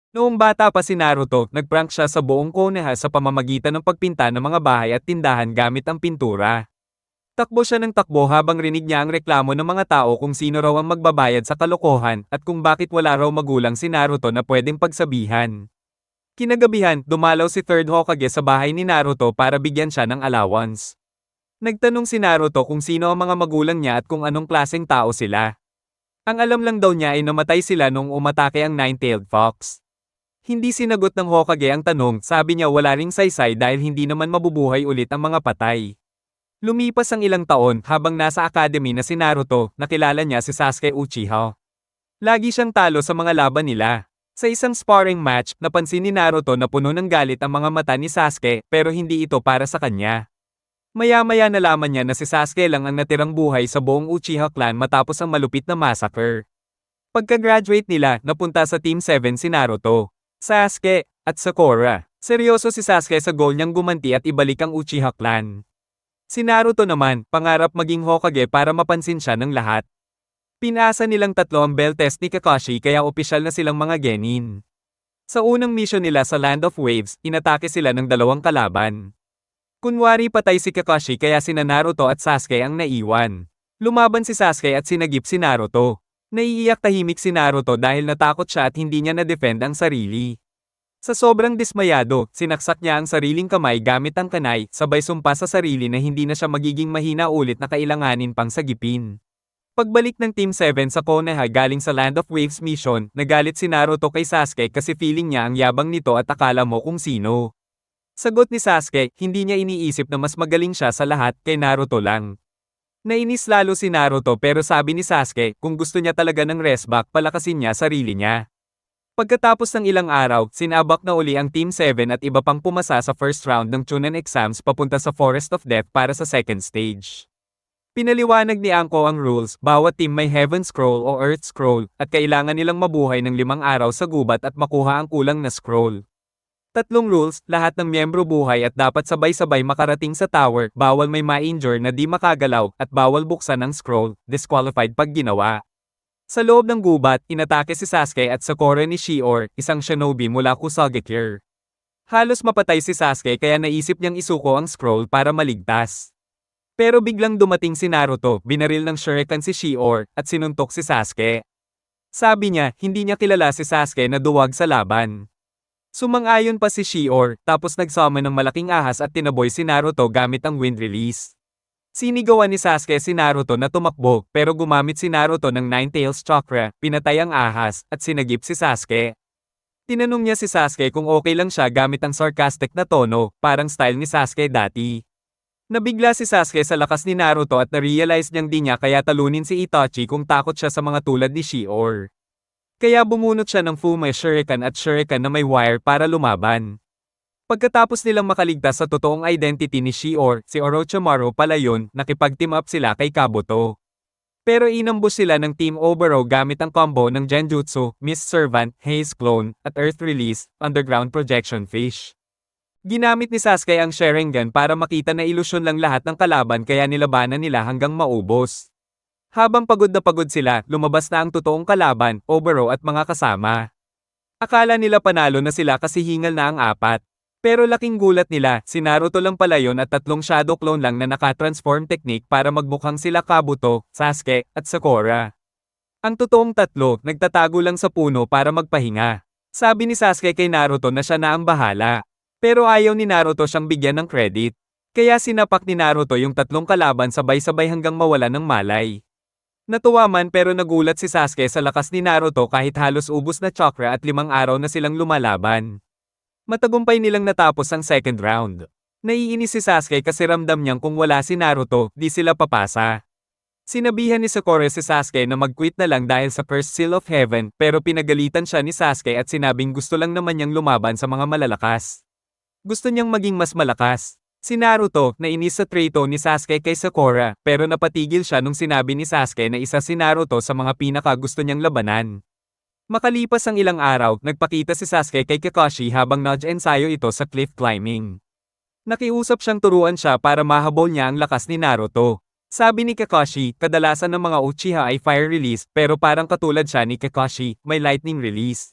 Noong bata pa si Naruto, nagprank siya sa buong Konoha sa pamamagitan ng pagpinta ng mga bahay at tindahan gamit ang pintura. Takbo siya ng takbo habang rinig niya ang reklamo ng mga tao kung sino raw ang magbabayad sa kalokohan at kung bakit wala raw magulang si Naruto na pwedeng pagsabihan. Kinagabihan, dumalaw si Third Hokage sa bahay ni Naruto para bigyan siya ng allowance. Nagtanong si Naruto kung sino ang mga magulang niya at kung anong klaseng tao sila. Ang alam lang daw niya ay namatay sila nung umatake ang Nine-Tailed Fox. Hindi sinagot ng Hokage ang tanong, sabi niya wala ring saysay dahil hindi naman mabubuhay ulit ang mga patay. Lumipas ang ilang taon habang nasa academy na si Naruto, nakilala niya si Sasuke Uchiha. Lagi siyang talo sa mga laban nila. Sa isang sparring match, napansin ni Naruto na puno ng galit ang mga mata ni Sasuke pero hindi ito para sa kanya. Maya-maya nalaman niya na si Sasuke lang ang natirang buhay sa buong Uchiha clan matapos ang malupit na massacre. Pagka-graduate nila, napunta sa Team 7 si Naruto, Sasuke, at Sakura. Seryoso si Sasuke sa goal niyang gumanti at ibalik ang Uchiha clan. Si Naruto naman, pangarap maging Hokage para mapansin siya ng lahat. Pinasa nilang tatlo ang bell test ni Kakashi kaya opisyal na silang mga genin. Sa unang mission nila sa Land of Waves, inatake sila ng dalawang kalaban. Kunwari patay si Kakashi kaya sina Naruto at Sasuke ang naiwan. Lumaban si Sasuke at sinagip si Naruto. Naiiyak tahimik si Naruto dahil natakot siya at hindi niya na-defend ang sarili. Sa sobrang dismayado, sinaksak niya ang sariling kamay gamit ang kanay, sabay sumpa sa sarili na hindi na siya magiging mahina ulit na kailanganin pang sagipin. Pagbalik ng Team 7 sa Konoha galing sa Land of Waves mission, nagalit si Naruto kay Sasuke kasi feeling niya ang yabang nito at akala mo kung sino. Sagot ni Sasuke, hindi niya iniisip na mas magaling siya sa lahat, kay Naruto lang. Nainis lalo si Naruto pero sabi ni Sasuke, kung gusto niya talaga ng restback palakasin niya sarili niya. Pagkatapos ng ilang araw, sinabak na uli ang Team 7 at iba pang pumasa sa first round ng Chunin exams papunta sa Forest of Death para sa second stage. Pinaliwanag ni Anko ang rules, bawat team may Heaven Scroll o Earth Scroll, at kailangan nilang mabuhay ng 5 araw sa gubat at makuha ang kulang na scroll. Tatlong rules, lahat ng miyembro buhay at dapat sabay-sabay makarating sa tower, bawal may ma-injure na di makagalaw, at bawal buksan ang scroll, disqualified pag ginawa. Sa loob ng gubat, inatake si Sasuke at Sakura ni Shior, isang shinobi mula Kusagekure. Halos mapatay si Sasuke kaya naisip niyang isuko ang scroll para maligtas. Pero biglang dumating si Naruto, binaril ng shuriken si Shior, at sinuntok si Sasuke. Sabi niya, hindi niya kilala si Sasuke na duwag sa laban. Sumang-ayon pa si Shior, tapos nagsummon ng malaking ahas at tinaboy si Naruto gamit ang wind release. Sinigawan ni Sasuke si Naruto na tumakbo, pero gumamit si Naruto ng Nine Tails Chakra, pinatay ang ahas, at sinagip si Sasuke. Tinanong niya si Sasuke kung okay lang siya gamit ang sarcastic na tono, parang style ni Sasuke dati. Nabigla si Sasuke sa lakas ni Naruto at na-realize niyang di niya kaya talunin si Itachi kung takot siya sa mga tulad ni Shior. Kaya bumunot siya ng Fume Shuriken at Shuriken na may wire para lumaban. Pagkatapos nilang makaligtas sa totoong identity ni Shior, si Orochimaru pala yun, nakipag-team up sila kay Kabuto. Pero inambush sila ng Team Oboro gamit ang combo ng Genjutsu, Mist Servant, Haze Clone, at Earth Release, Underground Projection Fish. Ginamit ni Sasuke ang Sharingan para makita na ilusyon lang lahat ng kalaban kaya nilabanan nila hanggang maubos. Habang pagod na pagod sila, lumabas na ang totoong kalaban, Oboro at mga kasama. Akala nila panalo na sila kasi hingal na ang apat. Pero laking gulat nila, si Naruto lang pala yun at tatlong shadow clone lang na naka-transform technique para magmukhang sila Kabuto, Sasuke, at Sakura. Ang totoong tatlo, nagtatago lang sa puno para magpahinga. Sabi ni Sasuke kay Naruto na siya na ang bahala. Pero ayaw ni Naruto siyang bigyan ng credit. Kaya sinapak ni Naruto yung tatlong kalaban sabay-sabay hanggang mawala ng malay. Natuwa man pero nagulat si Sasuke sa lakas ni Naruto kahit halos ubos na chakra at 5 araw na silang lumalaban. Matagumpay nilang natapos ang second round. Naiinis si Sasuke kasi ramdam niyang kung wala si Naruto, di sila papasa. Sinabihan ni Sakura si Sasuke na mag-quit na lang dahil sa First Seal of Heaven pero pinagalitan siya ni Sasuke at sinabing gusto lang naman niyang lumaban sa mga malalakas. Gusto niyang maging mas malakas. Si Naruto, nainis sa trito ni Sasuke kay Sakura, pero napatigil siya nung sinabi ni Sasuke na isa si Naruto sa mga pinaka-gusto niyang labanan. Makalipas ang ilang araw, nagpakita si Sasuke kay Kakashi habang nag-ensayo ito sa cliff climbing. Nakiusap siyang turuan siya para mahabol niya ang lakas ni Naruto. Sabi ni Kakashi, kadalasan ng mga Uchiha ay fire release, pero parang katulad siya ni Kakashi, may lightning release.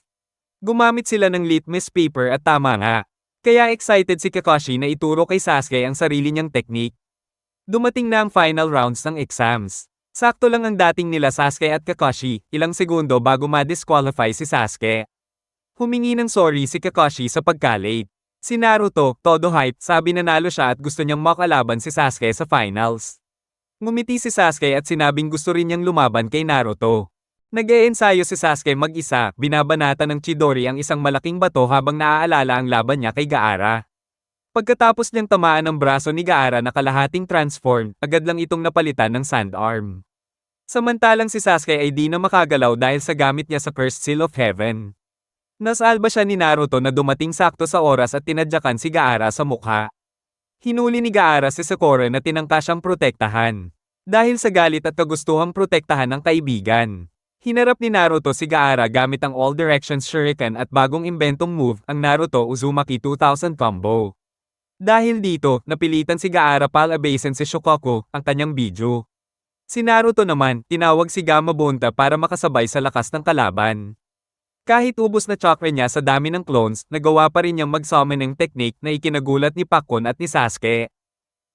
Gumamit sila ng litmus paper at tama nga. Kaya excited si Kakashi na ituro kay Sasuke ang sarili niyang teknik. Dumating na ang final rounds ng exams. Sakto lang ang dating nila Sasuke at Kakashi, ilang segundo bago ma-disqualify si Sasuke. Humingi ng sorry si Kakashi sa pagka-late. Si Naruto, todo hype, sabi nanalo siya at gusto niyang makalaban si Sasuke sa finals. Ngumiti si Sasuke at sinabing gusto rin niyang lumaban kay Naruto. Nag-e-ensayo si Sasuke mag-isa, binabanata ng Chidori ang isang malaking bato habang naaalala ang laban niya kay Gaara. Pagkatapos niyang tamaan ng braso ni Gaara na kalahating transform, agad lang itong napalitan ng sand arm. Samantalang si Sasuke ay di na makagalaw dahil sa gamit niya sa Cursed Seal of Heaven. Nasalba siya ni Naruto na dumating sakto sa oras at tinadyakan si Gaara sa mukha. Hinuli ni Gaara si Sakura na tinangka siyang protektahan. Dahil sa galit at kagustuhang protektahan ng kaibigan. Hinarap ni Naruto si Gaara gamit ang All Directions Shuriken at bagong imbentong move, ang Naruto Uzumaki 2000 Combo. Dahil dito, napilitan si Gaara palabasin si Shokaku, ang kanyang Biju. Si Naruto naman, tinawag si Gamabunta para makasabay sa lakas ng kalaban. Kahit ubos na chakra niya sa dami ng clones, nagawa pa rin niyang mag-summoning technique na ikinagulat ni Pakkon at ni Sasuke.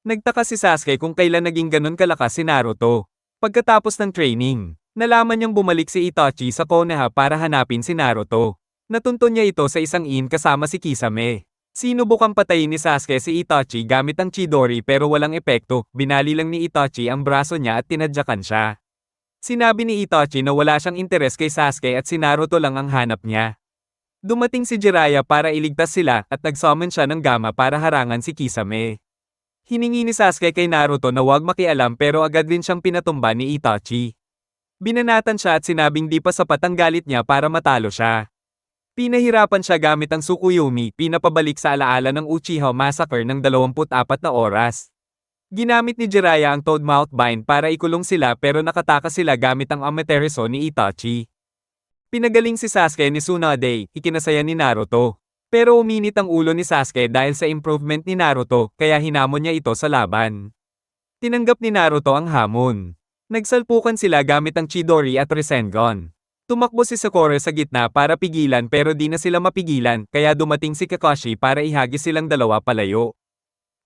Nagtaka si Sasuke kung kailan naging ganun kalakas si Naruto. Pagkatapos ng training, nalaman niyang bumalik si Itachi sa Konoha para hanapin si Naruto. Natuntun niya ito sa isang inn kasama si Kisame. Sinubukang patayin ni Sasuke si Itachi gamit ang Chidori pero walang epekto, binali lang ni Itachi ang braso niya at tinadyakan siya. Sinabi ni Itachi na wala siyang interes kay Sasuke at si Naruto lang ang hanap niya. Dumating si Jiraiya para iligtas sila at nag-summon siya ng Gamma para harangan si Kisame. Hiningi ni Sasuke kay Naruto na huwag makialam pero agad din siyang pinatumba ni Itachi. Binanatan siya at sinabing di pa sapat ang galit niya para matalo siya. Pinahirapan siya gamit ang Tsukuyomi, pinapabalik sa alaala ng Uchiha Massacre ng 24 na oras. Ginamit ni Jiraiya ang Toad Mouth Bind para ikulong sila pero nakatakas sila gamit ang Amaterasu ni Itachi. Pinagaling si Sasuke ni Tsunade, ikinasaya ni Naruto. Pero uminit ang ulo ni Sasuke dahil sa improvement ni Naruto, kaya hinamon niya ito sa laban. Tinanggap ni Naruto ang hamon. Nagsalpukan sila gamit ang Chidori at Rasengan. Tumakbo si Sakura sa gitna para pigilan pero di na sila mapigilan, kaya dumating si Kakashi para ihagis silang dalawa palayo.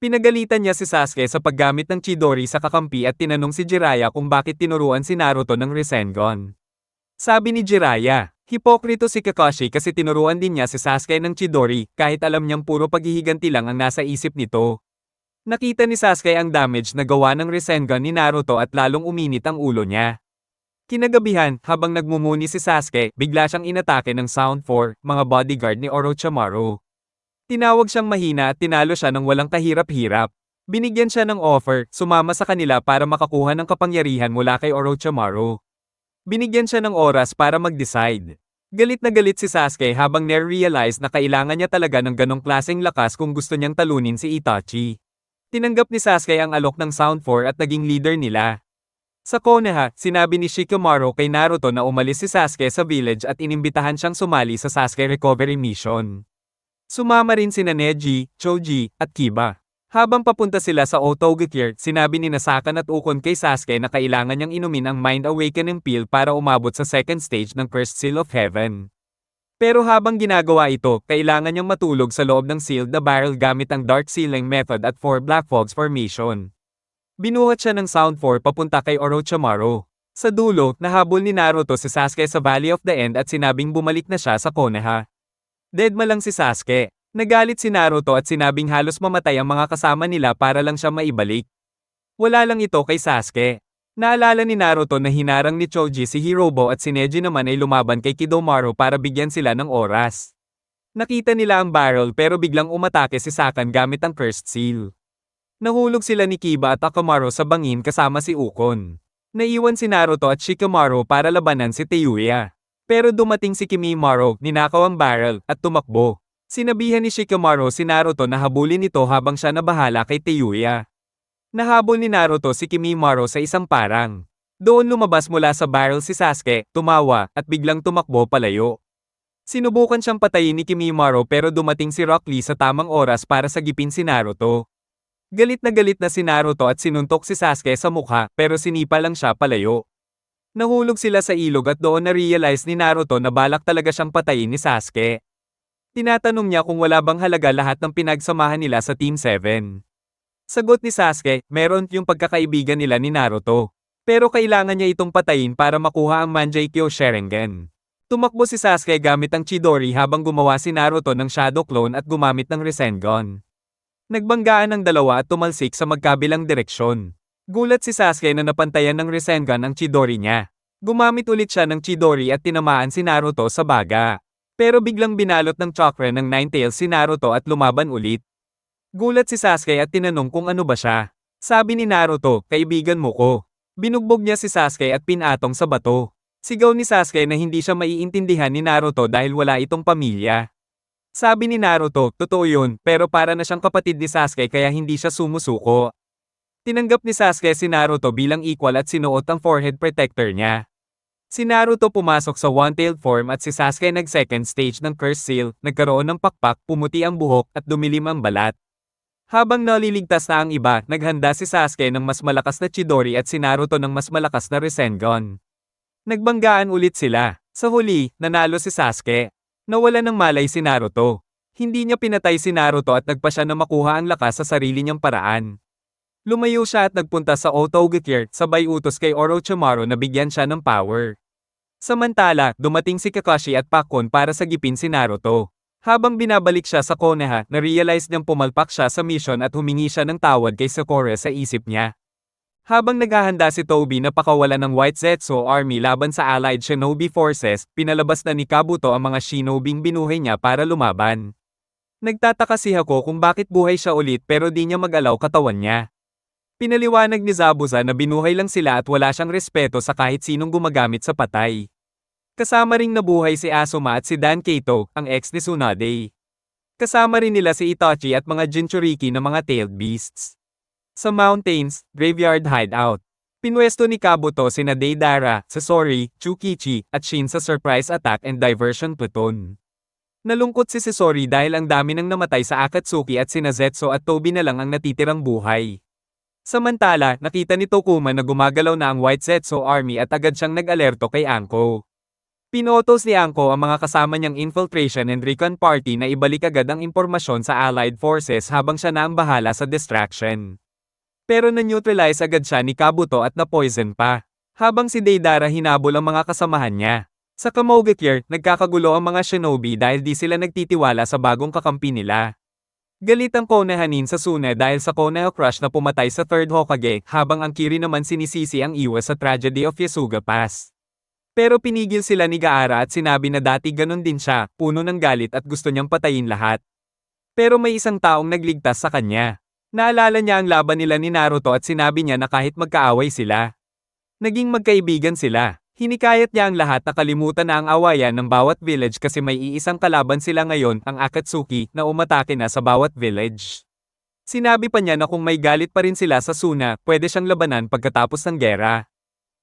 Pinagalitan niya si Sasuke sa paggamit ng Chidori sa kakampi at tinanong si Jiraiya kung bakit tinuruan si Naruto ng Rasengan. Sabi ni Jiraiya, hipokrito si Kakashi kasi tinuruan din niya si Sasuke ng Chidori kahit alam niyang puro paghihiganti lang ang nasa isip nito. Nakita ni Sasuke ang damage na gawa ng Rasengan ni Naruto at lalong uminit ang ulo niya. Kinagabihan, habang nagmumuni si Sasuke, bigla siyang inatake ng Sound 4, mga bodyguard ni Orochimaru. Tinawag siyang mahina at tinalo siya ng walang kahirap-hirap. Binigyan siya ng offer, sumama sa kanila para makakuha ng kapangyarihan mula kay Orochimaru. Binigyan siya ng oras para mag-decide. Galit na galit si Sasuke habang na-realize na kailangan niya talaga ng ganong klaseng lakas kung gusto niyang talunin si Itachi. Tinanggap ni Sasuke ang alok ng Sound 4 at naging leader nila. Sa Konoha, sinabi ni Shikamaru kay Naruto na umalis si Sasuke sa village at inimbitahan siyang sumali sa Sasuke Recovery Mission. Sumama rin sina Neji, Choji, at Kiba. Habang papunta sila sa Otogakure, sinabi ni Nasakan at Ukon kay Sasuke na kailangan niyang inumin ang Mind Awakening Pill para umabot sa second stage ng Cursed Seal of Heaven. Pero habang ginagawa ito, kailangan niyang matulog sa loob ng sealed na barrel gamit ang Dark Sealing Method at 4 Black Fogs Formation. Binuhat siya ng Sound 4 papunta kay Orochimaru. Sa dulo, nahabol ni Naruto si Sasuke sa Valley of the End at sinabing bumalik na siya sa Konoha. Deadma lang si Sasuke. Nagalit si Naruto at sinabing halos mamatay ang mga kasama nila para lang siya maibalik. Wala lang ito kay Sasuke. Naalala ni Naruto na hinarang ni Choji si Hirobo at si Neji naman ay lumaban kay Kidomaru para bigyan sila ng oras. Nakita nila ang barrel pero biglang umatake si Sakan gamit ang Cursed Seal. Nahulog sila ni Kiba at Akamaru sa bangin kasama si Ukon. Naiwan si Naruto at Shikamaru para labanan si Teuya. Pero dumating si Kimimaro, ninakaw ang barrel, at tumakbo. Sinabihan ni Shikamaru si Naruto na habulin ito habang siya nabahala kay Teuya. Nahabol ni Naruto si Kimimaro sa isang parang. Doon lumabas mula sa barrel si Sasuke, tumawa, at biglang tumakbo palayo. Sinubukan siyang patayin ni Kimimaro pero dumating si Rock Lee sa tamang oras para sagipin si Naruto. Galit na si Naruto at sinuntok si Sasuke sa mukha pero sinipa lang siya palayo. Nahulog sila sa ilog at doon na-realize ni Naruto na balak talaga siyang patayin ni Sasuke. Tinatanong niya kung wala bang halaga lahat ng pinagsamahan nila sa Team 7. Sagot ni Sasuke, meron yung pagkakaibigan nila ni Naruto. Pero kailangan niya itong patayin para makuha ang Mangekyou Sharingan. Tumakbo si Sasuke gamit ang Chidori habang gumawa si Naruto ng Shadow Clone at gumamit ng Rasengan. Nagbanggaan ang dalawa at tumalsik sa magkabilang direksyon. Gulat si Sasuke na napantayan ng Rasengan ang Chidori niya. Gumamit ulit siya ng Chidori at tinamaan si Naruto sa baga. Pero biglang binalot ng chakra ng Ninetales si Naruto at lumaban ulit. Gulat si Sasuke at tinanong kung ano ba siya. Sabi ni Naruto, kaibigan mo ko. Binugbog niya si Sasuke at pinatong sa bato. Sigaw ni Sasuke na hindi siya maiintindihan ni Naruto dahil wala itong pamilya. Sabi ni Naruto, totoo yun, pero para na siyang kapatid ni Sasuke kaya hindi siya sumusuko. Tinanggap ni Sasuke si Naruto bilang equal at sinuot ang forehead protector niya. Si Naruto pumasok sa one-tailed form at si Sasuke nag-second stage ng curse seal, nagkaroon ng pakpak, pumuti ang buhok at dumilim ang balat. Habang naliligtas na ang iba, naghanda si Sasuke ng mas malakas na Chidori at si Naruto ng mas malakas na Rasengan. Nagbanggaan ulit sila. Sa huli, nanalo si Sasuke. Nawala ng malay si Naruto. Hindi niya pinatay si Naruto at nagpa siya na makuha ang lakas sa sarili niyang paraan. Lumayo siya at nagpunta sa Otogakure, sabay utos kay Orochimaru na bigyan siya ng power. Samantala, dumating si Kakashi at Pakon para sagipin si Naruto. Habang binabalik siya sa Konoha, na-realize niyang pumalpak siya sa mission at humingi siya ng tawad kay Sakura sa isip niya. Habang naghahanda si Toby na pakawalan ng White Zetsu Army laban sa Allied Shinobi Forces, pinalabas na ni Kabuto ang mga shinobing binuhay niya para lumaban. Nagtataka si Hako kung bakit buhay siya ulit pero di niya mag-alaw katawan niya. Pinaliwanag ni Zabuza na binuhay lang sila at wala siyang respeto sa kahit sinong gumagamit sa patay. Kasama ring nabuhay si Asuma at si Dan Kato, ang ex ni Tsunade. Kasama rin nila si Itachi at mga Jinchuriki na mga tailed beasts. Sa mountains, graveyard hideout. Pinwesto ni Kabuto sina Deidara, Sasori, Chukichi, at Shin sa surprise attack and diversion platoon. Nalungkot si Sasori dahil ang dami nang namatay sa Akatsuki at sina Zetsu at Toby na lang ang natitirang buhay. Samantala, nakita ni Tokuma na gumagalaw na ang White Zetsu Army at agad siyang nag-alerto kay Anko. Pinotos ni Anko ang mga kasama niyang infiltration and recon party na ibalik agad ang impormasyon sa Allied Forces habang siya na ang bahala sa distraction. Pero na-neutralize agad siya ni Kabuto at na-poison pa. Habang si Deidara hinabol ang mga kasamahan niya. Sa Kamogakure, nagkakagulo ang mga shinobi dahil di sila nagtitiwala sa bagong kakampi nila. Galit ang Konohanin sa Sune dahil sa Konoha crush na pumatay sa third Hokage habang ang Kiri naman sinisisi ang iwas sa tragedy of Yasuga Pass. Pero pinigil sila ni Gaara at sinabi na dati ganun din siya, puno ng galit at gusto niyang patayin lahat. Pero may isang taong nagligtas sa kanya. Naalala niya ang laban nila ni Naruto at sinabi niya na kahit magkaaway sila. Naging magkaibigan sila. Hinikayat niya ang lahat na kalimutan na ang awayan ng bawat village kasi may iisang kalaban sila ngayon, ang Akatsuki, na umatake na sa bawat village. Sinabi pa niya na kung may galit pa rin sila sa Suna, pwede siyang labanan pagkatapos ng gera.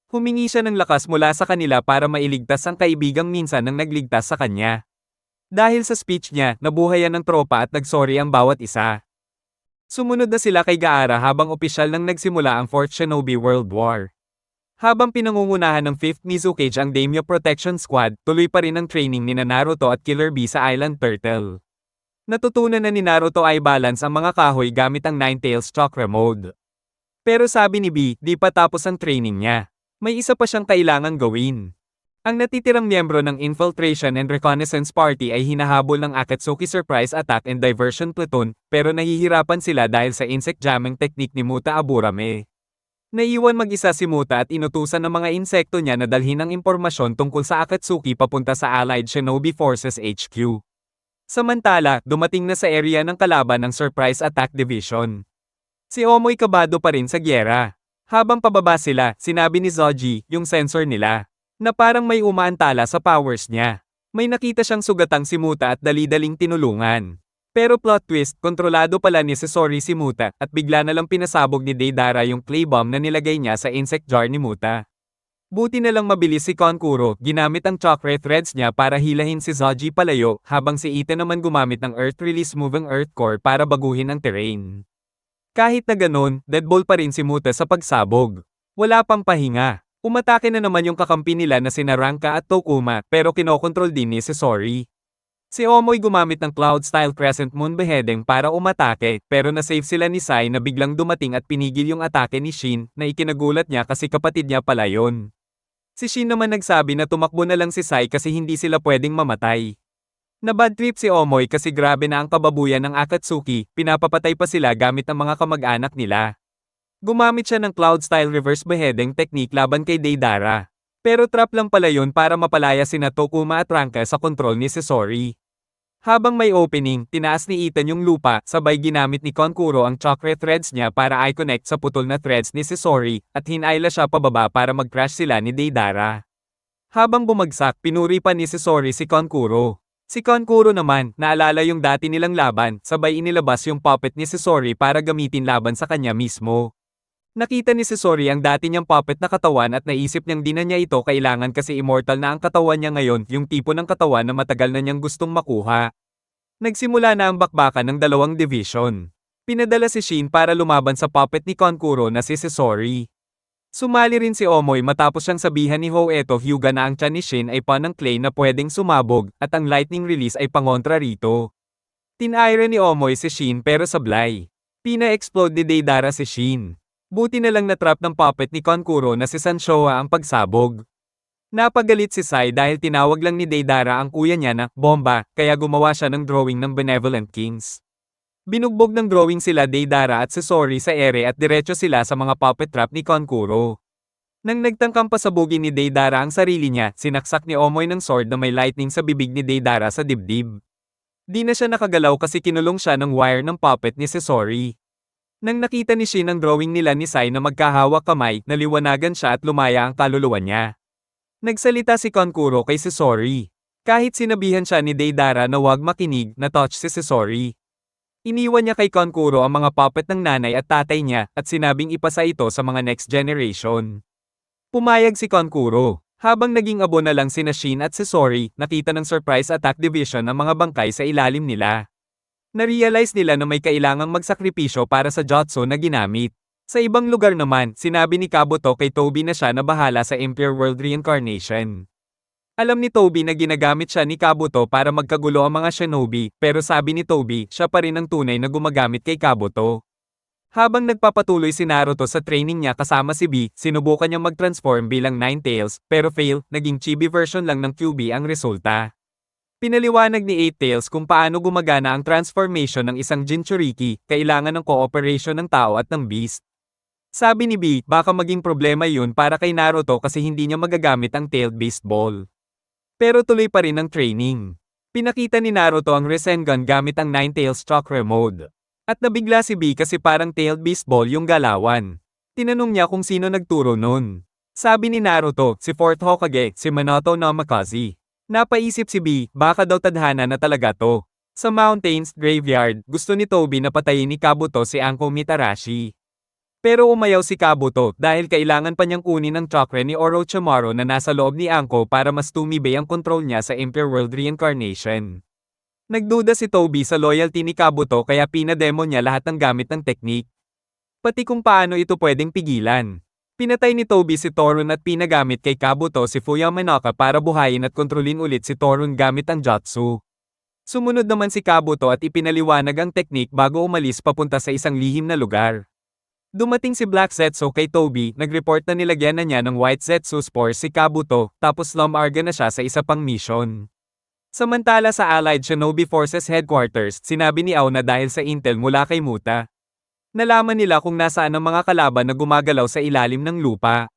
Humingi siya ng lakas mula sa kanila para mailigtas ang kaibigang minsan nang nagligtas sa kanya. Dahil sa speech niya, nabuhayan ng tropa at nagsorry ang bawat isa. Sumunod na sila kay Gaara habang opisyal nang nagsimula ang 4th Shinobi World War. Habang pinangungunahan ng 5th Mizukage ang Daimyo Protection Squad, tuloy pa rin ang training ni Naruto at Killer Bee sa Island Turtle. Natutunan na ni Naruto ay balance ang mga kahoy gamit ang Ninetales Chakra Mode. Pero sabi ni Bee, di pa tapos ang training niya. May isa pa siyang kailangang gawin. Ang natitirang miyembro ng Infiltration and Reconnaissance Party ay hinahabol ng Akatsuki Surprise Attack and Diversion Platoon, pero nahihirapan sila dahil sa insect jamming technique ni Muta Aburame. Naiwan mag-isa si Muta at inutusan ng mga insekto niya na dalhin ang impormasyon tungkol sa Akatsuki papunta sa Allied Shinobi Forces HQ. Samantala, dumating na sa area ng kalaban ng Surprise Attack Division. Si Omoy kabado pa rin sa gyera. Habang pababa sila, sinabi ni Zoji, yung sensor nila, na parang may umaantala sa powers niya. May nakita siyang sugatang si Muta at dali-daling tinulungan. Pero plot twist, kontrolado pala ni Sasori si Muta at bigla na lang pinasabog ni Deidara yung clay bomb na nilagay niya sa insect jar ni Muta. Buti na lang mabilis si Konkuro, ginamit ang chakra threads niya para hilahin si Zoji palayo habang si Ita naman gumamit ng Earth Release Moving Earth Core para baguhin ang terrain. Kahit na ganun, deadball pa rin si Muta sa pagsabog. Wala pang pahinga. Umatake na naman yung kakampi nila na sina Ranka at Tokuma pero kinokontrol din ni Sasori. Si Omoy gumamit ng Cloud-style Crescent Moon Beheading para umatake pero na-save sila ni Sai na biglang dumating at pinigil yung atake ni Shin na ikinagulat niya kasi kapatid niya pala yun. Si Shin naman nagsabi na tumakbo na lang si Sai kasi hindi sila pwedeng mamatay. Na bad trip si Omoy kasi grabe na ang kababuyan ng Akatsuki, pinapapatay pa sila gamit ang mga kamag-anak nila. Gumamit siya ng Cloud-style Reverse Beheading technique laban kay Deidara. Pero trap lang pala yun para mapalaya sina Tokuma at Ranka sa kontrol ni Sasori. Habang may opening, tinaas ni Ethan yung lupa, sabay ginamit ni Konkuro ang chakra threads niya para i-connect sa putol na threads ni Sasori, at hinayla siya pababa para mag-crash sila ni Deidara. Habang bumagsak, pinuri pa ni Sasori si Konkuro. Si Konkuro naman, naalala yung dati nilang laban, sabay inilabas yung puppet ni Sasori para gamitin laban sa kanya mismo. Nakita ni Sasori ang dati niyang puppet na katawan at naisip niyang di na niya ito kailangan kasi immortal na ang katawan niya ngayon, yung tipo ng katawan na matagal na niyang gustong makuha. Nagsimula na ang bakbakan ng dalawang division. Pinadala si Shin para lumaban sa puppet ni Konkuro na si Sasori. Sumali rin si Omoy matapos siyang sabihan ni Hoeto Hyuga na ang tiyan ni Shin ay pan ng clay na pwedeng sumabog at ang lightning release ay pangontra rito. Tinayra ni Omoy si Shin pero sablay. Pina-explode ni Deidara si Shin. Buti na lang na-trap ng puppet ni Konkuro na si Sanshowa ang pagsabog. Napagalit si Sai dahil tinawag lang ni Deidara ang kuya niya na bomba, kaya gumawa siya ng drawing ng Benevolent Kings. Binugbog ng drawing sila Deidara at Sasori sa ere at diretso sila sa mga puppet trap ni Konkuro. Nang nagtangkang pasabugin ni Deidara ang sarili niya, sinaksak ni Omoy ng sword na may lightning sa bibig ni Deidara sa dibdib. Di na siya nakagalaw kasi kinulong siya ng wire ng puppet ni Sasori. Nang nakita ni Shin ang drawing nila ni Sai na magkahawak kamay, naliwanagan siya at lumaya ang kaluluwa niya. Nagsalita si Konkuro kay Sasori. Kahit sinabihan siya ni Deidara na wag makinig, na-touch si Sasori. Iniwan niya kay Konkuro ang mga puppet ng nanay at tatay niya at sinabing ipasa ito sa mga next generation. Pumayag si Konkuro. Habang naging abo na lang sina Shin at Sasori, nakita ng surprise attack division ang mga bangkay sa ilalim nila. Na-realize nila na may kailangang magsakripisyo para sa jutsu na ginamit. Sa ibang lugar naman, sinabi ni Kabuto kay Toby na siya na bahala sa Empire World Reincarnation. Alam ni Toby na ginagamit siya ni Kabuto para magkagulo ang mga shinobi, pero sabi ni Toby, siya pa rin ang tunay na gumagamit kay Kabuto. Habang nagpapatuloy si Naruto sa training niya kasama si B, sinubukan niyang mag-transform bilang Nine-Tails, pero fail, naging chibi version lang ng QB ang resulta. Pinaliwanag ni Eight-Tails kung paano gumagana ang transformation ng isang Jinchuriki, kailangan ng cooperation ng tao at ng beast. Sabi ni B, baka maging problema yun para kay Naruto kasi hindi niya magagamit ang Tailed Beast Ball. Pero tuloy pa rin ang training. Pinakita ni Naruto ang Rasengan gamit ang Nine-Tails Chakra Mode. At nabigla si B kasi parang Tailed Beast Ball yung galawan. Tinanong niya kung sino nagturo nun. Sabi ni Naruto, si Fourth Hokage, si Minato Namikaze. Napaisip si B, baka daw tadhana na talaga to. Sa Mountains Graveyard, gusto ni Toby na patayin ni Kabuto si Anko Mitarashi. Pero umayaw si Kabuto dahil kailangan pa niyang kunin ang chakra ni Orochimaru na nasa loob ni Anko para mas tumibay ang kontrol niya sa Empire World Reincarnation. Nagduda si Toby sa loyalty ni Kabuto kaya pinademo niya lahat ng gamit ng teknik. Pati kung paano ito pwedeng pigilan. Pinatay ni Toby si Torun at pinagamit kay Kabuto si Fuyamanaka para buhayin at kontrolin ulit si Torun gamit ang Jutsu. Sumunod naman si Kabuto at ipinaliwanag ang teknik bago umalis papunta sa isang lihim na lugar. Dumating si Black Zetsu kay Toby, nag-report na nilagyan na niya ng White Zetsu Spore si Kabuto, tapos lumarga na siya sa isa pang mission. Samantala sa Allied Shinobi Forces Headquarters, sinabi ni Ao na dahil sa intel mula kay Muta. Nalaman nila kung nasaan ang mga kalaban na gumagalaw sa ilalim ng lupa.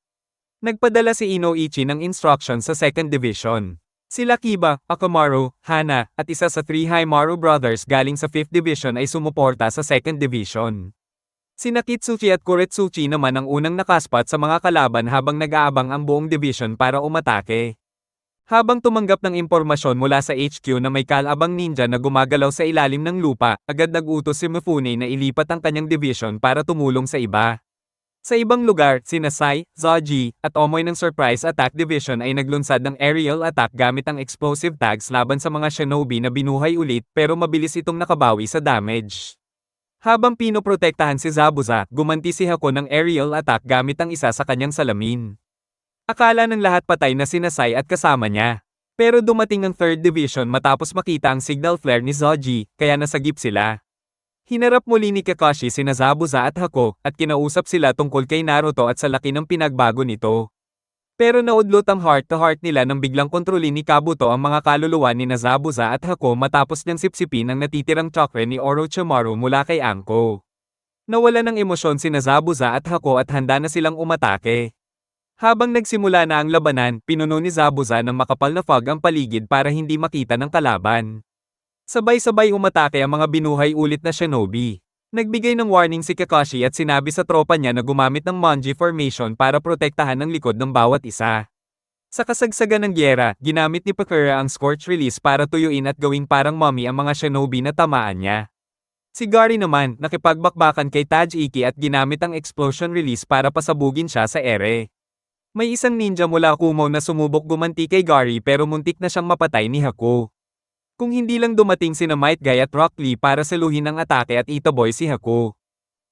Nagpadala si Inoichi ng instruction sa 2nd Division. Sila Kiba, Akamaru, Hana, at isa sa 3 Haimaru brothers galing sa 5th Division ay sumuporta sa 2nd Division. Sina Kitsuchi at Kuretsuchi naman ang unang nakaspat sa mga kalaban habang nag-aabang ang buong division para umatake. Habang tumanggap ng impormasyon mula sa HQ na may kalabang ninja na gumagalaw sa ilalim ng lupa, agad nag-utos si Mifune na ilipat ang kanyang division para tumulong sa iba. Sa ibang lugar, sina Sai, Zoji, at Omoy ng Surprise Attack Division ay naglunsad ng aerial attack gamit ang explosive tags laban sa mga shinobi na binuhay ulit pero mabilis itong nakabawi sa damage. Habang pinoprotektahan si Zabuza, gumanti si Hako ng aerial attack gamit ang isa sa kanyang salamin. Akala ng lahat patay na si Nasai at kasama niya. Pero dumating ang 3rd Division matapos makita ang signal flare ni Zoji, kaya nasagip sila. Hinarap muli ni Kakashi sina Zabuza at Hako, at kinausap sila tungkol kay Naruto at sa laki ng pinagbago nito. Pero naudlot ang heart-to-heart nila nang biglang kontrolin ni Kabuto ang mga kaluluwa ni Zabuza at Hako matapos niyang sipsipin ang natitirang chakra ni Orochimaru mula kay Anko. Nawala ng emosyon si Zabuza at Hako at handa na silang umatake. Habang nagsimula na ang labanan, pinuno ni Zabuza ng makapal na fog ang paligid para hindi makita ng kalaban. Sabay-sabay umatake ang mga binuhay ulit na shinobi. Nagbigay ng warning si Kakashi at sinabi sa tropa niya na gumamit ng Manji Formation para protektahan ang likod ng bawat isa. Sa kasagsagan ng gyera, ginamit ni Pakura ang Scorch Release para tuyuin at gawing parang mummy ang mga shinobi na tamaan niya. Si Gary naman, nakipagbakbakan kay Tajiki at ginamit ang Explosion Release para pasabugin siya sa ere. May isang ninja mula Kumo na sumubok gumanti kay Gary pero muntik na siyang mapatay ni Haku. Kung hindi lang dumating sina Might Guy at Rock Lee para saluhin ang atake at itaboy si Haku.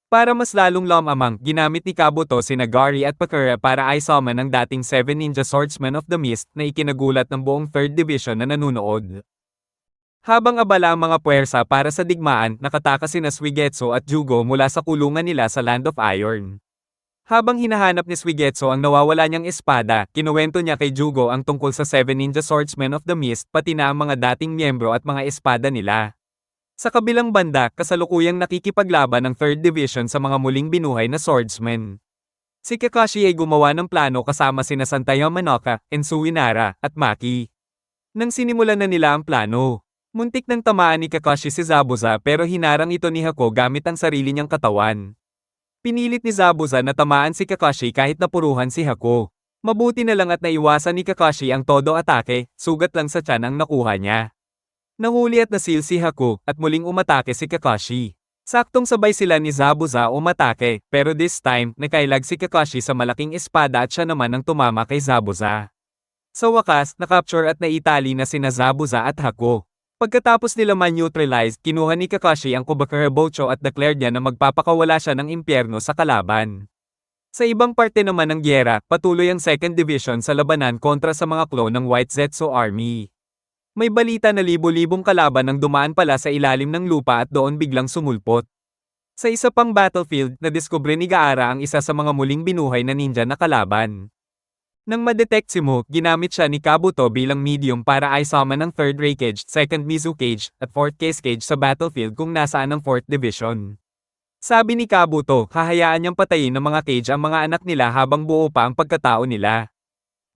Para mas lalong lumamang, ginamit ni Kabuto sina Gary at Pakura para i-summon ang dating 7 Ninja Swordsmen of the Mist na ikinagulat ng buong 3rd Division na nanunood. Habang abala ang mga puwersa para sa digmaan, nakatakas sina Suigetsu at Jugo mula sa kulungan nila sa Land of Iron. Habang hinahanap ni Suigetsu ang nawawala niyang espada, kinuwento niya kay Jugo ang tungkol sa 7 Ninja Swordsmen of the Mist pati na ang mga dating miyembro at mga espada nila. Sa kabilang banda, kasalukuyang nakikipaglaban ng 3rd Division sa mga muling binuhay na swordsmen. Si Kakashi ay gumawa ng plano kasama sina Santayo Manoka, Ensui Nara, at Maki. Nang sinimulan na nila ang plano, muntik nang tamaan ni Kakashi si Zabuza pero hinarang ito ni Hako gamit ang sarili niyang katawan. Pinilit ni Zabuza na tamaan si Kakashi kahit napuruhan si Hako. Mabuti na lang at naiwasan ni Kakashi ang todo atake, sugat lang sa tiyan ang nakuha niya. Nahuli at nasil si Hako, at muling umatake si Kakashi. Saktong sabay sila ni Zabuza umatake, pero this time, nakailag si Kakashi sa malaking espada at siya naman ang tumama kay Zabuza. Sa wakas, nakapture at naitali na sina Zabuza at Hako. Pagkatapos nila man-neutralize, kinuha ni Kakashi ang Kubakura Bocho at declared niya na magpapakawala siya ng impyerno sa kalaban. Sa ibang parte naman ng gyera, patuloy ang 2nd Division sa labanan kontra sa mga clone ng White Zetsu Army. May balita na libo-libong kalaban ang dumaan pala sa ilalim ng lupa at doon biglang sumulpot. Sa isa pang battlefield, nadiskubre ni Gaara ang isa sa mga muling binuhay na ninja na kalaban. Nang madetect si Mo, ginamit siya ni Kabuto bilang medium para i-summon ang 3rd Ray Cage, 2nd Mizu Cage, at 4th Case Cage sa battlefield kung nasaan ang 4th Division. Sabi ni Kabuto, hahayaan niyang patayin ng mga cage ang mga anak nila habang buo pa ang pagkatao nila.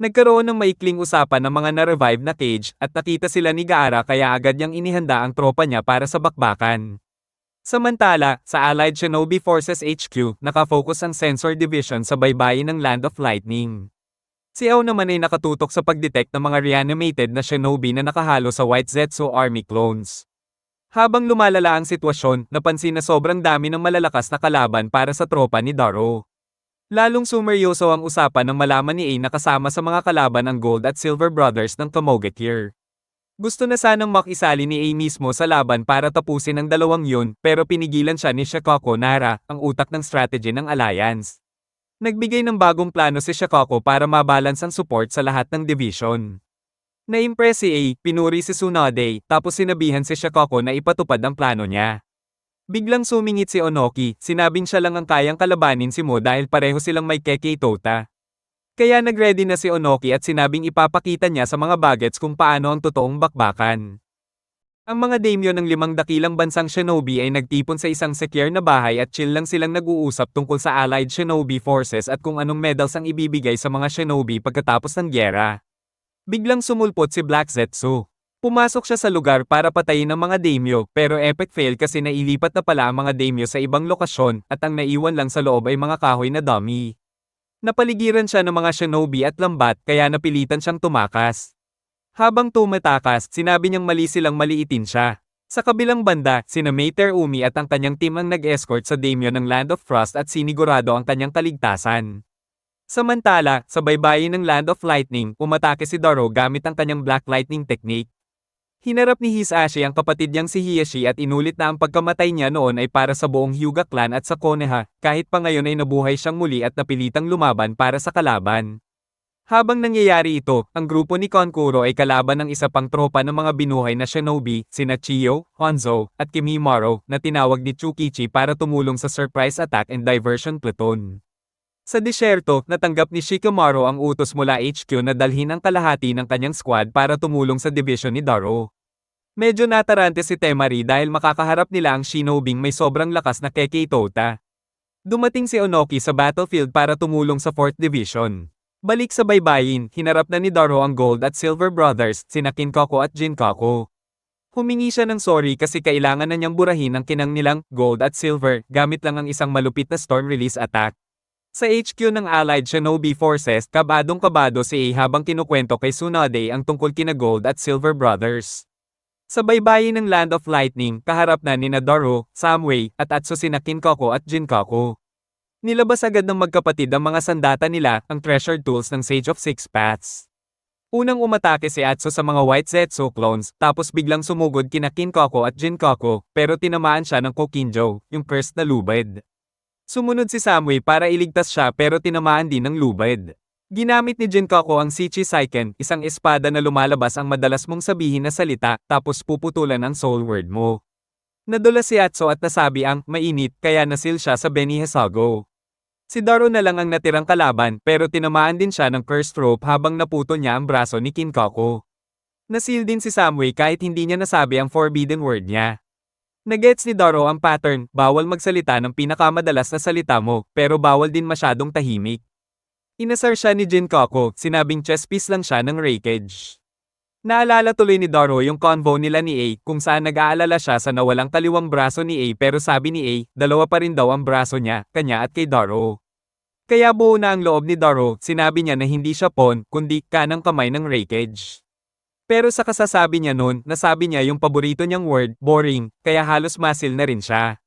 Nagkaroon ng maikling usapan ng mga na-revive na cage at nakita sila ni Gaara kaya agad niyang inihanda ang tropa niya para sa bakbakan. Samantala, sa Allied Shinobi Forces HQ, nakafocus ang Sensor Division sa baybayin ng Land of Lightning. Si Ao naman ay nakatutok sa pagdetect ng mga reanimated na shinobi na nakahalo sa White Zetsu Army clones. Habang lumalala ang sitwasyon, napansin na sobrang dami ng malalakas na kalaban para sa tropa ni Daro. Lalong sumeryoso ang usapan nang malaman ni A na kasama sa mga kalaban ang Gold at Silver Brothers ng Tomogateer. Gusto na sanang makisali ni A mismo sa laban para tapusin ang dalawang yun pero pinigilan siya ni Shikako Nara, ang utak ng strategy ng Alliance. Nagbigay ng bagong plano si Shikako para mabalance ang support sa lahat ng division. Na-impress si A, pinuri si Tsunade, tapos sinabihan si Shikako na ipatupad ang plano niya. Biglang sumingit si Onoki, sinabing siya lang ang kayang kalabanin si Mo dahil pareho silang may Keke Tota. Kaya nagready na si Onoki at sinabing ipapakita niya sa mga bagets kung paano ang totoong bakbakan. Ang mga daimyo ng 5 dakilang bansang shinobi ay nagtipon sa isang secure na bahay at chill lang silang nag-uusap tungkol sa Allied Shinobi Forces at kung anong medals ang ibibigay sa mga shinobi pagkatapos ng gyera. Biglang sumulpot si Black Zetsu. Pumasok siya sa lugar para patayin ang mga daimyo pero epic fail kasi nailipat na pala ang mga daimyo sa ibang lokasyon at ang naiwan lang sa loob ay mga kahoy na dummy. Napaligiran siya ng mga shinobi at lambat kaya napilitan siyang tumakas. Habang tumatakas, sinabi niyang mali silang maliitin siya. Sa kabilang banda, sina Mater Umi at ang kanyang team ang nag-escort sa daimyo ng Land of Frost at sinigurado ang kanyang kaligtasan. Samantala, sa baybayin ng Land of Lightning, umatake si Daro gamit ang kanyang Black Lightning technique. Hinarap ni Hisashi ang kapatid niyang si Hiyashi at inulit na ang pagkamatay niya noon ay para sa buong Hyuga clan at sa Konoha, kahit pa ngayon ay nabuhay siyang muli at napilitang lumaban para sa kalaban. Habang nangyayari ito, ang grupo ni Konkuro ay kalaban ng isa pang tropa ng mga binuhay na shinobi, sina Chiyo, Hanzo, at Kimimaro, na tinawag ni Tsukichi para tumulong sa surprise attack and diversion platoon. Sa disyerto, natanggap ni Shikamaru ang utos mula HQ na dalhin ang kalahati ng kanyang squad para tumulong sa division ni Daro. Medyo natarante si Temari dahil makakaharap nila ang shinobing may sobrang lakas na Keke Tota. Dumating si Onoki sa battlefield para tumulong sa 4th Division. Balik sa baybayin, hinarap na ni Daro ang Gold at Silver Brothers, sina Kinkaku at Jinkaku. Humingi siya ng sorry kasi kailangan na niyang burahin ang kinang nilang Gold at Silver gamit lang ang isang malupit na storm release attack. Sa HQ ng Allied Shinobi Forces, kabadong-kabado si A habang kinukwento kay Tsunade ang tungkol kina Gold at Silver Brothers. Sa baybayin ng Land of Lightning, kaharap na nina Daro, Samway, at Atsu sina Kinkaku at Jinkaku. Nilabas agad ng magkapatid ang mga sandata nila, ang treasured tools ng Sage of Six Paths. Unang umatake si Atsu sa mga White Zetsu clones, tapos biglang sumugod kina Kinkaku at Jinkaku, pero tinamaan siya ng Kokinjo, yung cursed na lubid. Sumunod si Samway para iligtas siya pero tinamaan din ng lubid. Ginamit ni Jinkaku ang Shichi Saiken, isang espada na lumalabas ang madalas mong sabihin na salita, tapos puputulan ang soul word mo. Nadula si Atsu at nasabi ang mainit kaya nasil siya sa Beni Hasago. Si Daro na lang ang natirang kalaban pero tinamaan din siya ng cursed rope habang naputo niya ang braso ni Kinkaku. Nasil din si Samway kahit hindi niya nasabi ang forbidden word niya. Nagets ni Daro ang pattern, bawal magsalita ng pinakamadalas na salita mo, pero bawal din masyadong tahimik. Inasar siya ni Jinkaku, sinabing chess piece lang siya ng Raikage. Naalala tuloy ni Daro yung convo nila ni A kung saan nag-aalala siya sa nawalang kaliwang braso ni A pero sabi ni A, dalawa pa rin daw ang braso niya, kanya at kay Daro. Kaya buo na ang loob ni Daro, sinabi niya na hindi siya pawn, kundi kanang kamay ng Raikage. Pero sa kasasabi niya noon, nasabi niya yung paborito niyang word, boring, kaya halos masil na rin siya.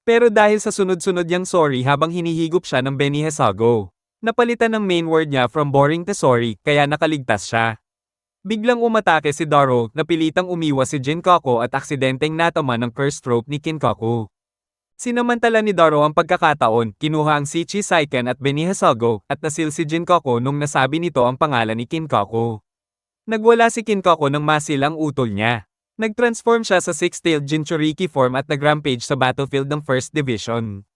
Pero dahil sa sunod-sunod niyang sorry habang hinihigop siya ng Beni Hasago, napalitan ng main word niya from boring to sorry, kaya nakaligtas siya. Biglang umatake si Daro, napilitang umiwas si Jinkaku at aksidenteng natama ng cursed rope ni Kinkaku. Sinamantala ni Daro ang pagkakataon, kinuha ang Shichi Saiken at Beni Hasago, at nasil si Jinkaku nung nasabi nito ang pangalan ni Kinkaku. Nagwala si Kinkaku nang masil ang utol niya. Nag-transform siya sa six-tailed Jinchuriki form at nag-rampage sa battlefield ng 1st Division.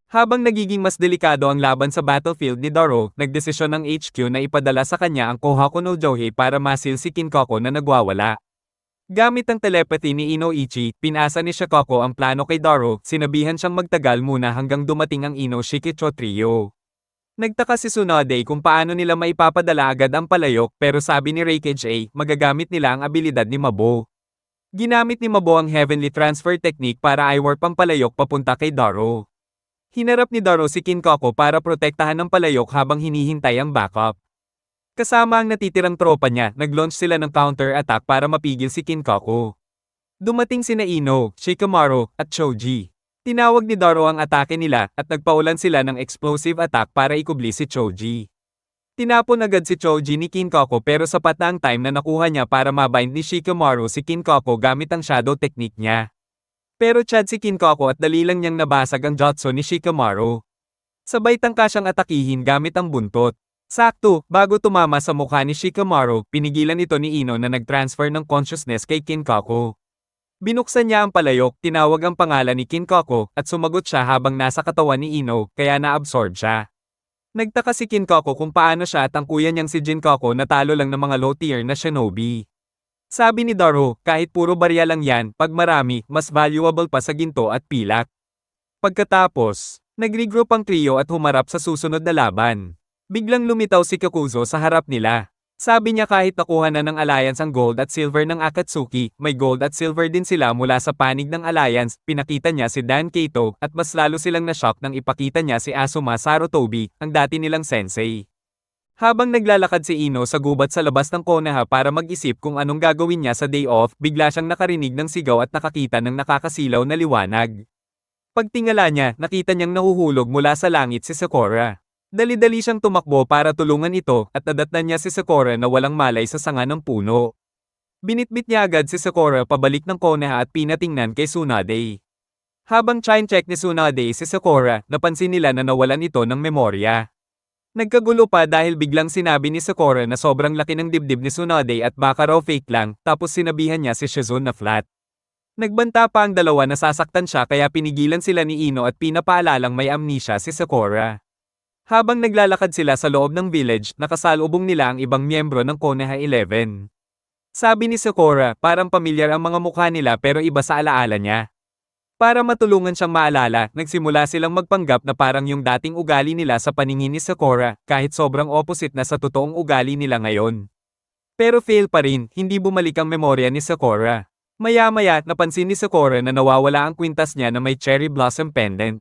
Habang nagiging mas delikado ang laban sa battlefield ni Daro, nagdesisyon ng HQ na ipadala sa kanya ang Kohaku no Jouhei para masil si Kinkaku na nagwawala. Gamit ang telepathy ni Inoichi, pinasa ni Shikaku ang plano kay Daro, sinabihan siyang magtagal muna hanggang dumating ang Ino-Shikicho Trio. Nagtaka si Tsunade kung paano nila maipapadala agad ang palayok pero sabi ni Raikage A, magagamit nila ang abilidad ni Mabo. Ginamit ni Mabo ang Heavenly Transfer Technique para i-warp ang palayok papunta kay Daro. Hinarap ni Daro si Kinkaku para protektahan ng palayok habang hinihintay ang backup. Kasama ang natitirang tropa niya, nag-launch sila ng counter-attack para mapigil si Kinkaku. Dumating sina Ino, Shikamaru, at Choji. Tinawag ni Daro ang atake nila at nagpaulan sila ng explosive attack para ikubli si Choji. Tinapon agad si Choji ni Kinkaku pero sapat na ang time na nakuha niya para mabind ni Shikamaru si Kinkaku gamit ang shadow technique niya. Pero chad si Kinkaku at dali lang niyang nabasag ang jutsu ni Shikamaru. Sabay tangka siyang atakihin gamit ang buntot. Sakto, bago tumama sa mukha ni Shikamaru, pinigilan ito ni Ino na nag-transfer ng consciousness kay Kinkaku. Binuksan niya ang palayok, tinawag ang pangalan ni Kinkaku, at sumagot siya habang nasa katawan ni Ino, kaya na-absorb siya. Nagtaka si Kinkaku kung paano siya at ang kuya niyang si Jinkaku natalo lang ng mga low-tier na shinobi. Sabi ni Daro, kahit puro barya lang yan, pag marami, mas valuable pa sa ginto at pilak. Pagkatapos, nag-regroup ang trio at humarap sa susunod na laban. Biglang lumitaw si Kakuzo sa harap nila. Sabi niya kahit nakuha na ng Alliance ang gold at silver ng Akatsuki, may gold at silver din sila mula sa panig ng Alliance, pinakita niya si Dan Kato, at mas lalo silang na-shock nang ipakita niya si Asuma Sarutobi, ang dati nilang sensei. Habang naglalakad si Ino sa gubat sa labas ng Konoha para mag-isip kung anong gagawin niya sa day off, bigla siyang nakarinig ng sigaw at nakakita ng nakakasilaw na liwanag. Pagtingala niya, nakita niyang nahuhulog mula sa langit si Sakura. Dali-dali siyang tumakbo para tulungan ito at nadatnan niya si Sakura na walang malay sa sanga ng puno. Binitbit niya agad si Sakura pabalik ng Konoha at pinatingnan kay Tsunade. Habang chine-check ni Tsunade si Sakura, napansin nila na nawalan ito ng memorya. Nagkagulo pa dahil biglang sinabi ni Sakura na sobrang laki ng dibdib ni Tsunade at baka raw fake lang, tapos sinabihan niya si Shizune na flat. Nagbanta pa ang dalawa na sasaktan siya kaya pinigilan sila ni Ino at pinapaalalang may amnesia si Sakura. Habang naglalakad sila sa loob ng village, nakasalubong nila ang ibang miyembro ng Konoha 11. Sabi ni Sakura, parang pamilyar ang mga mukha nila pero iba sa alaala niya. Para matulungan siyang maalala, nagsimula silang magpanggap na parang yung dating ugali nila sa paningin ni Sakura, kahit sobrang opposite na sa totoong ugali nila ngayon. Pero fail pa rin, hindi bumalik ang memorya ni Sakura. Maya-maya, napansin ni Sakura na nawawala ang kwintas niya na may cherry blossom pendant.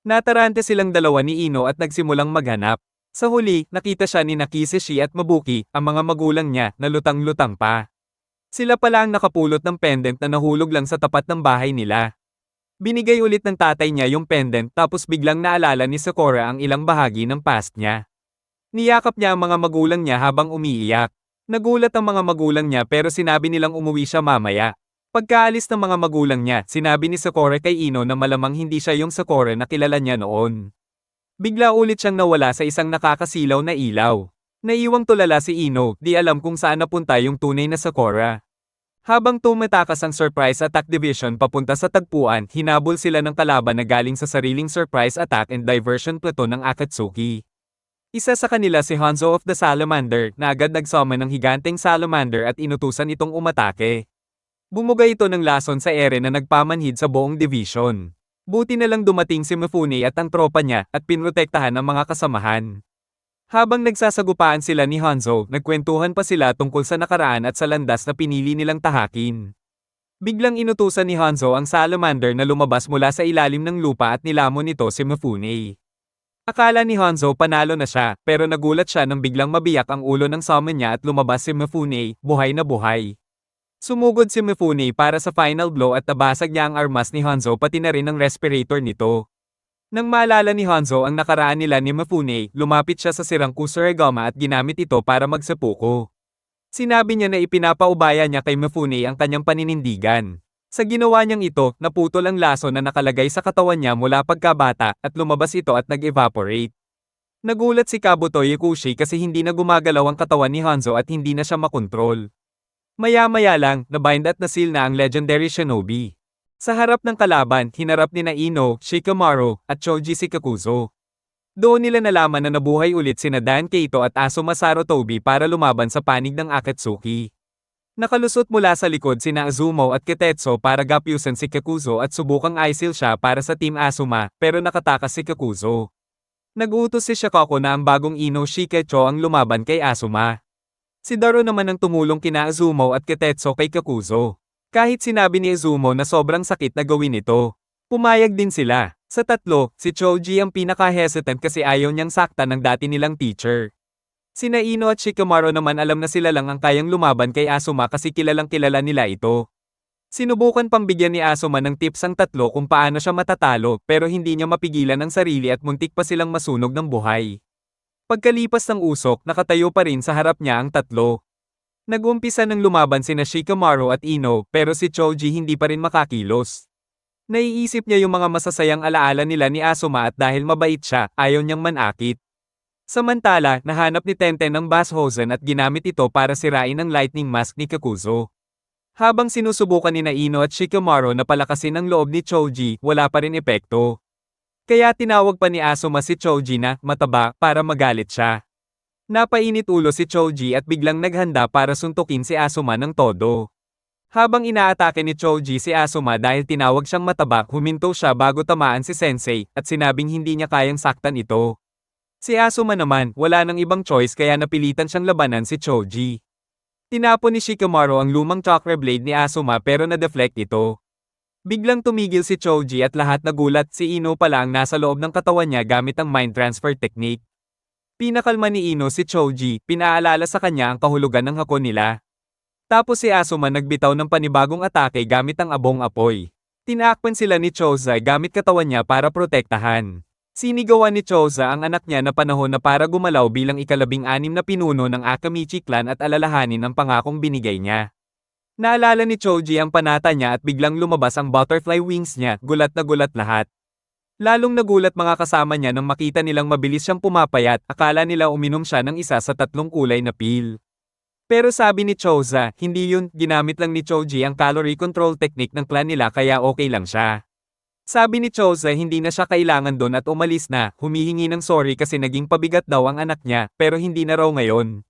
Natarante silang dalawa ni Ino at nagsimulang maghanap. Sa huli, nakita siya ni Nakiseshi at Mabuki, ang mga magulang niya, na lutang-lutang pa. Sila pala ang nakapulot ng pendant na nahulog lang sa tapat ng bahay nila. Binigay ulit ng tatay niya yung pendant tapos biglang naalala ni Sakura ang ilang bahagi ng past niya. Niyakap niya ang mga magulang niya habang umiiyak. Nagulat ang mga magulang niya pero sinabi nilang umuwi siya mamaya. Pagkaalis ng mga magulang niya, sinabi ni Sakura kay Ino na malamang hindi siya yung Sakura na kilala niya noon. Bigla ulit siyang nawala sa isang nakakasilaw na ilaw. Naiwang tulala si Ino, di alam kung saan napunta yung tunay na Sakura. Habang tumatakas ang Surprise Attack Division papunta sa tagpuan, hinabol sila ng kalaban na galing sa sariling Surprise Attack and Diversion Platoon ng Akatsuki. Isa sa kanila si Hanzo of the Salamander na agad nagsummon ng higanteng salamander at inutusan itong umatake. Bumuga ito ng lason sa ere na nagpamanhid sa buong division. Buti na lang dumating si Mifune at ang tropa niya at pinrotektahan ang mga kasamahan. Habang nagsasagupaan sila ni Hanzo, nagkwentuhan pa sila tungkol sa nakaraan at sa landas na pinili nilang tahakin. Biglang inutusan ni Hanzo ang salamander na lumabas mula sa ilalim ng lupa at nilamon nito si Mifune. Akala ni Hanzo panalo na siya, pero nagulat siya nang biglang mabiyak ang ulo ng summon niya at lumabas si Mifune, buhay na buhay. Sumugod si Mifune para sa final blow at nabasag niya ang armas ni Hanzo pati na rin ang respirator nito. Nang maalala ni Hanzo ang nakaraan nila ni Mifune, lumapit siya sa sirang Kusurigama at ginamit ito para magsapuko. Sinabi niya na ipinapaubaya niya kay Mifune ang kanyang paninindigan. Sa ginawa niyang ito, naputol ang laso na nakalagay sa katawan niya mula pagkabata at lumabas ito at nag-evaporate. Nagulat si Kabuto Yakushi kasi hindi na gumagalaw ang katawan ni Hanzo at hindi na siya makontrol. Maya-maya lang, nabind at nasil na ang legendary shinobi. Sa harap ng kalaban, hinarap ni Ino, Shikamaru, at Choji Sikakuzo. Doon nila nalaman na nabuhay ulit sina Dan Kaito at Asuma Sarutobi para lumaban sa panig ng Akatsuki. Nakalusot mula sa likod sina Azumo at Kitetsu para gapyusan si Kakuzo at subukang isil siya para sa Team Asuma, pero nakatakas si Kakuzo. Nag-utos si Shikako na ang bagong Ino Shikecho ang lumaban kay Asuma. Si Daro naman ang tumulong kina Azumo at Kitetsu kay Kakuzo. Kahit sinabi ni Azumo na sobrang sakit na gawin ito. Pumayag din sila. Sa tatlo, si Choji ang pinaka-hesitant kasi ayaw niyang saktan ng dati nilang teacher. Sina Ino at Shikamaru naman alam na sila lang ang kayang lumaban kay Asuma kasi kilalang kilala nila ito. Sinubukan pang bigyan ni Asuma ng tips ang tatlo kung paano siya matatalo pero hindi niya mapigilan ang sarili at muntik pa silang masunog ng buhay. Pagkalipas ng usok, nakatayo pa rin sa harap niya ang tatlo. Nag-umpisa ng lumaban sina Shikamaru at Ino pero si Choji hindi pa rin makakilos. Naiisip niya yung mga masasayang alaala nila ni Asuma at dahil mabait siya, ayaw niyang manakit. Samantala, nahanap ni Tenten ang Basshosen at ginamit ito para sirain ang lightning mask ni Kakuzo. Habang sinusubukan ni Ino at Shikamaru na palakasin ang loob ni Choji, wala pa rin epekto. Kaya tinawag pa ni Asuma si Choji na mataba para magalit siya. Napainit ulo si Choji at biglang naghanda para suntukin si Asuma ng todo. Habang inaatake ni Choji si Asuma dahil tinawag siyang mataba, huminto siya bago tamaan si Sensei at sinabing hindi niya kayang saktan ito. Si Asuma naman, wala nang ibang choice kaya napilitan siyang labanan si Choji. Tinapon ni Shikamaru ang lumang chakra blade ni Asuma pero na-deflect ito. Biglang tumigil si Choji at lahat nagulat, si Ino pala ang nasa loob ng katawan niya gamit ang mind transfer technique. Pinakalma ni Ino si Choji, pinaalala sa kanya ang kahulugan ng hako nila. Tapos si Asuma nagbitaw ng panibagong atake gamit ang abong apoy. Tinakpan sila ni Choza gamit katawan niya para protektahan. Sinigawan ni Choza ang anak niya na panahon na para gumalaw bilang ika-16 na pinuno ng Akamichi clan at alalahanin ang pangakong binigay niya. Naalala ni Choji ang panata niya at biglang lumabas ang butterfly wings niya, gulat na gulat lahat. Lalong nagulat mga kasama niya nang makita nilang mabilis siyang pumapayat, akala nila uminom siya ng isa sa 3 kulay na pill. Pero sabi ni Choza, hindi yun, ginamit lang ni Choji ang calorie control technique ng clan nila kaya okay lang siya. Sabi ni Choza hindi na siya kailangan doon at umalis na, humihingi ng sorry kasi naging pabigat daw ang anak niya, pero hindi na raw ngayon.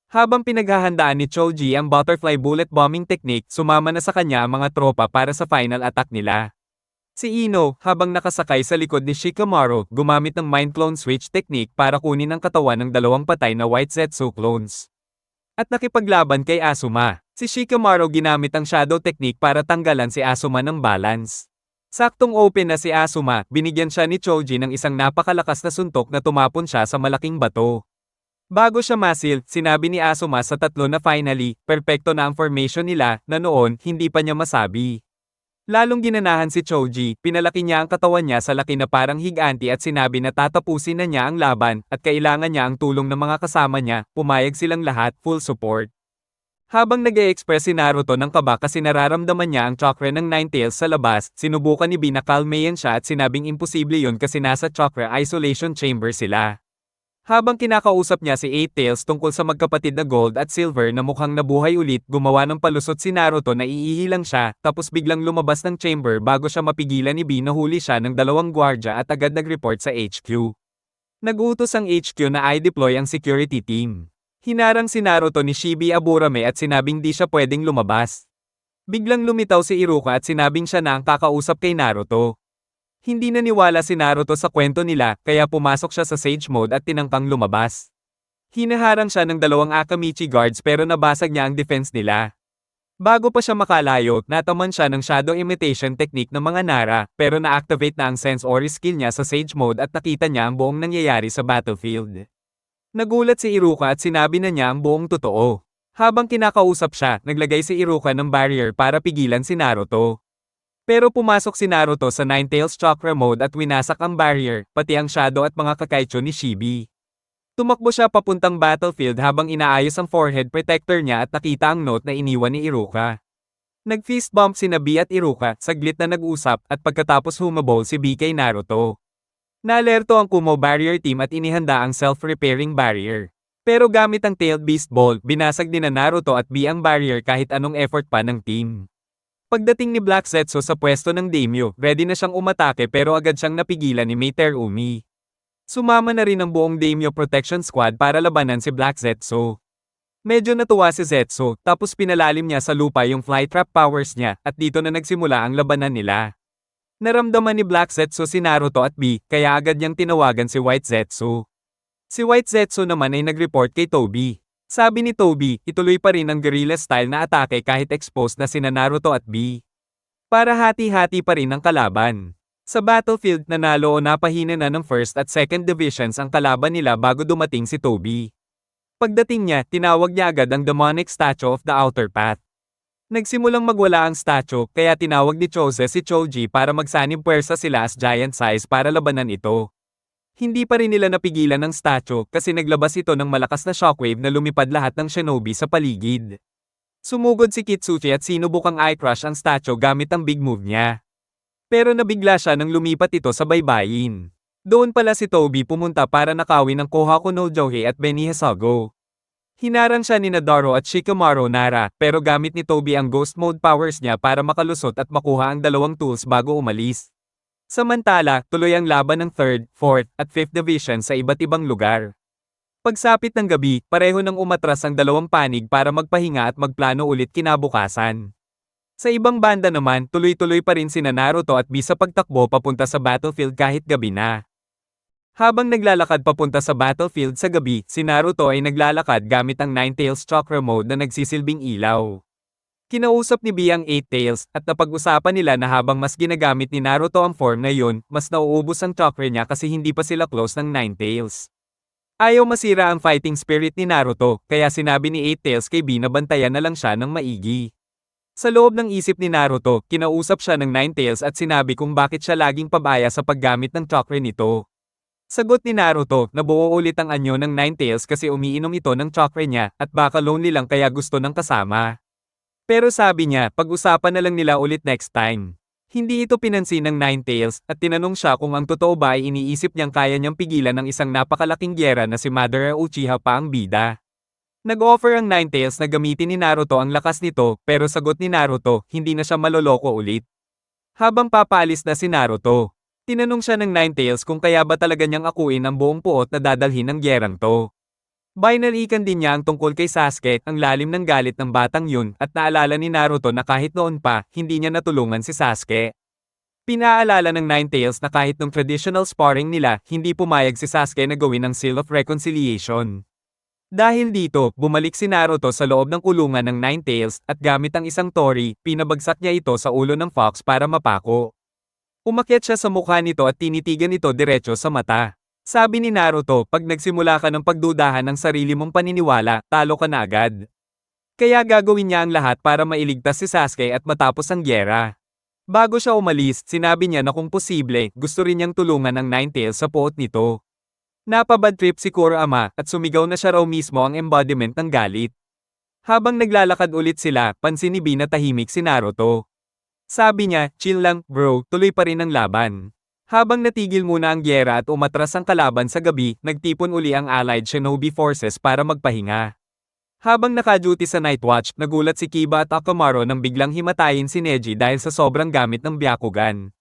Habang pinaghahandaan ni Choji ang butterfly bullet bombing technique, sumama na sa kanya ang mga tropa para sa final attack nila. Si Ino, habang nakasakay sa likod ni Shikamaru, gumamit ng mind clone switch technique para kunin ang katawan ng 2 patay na White Zetsu clones. At nakipaglaban kay Asuma. Si Shikamaru ginamit ang shadow technique para tanggalan si Asuma ng balance. Saktong open na si Asuma, binigyan siya ni Choji ng isang napakalakas na suntok na tumapon siya sa malaking bato. Bago siya masil, sinabi ni Asuma sa 3 na finally, perpekto na ang formation nila, na noon, hindi pa niya masabi. Lalong ginanahan si Choji, pinalaki niya ang katawan niya sa laki na parang higanti at sinabi na tatapusin na niya ang laban, at kailangan niya ang tulong ng mga kasama niya, pumayag silang lahat, full support. Habang nag-e-express si Naruto ng kaba kasi nararamdaman niya ang chakra ng Nine Tails sa labas, sinubukan ni B na kalmayan siya at sinabing imposible yun kasi nasa chakra isolation chamber sila. Habang kinakausap niya si Eight Tails tungkol sa magkapatid na Gold at Silver na mukhang nabuhay ulit, gumawa ng palusot si Naruto na iihilang siya, tapos biglang lumabas ng chamber bago siya mapigilan ni B na huli siya ng 2 gwardya at agad nag-report sa HQ. Nagutos ang HQ na i-deploy ang security team. Hinarang si Naruto ni Shibi Aburame at sinabing di siya pwedeng lumabas. Biglang lumitaw si Iruka at sinabing siya na ang kakausap kay Naruto. Hindi naniwala si Naruto sa kwento nila, kaya pumasok siya sa Sage Mode at tinangkang lumabas. Hinaharang siya ng 2 Akamichi guards pero nabasag niya ang defense nila. Bago pa siya makalayo, nataman siya ng shadow imitation technique ng mga Nara, pero na-activate na ang sense ori skill niya sa Sage Mode at nakita niya ang buong nangyayari sa battlefield. Nagulat si Iruka at sinabi na niya ang buong totoo. Habang kinakausap siya, naglagay si Iruka ng barrier para pigilan si Naruto. Pero pumasok si Naruto sa Nine Tails Chakra Mode at winasak ang barrier, pati ang shadow at mga kakaicho ni Shibi. Tumakbo siya papuntang battlefield habang inaayos ang forehead protector niya at nakita ang note na iniwan ni Iruka. Nag-fist bump si B at Iruka, saglit na nag-usap, at pagkatapos humabol si B kay Naruto. Naalerto ang Kumo Barrier Team at inihanda ang self-repairing barrier. Pero gamit ang Tailed Beast Ball, binasag din na Naruto at B ang barrier kahit anong effort pa ng team. Pagdating ni Black Zetsu sa pwesto ng daimyo, ready na siyang umatake pero agad siyang napigilan ni Meiterumi. Sumama na rin ang buong daimyo protection squad para labanan si Black Zetsu. Medyo natuwa si Zetsu, tapos pinalalim niya sa lupa yung flytrap powers niya, at dito na nagsimula ang labanan nila. Naramdaman ni Black Zetsu si Naruto at B, kaya agad niyang tinawagan si White Zetsu. Si White Zetsu naman ay nag-report kay Toby. Sabi ni Toby, ituloy pa rin ang guerrilla style na atake kahit exposed na sina Naruto at B. Para hati-hati pa rin ang kalaban. Sa battlefield, nanalo o napahina na ng 1st at 2nd divisions ang kalaban nila bago dumating si Toby. Pagdating niya, tinawag niya agad ang demonic statue of the outer path. Nagsimulang magwala ang statue, kaya tinawag ni Chose si Choji para magsanib puwersa sila as giant size para labanan ito. Hindi pa rin nila napigilan ng statue kasi naglabas ito ng malakas na shockwave na lumipad lahat ng shinobi sa paligid. Sumugod si Kitsuchi at sinubukang i-crush ang statue gamit ang big move niya. Pero nabigla siya nang lumipat ito sa baybayin. Doon pala si Toby pumunta para nakawin ng Kohaku no Jouhei at Beni Hasago. Hinarang siya ni Nadaro at Shikamaru Nara, pero gamit ni Toby ang ghost mode powers niya para makalusot at makuha ang 2 tools bago umalis. Samantala, tuloy ang laban ng 3rd, 4th, at 5th Division sa iba't ibang lugar. Pagsapit ng gabi, pareho nang umatras ang 2 panig para magpahinga at magplano ulit kinabukasan. Sa ibang banda naman, tuloy-tuloy pa rin sina Naruto at B sa pagtakbo papunta sa battlefield kahit gabi na. Habang naglalakad papunta sa battlefield sa gabi, si Naruto ay naglalakad gamit ang Nine Tails Chakra Mode na nagsisilbing ilaw. Kinausap ni B ang Eight Tails, at napag-usapan nila na habang mas ginagamit ni Naruto ang form na yun, mas nauubos ang chakra niya kasi hindi pa sila close ng Nine Tails. Ayaw masira ang fighting spirit ni Naruto, kaya sinabi ni Eight Tails kay B na bantayan na lang siya ng maigi. Sa loob ng isip ni Naruto, kinausap siya ng Nine Tails at sinabi kung bakit siya laging pabaya sa paggamit ng chakra nito. Sagot ni Naruto, nabuo ulit ang anyo ng Nine Tails kasi umiinom ito ng chakra niya, at baka lonely lang kaya gusto ng kasama. Pero sabi niya, pag-usapan na lang nila ulit next time. Hindi ito pinansin ng Ninetales at tinanong siya kung ang totoo ba ay iniisip niyang kaya niyang pigilan ng isang napakalaking giyera na si Madara Uchiha pa ang bida. Nag-offer ang Ninetales na gamitin ni Naruto ang lakas nito pero sagot ni Naruto hindi na siya maloloko ulit. Habang papaalis na si Naruto, tinanong siya ng Ninetales kung kaya ba talaga niyang akuin ang buong puot na dadalhin ng gyerang to. Binalikan din niya ang tungkol kay Sasuke, ang lalim ng galit ng batang yun at naalala ni Naruto na kahit noon pa, hindi niya natulungan si Sasuke. Pinaalala ng Ninetales na kahit nung traditional sparring nila, hindi pumayag si Sasuke na gawin ang Seal of Reconciliation. Dahil dito, bumalik si Naruto sa loob ng kulungan ng Ninetales at gamit ang isang tori, pinabagsak niya ito sa ulo ng Fox para mapako. Umakyat siya sa mukha nito at tinitigan ito diretso sa mata. Sabi ni Naruto, pag nagsimula ka ng pagdudahan ng sarili mong paniniwala, talo ka na agad. Kaya gagawin niya ang lahat para mailigtas si Sasuke at matapos ang gyera. Bago siya umalis, sinabi niya na kung posible, gusto rin niyang tulungan ang Ninetales sa puot nito. Napabad trip si Kurama at sumigaw na siya raw mismo ang embodiment ng galit. Habang naglalakad ulit sila, pansin ni B na tahimik si Naruto. Sabi niya, chill lang, bro, tuloy pa rin ang laban. Habang natigil muna ang gyera at umatras ang kalaban sa gabi, nagtipon uli ang Allied Shinobi Forces para magpahinga. Habang naka-duty sa Night Watch, nagulat si Kiba at Akamaru nang biglang himatayin si Neji dahil sa sobrang gamit ng Byakugan.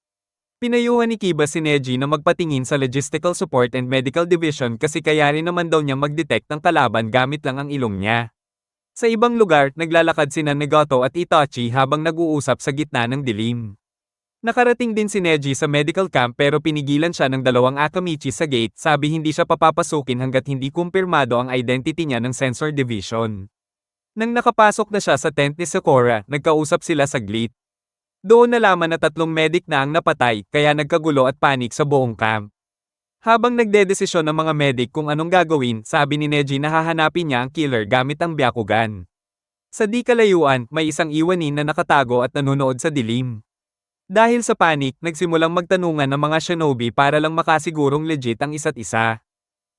Pinayuhan ni Kiba si Neji na magpatingin sa Logistical Support and Medical Division kasi kaya rin naman daw niya mag-detect ng kalaban gamit lang ang ilong niya. Sa ibang lugar, naglalakad sina Nagato at Itachi habang nag-uusap sa gitna ng dilim. Nakarating din si Neji sa medical camp pero pinigilan siya ng dalawang Akamichi sa gate, sabi hindi siya papapasukin hanggat hindi kumpirmado ang identity niya ng sensor division. Nang nakapasok na siya sa tent ni Sakura, nagkausap sila saglit. Doon nalaman na 3 medic na ang napatay, kaya nagkagulo at panik sa buong camp. Habang nagdedesisyon ng mga medic kung anong gagawin, sabi ni Neji na hahanapin niya ang killer gamit ang Byakugan. Sa di kalayuan, may isang iwanin na nakatago at nanonood sa dilim. Dahil sa panik, nagsimulang magtanungan ng mga shinobi para lang makasigurong legit ang isa't isa.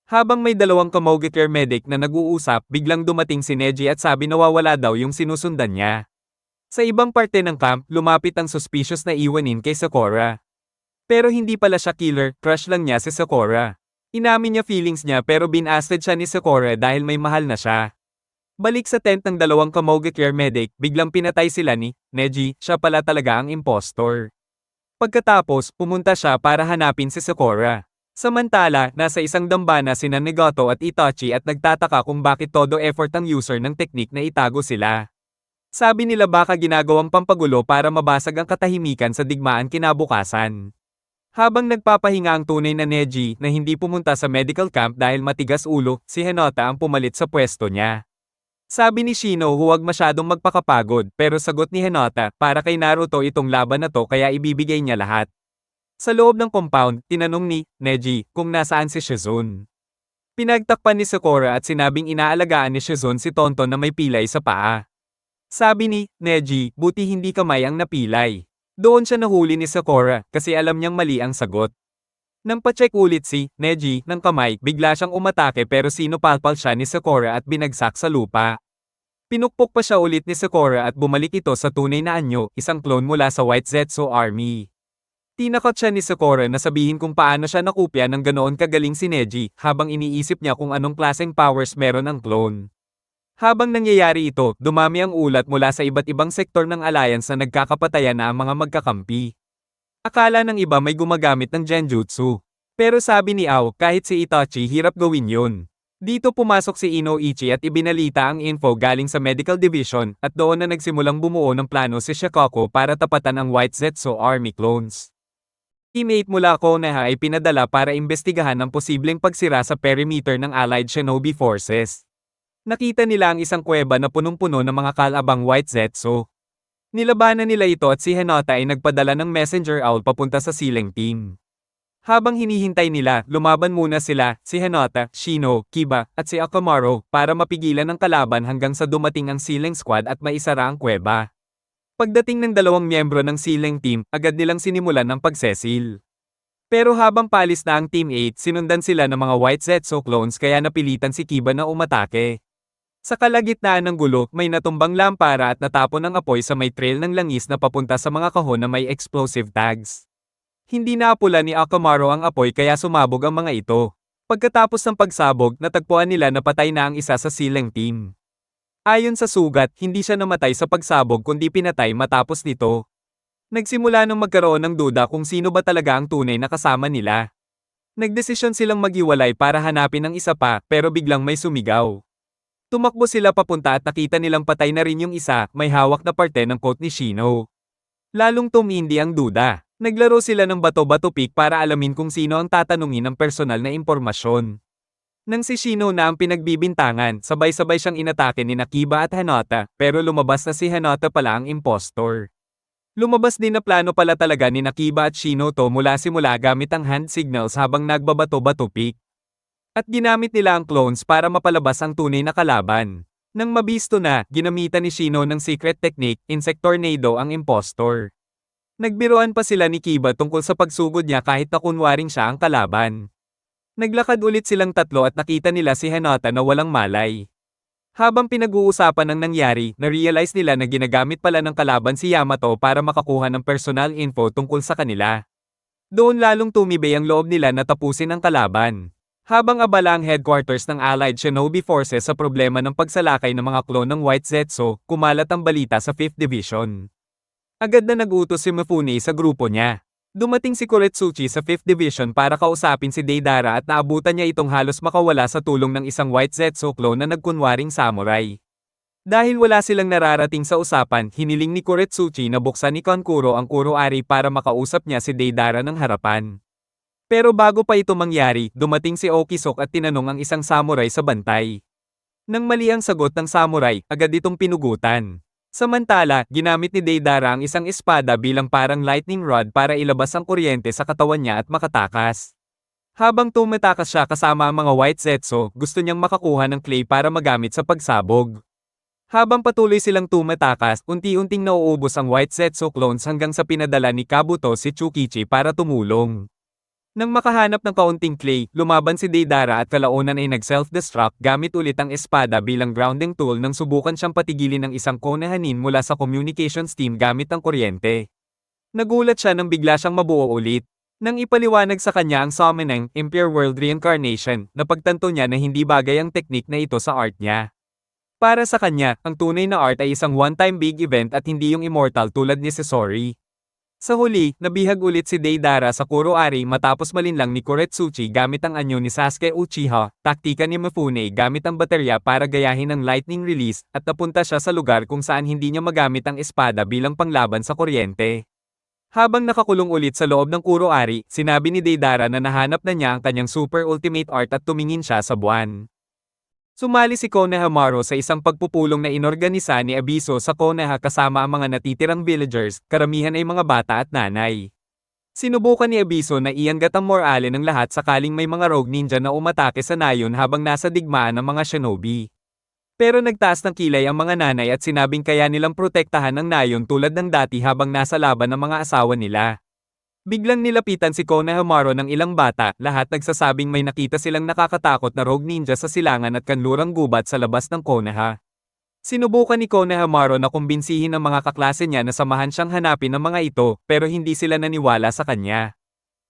Habang may dalawang Kamogetsuar medic na nag-uusap, biglang dumating si Neji at sabi nawawala daw yung sinusundan niya. Sa ibang parte ng camp, lumapit ang suspicious na iwanin kay Sakura. Pero hindi pala siya killer, crush lang niya si Sakura. Inamin niya feelings niya pero binasted siya ni Sakura dahil may mahal na siya. Balik sa tent ng dalawang Kamogetsuar medic, biglang pinatay sila ni Neji, siya pala talaga ang impostor. Pagkatapos, pumunta siya para hanapin si Sakura. Samantala, nasa isang dambana sina Nagato at Itachi at nagtataka kung bakit todo effort ang user ng teknik na itago sila. Sabi nila baka ginagawang pampagulo para mabasag ang katahimikan sa digmaan kinabukasan. Habang nagpapahinga ang tunay na Neji na hindi pumunta sa medical camp dahil matigas ulo, si Hinata ang pumalit sa pwesto niya. Sabi ni Shino huwag masyadong magpakapagod pero sagot ni Hinata para kay Naruto itong laban na to kaya ibibigay niya lahat. Sa loob ng compound, tinanong ni Neji kung nasaan si Shizune. Pinagtakpan ni Sakura at sinabing inaalagaan ni Shizune si Tonton na may pilay sa paa. Sabi ni Neji, buti hindi kamay ang napilay. Doon siya nahuli ni Sakura kasi alam niyang mali ang sagot. Nang pacheck ulit si Neji ng kamay, bigla siyang umatake pero sinupalpal siya ni Sakura at binagsak sa lupa. Pinukpok pa siya ulit ni Sakura at bumalik ito sa tunay na anyo, isang clone mula sa White Zetsu Army. Tinakot siya ni Sakura na sabihin kung paano siya nakupya ng ganoon kagaling si Neji habang iniisip niya kung anong klaseng powers meron ang clone. Habang nangyayari ito, dumami ang ulat mula sa iba't ibang sektor ng alliance na nagkakapatayan na ang mga magkakampi. Akala ng iba may gumagamit ng genjutsu. Pero sabi ni Ao, kahit si Itachi hirap gawin yun. Dito pumasok si Inoichi at ibinalita ang info galing sa medical division at doon na nagsimulang bumuo ng plano si Shikako para tapatan ang White Zetsu Army clones. Teammate mula Konoha ay pinadala para imbestigahan ang posibleng pagsira sa perimeter ng Allied Shinobi Forces. Nakita nila ang isang kuweba na punong-puno ng mga kalabang White Zetsu. Nilabanan nila ito at si Hinata ay nagpadala ng messenger owl papunta sa Sealing Team. Habang hinihintay nila, lumaban muna sila, si Hinata, Shino, Kiba, at si Akamaru, para mapigilan ang kalaban hanggang sa dumating ang Sealing Squad at maisara ang kuweba. Pagdating ng dalawang miyembro ng Sealing Team, agad nilang sinimulan ng pagsesil. Pero habang palis na ang Team 8, sinundan sila ng mga White Zetsu clones kaya napilitan si Kiba na umatake. Sa kalagitnaan ng gulo, may natumbang lampara at natapon ang apoy sa may trail ng langis na papunta sa mga kahon na may explosive tags. Hindi naapula ni Akamaro ang apoy kaya sumabog ang mga ito. Pagkatapos ng pagsabog, natagpuan nila na patay na ang isa sa silang team. Ayon sa sugat, hindi siya namatay sa pagsabog kundi pinatay matapos nito. Nagsimula nung magkaroon ng duda kung sino ba talaga ang tunay na kasama nila. Nagdesisyon silang maghiwalay para hanapin ang isa pa, pero biglang may sumigaw. Tumakbo sila papunta at nakita nilang patay na rin yung isa, may hawak na parte ng coat ni Shino. Lalong tumindi ang duda. Naglaro sila ng bato-bato pick para alamin kung sino ang tatanungin ng personal na impormasyon. Nang si Shino na ang pinagbibintangan, sabay-sabay siyang inatake ni Nakiba at Hanata, pero lumabas na si Hanata pala ang impostor. Lumabas din na plano pala talaga ni Nakiba at Shino to mula simula gamit ang hand signals habang nagbabato-bato pick. At ginamit nila ang clones para mapalabas ang tunay na kalaban. Nang mabisto na, ginamitan ni Shino ng secret technique, Insect Tornado ang impostor. Nagbiruan pa sila ni Kiba tungkol sa pagsugod niya kahit na kunwaring siya ang kalaban. Naglakad ulit silang tatlo at nakita nila si Hanata na walang malay. Habang pinag-uusapan ang nangyari, na-realize nila na ginagamit pala ng kalaban si Yamato para makakuha ng personal info tungkol sa kanila. Doon lalong tumibay ang loob nila na tapusin ang kalaban. Habang abala ang headquarters ng Allied Shinobi Forces sa problema ng pagsalakay ng mga klon ng White Zetsu, kumalat ang balita sa 5th Division. Agad na nag-utos si Mifune sa grupo niya. Dumating si Kuretsuchi sa 5th Division para kausapin si Deidara at naabutan niya itong halos makawala sa tulong ng isang White Zetsu clone na nagkunwaring samurai. Dahil wala silang nararating sa usapan, hiniling ni Kuretsuchi na buksan ni Kankuro ang Kuroari para makausap niya si Deidara ng harapan. Pero bago pa ito mangyari, dumating si Okisok at tinanong ang isang samurai sa bantay. Nang mali ang sagot ng samurai, agad itong pinugutan. Samantala, ginamit ni Deidara ang isang espada bilang parang lightning rod para ilabas ang kuryente sa katawan niya at makatakas. Habang tumatakas siya kasama ang mga White Zetsu, gusto niyang makakuha ng clay para magamit sa pagsabog. Habang patuloy silang tumatakas, unti-unting nauubos ang White Zetsu clones hanggang sa pinadala ni Kabuto si Tsukichi para tumulong. Nang makahanap ng kaunting clay, lumaban si Deidara at kalaunan ay nag-self-destruct gamit ulit ang espada bilang grounding tool nang subukan siyang patigilin ng isang Konohanin mula sa communications team gamit ang kuryente. Nagulat siya nang bigla siyang mabuo ulit. Nang ipaliwanag sa kanya ang summoning, Impure World Reincarnation, napagtanto niya na hindi bagay ang teknik na ito sa art niya. Para sa kanya, ang tunay na art ay isang one-time big event at hindi yung immortal tulad ni Sasori. Sa huli, nabihag ulit si Deidara sa Kuroari matapos malinlang ni Kuretsuchi gamit ang anyo ni Sasuke Uchiha, taktika ni Mifune gamit ang baterya para gayahin ang lightning release, at napunta siya sa lugar kung saan hindi niya magamit ang espada bilang panglaban sa kuryente. Habang nakakulong ulit sa loob ng Kuroari, sinabi ni Deidara na nahanap na niya ang kanyang super ultimate art at tumingin siya sa buwan. Sumali si Konohamaru sa isang pagpupulong na inorganisa ni Abiso sa Konoha kasama ang mga natitirang villagers, karamihan ay mga bata at nanay. Sinubukan ni Abiso na ianggat ang morale ng lahat sakaling may mga rogue ninja na umatake sa nayon habang nasa digmaan ng mga shinobi. Pero nagtaas ng kilay ang mga nanay at sinabing kaya nilang protektahan ang nayon tulad ng dati habang nasa laban ng mga asawa nila. Biglang nilapitan si Konohamaru ng ilang bata, lahat nagsasabing may nakita silang nakakatakot na rogue ninja sa silangan at kanlurang gubat sa labas ng Konoha. Sinubukan ni Konohamaru na kumbinsihin ang mga kaklase niya na samahan siyang hanapin ang mga ito, pero hindi sila naniwala sa kanya.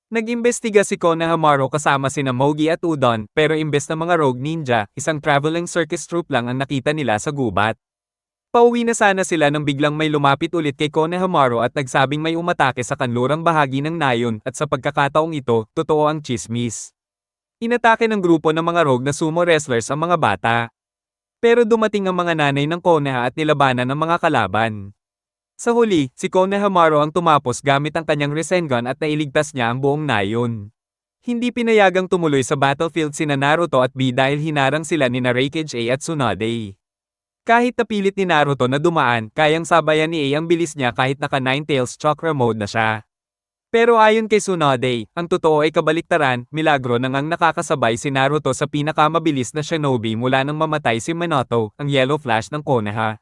Nag-imbestiga si Konohamaru kasama sina Mogi at Udon, pero imbes na mga rogue ninja, isang traveling circus troupe lang ang nakita nila sa gubat. Pauwi na sana sila nang biglang may lumapit ulit kay Konohamaru at nagsabing may umatake sa kanlurang bahagi ng nayon at sa pagkakataong ito, totoo ang tsismis. Inatake ng grupo ng mga rogue na sumo wrestlers ang mga bata. Pero dumating ang mga nanay ng Konoha at nilabanan ng mga kalaban. Sa huli, si Konohamaru ang tumapos gamit ang kanyang Rasengan at nailigtas niya ang buong nayon. Hindi pinayagang tumuloy sa battlefield sina Naruto at B dahil hinarang sila ni Raikage A at Tsunade. Kahit napilit ni Naruto na dumaan, kayang sabayan ni A ang bilis niya kahit naka Nine Tails Chakra mode na siya. Pero ayon kay Tsunade, ang totoo ay kabaliktaran, milagro nang ang nakakasabay si Naruto sa pinakamabilis na shinobi mula nang mamatay si Minato, ang Yellow Flash ng Konoha.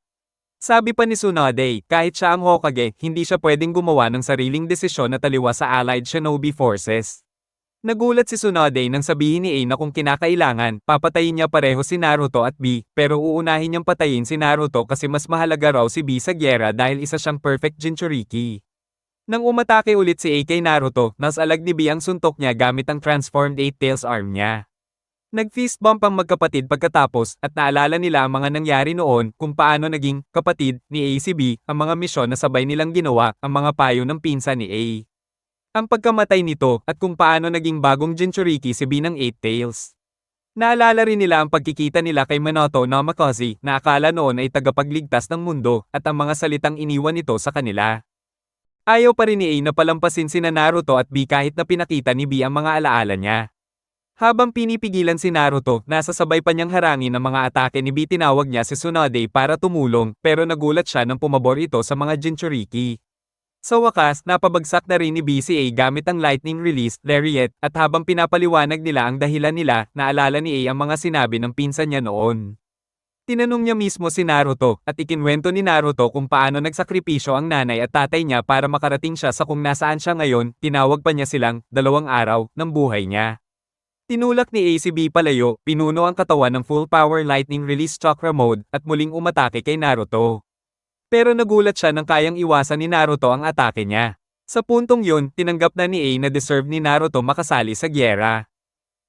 Sabi pa ni Tsunade, kahit siya ang Hokage, hindi siya pwedeng gumawa ng sariling desisyon na taliwas sa Allied Shinobi Forces. Nagulat si Tsunade nang sabihin ni A na kung kinakailangan, papatayin niya pareho si Naruto at B, pero uunahin niyang patayin si Naruto kasi mas mahalaga raw si B sa gyera dahil isa siyang perfect Jinchuriki. Nang umatake ulit si A kay Naruto, nasalag ni B ang suntok niya gamit ang transformed Eight Tails arm niya. Nag-fist bump ang magkapatid pagkatapos at naalala nila ang mga nangyari noon kung paano naging kapatid ni A si B ang mga misyon na sabay nilang ginawa ang mga payo ng pinsan ni A. Ang pagkamatay nito at kung paano naging bagong Jinchuriki si B ng Eight Tails. Naalala rin nila ang pagkikita nila kay Minato Namikaze na akala noon ay tagapagligtas ng mundo at ang mga salitang iniwan nito sa kanila. Ayaw pa rin ni A na palampasin sina Naruto at B kahit na pinakita ni B ang mga alaala niya. Habang pinipigilan si Naruto, nasasabay pa niyang harangin ang mga atake ni B, tinawag niya si Tsunade para tumulong pero nagulat siya nang pumabor ito sa mga Jinchuriki. Sa wakas, napabagsak na rin ni BCA gamit ang Lightning Release, Lariat, at habang pinapaliwanag nila ang dahilan nila, naalala ni A ang mga sinabi ng pinsan niya noon. Tinanong niya mismo si Naruto, at ikinwento ni Naruto kung paano nagsakripisyo ang nanay at tatay niya para makarating siya sa kung nasaan siya ngayon, tinawag pa niya silang, 2 araw, ng buhay niya. Tinulak ni A si B palayo, pinuno ang katawan ng Full Power Lightning Release Chakra Mode, at muling umatake kay Naruto. Pero nagulat siya nang kayang iwasan ni Naruto ang atake niya. Sa puntong yun, tinanggap na ni A na deserve ni Naruto makasali sa gyera.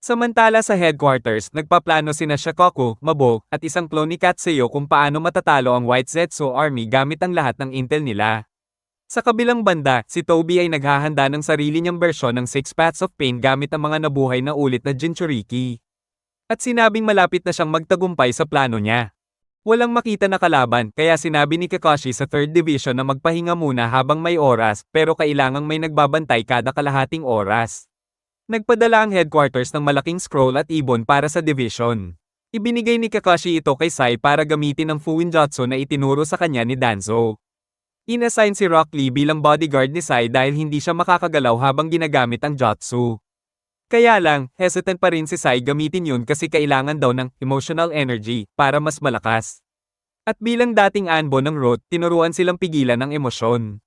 Samantala sa headquarters, nagpaplano sina Shikoku, Mabo, at isang clone ni Katsuyo kung paano matatalo ang White Zetsu Army gamit ang lahat ng intel nila. Sa kabilang banda, si Toby ay naghahanda ng sarili niyang bersyon ng Six Paths of Pain gamit ang mga nabuhay na ulit na Jinchuriki. At sinabing malapit na siyang magtagumpay sa plano niya. Walang makita na kalaban, kaya sinabi ni Kakashi sa 3rd Division na magpahinga muna habang may oras, pero kailangang may nagbabantay kada kalahating oras. Nagpadala ang headquarters ng malaking scroll at ibon para sa division. Ibinigay ni Kakashi ito kay Sai para gamitin ang Fuinjutsu na itinuro sa kanya ni Danzo. Inassign si Rock Lee bilang bodyguard ni Sai dahil hindi siya makakagalaw habang ginagamit ang jutsu. Kaya lang, hesitant pa rin si Sai gamitin yun kasi kailangan daw ng emotional energy para mas malakas. At bilang dating anbo ng Roth, tinuruan silang pigilan ng emosyon.